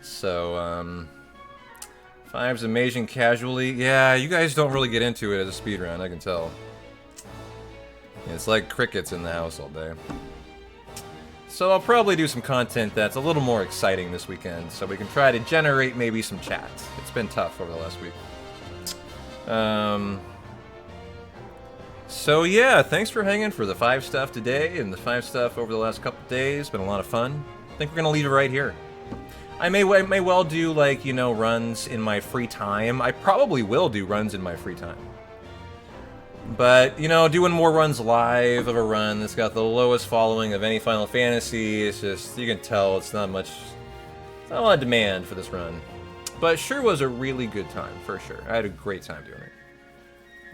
So, 5's amazing casually. Yeah, you guys don't really get into it as a speedrun, I can tell. It's like crickets in the house all day. So I'll probably do some content that's a little more exciting this weekend, so we can try to generate maybe some chat. It's been tough over the last week. So yeah, thanks for hanging for the 5 stuff today and the 5 stuff over the last couple days. Been a lot of fun. I think we're gonna leave it right here. I may well do, like, you know, runs in my free time. I probably will do runs in my free time. But, you know, doing more runs live of a run that's got the lowest following of any Final Fantasy, it's just, you can tell it's not much, it's not a lot of demand for this run. But it sure was a really good time, for sure. I had a great time doing it.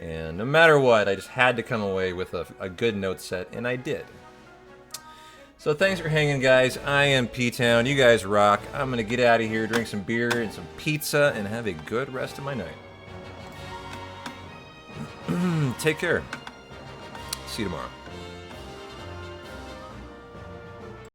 And no matter what, I just had to come away with a good note set, and I did. So thanks for hanging, guys. I am P-Town. You guys rock. I'm going to get out of here, drink some beer and some pizza, and have a good rest of my night. Take care. See you tomorrow.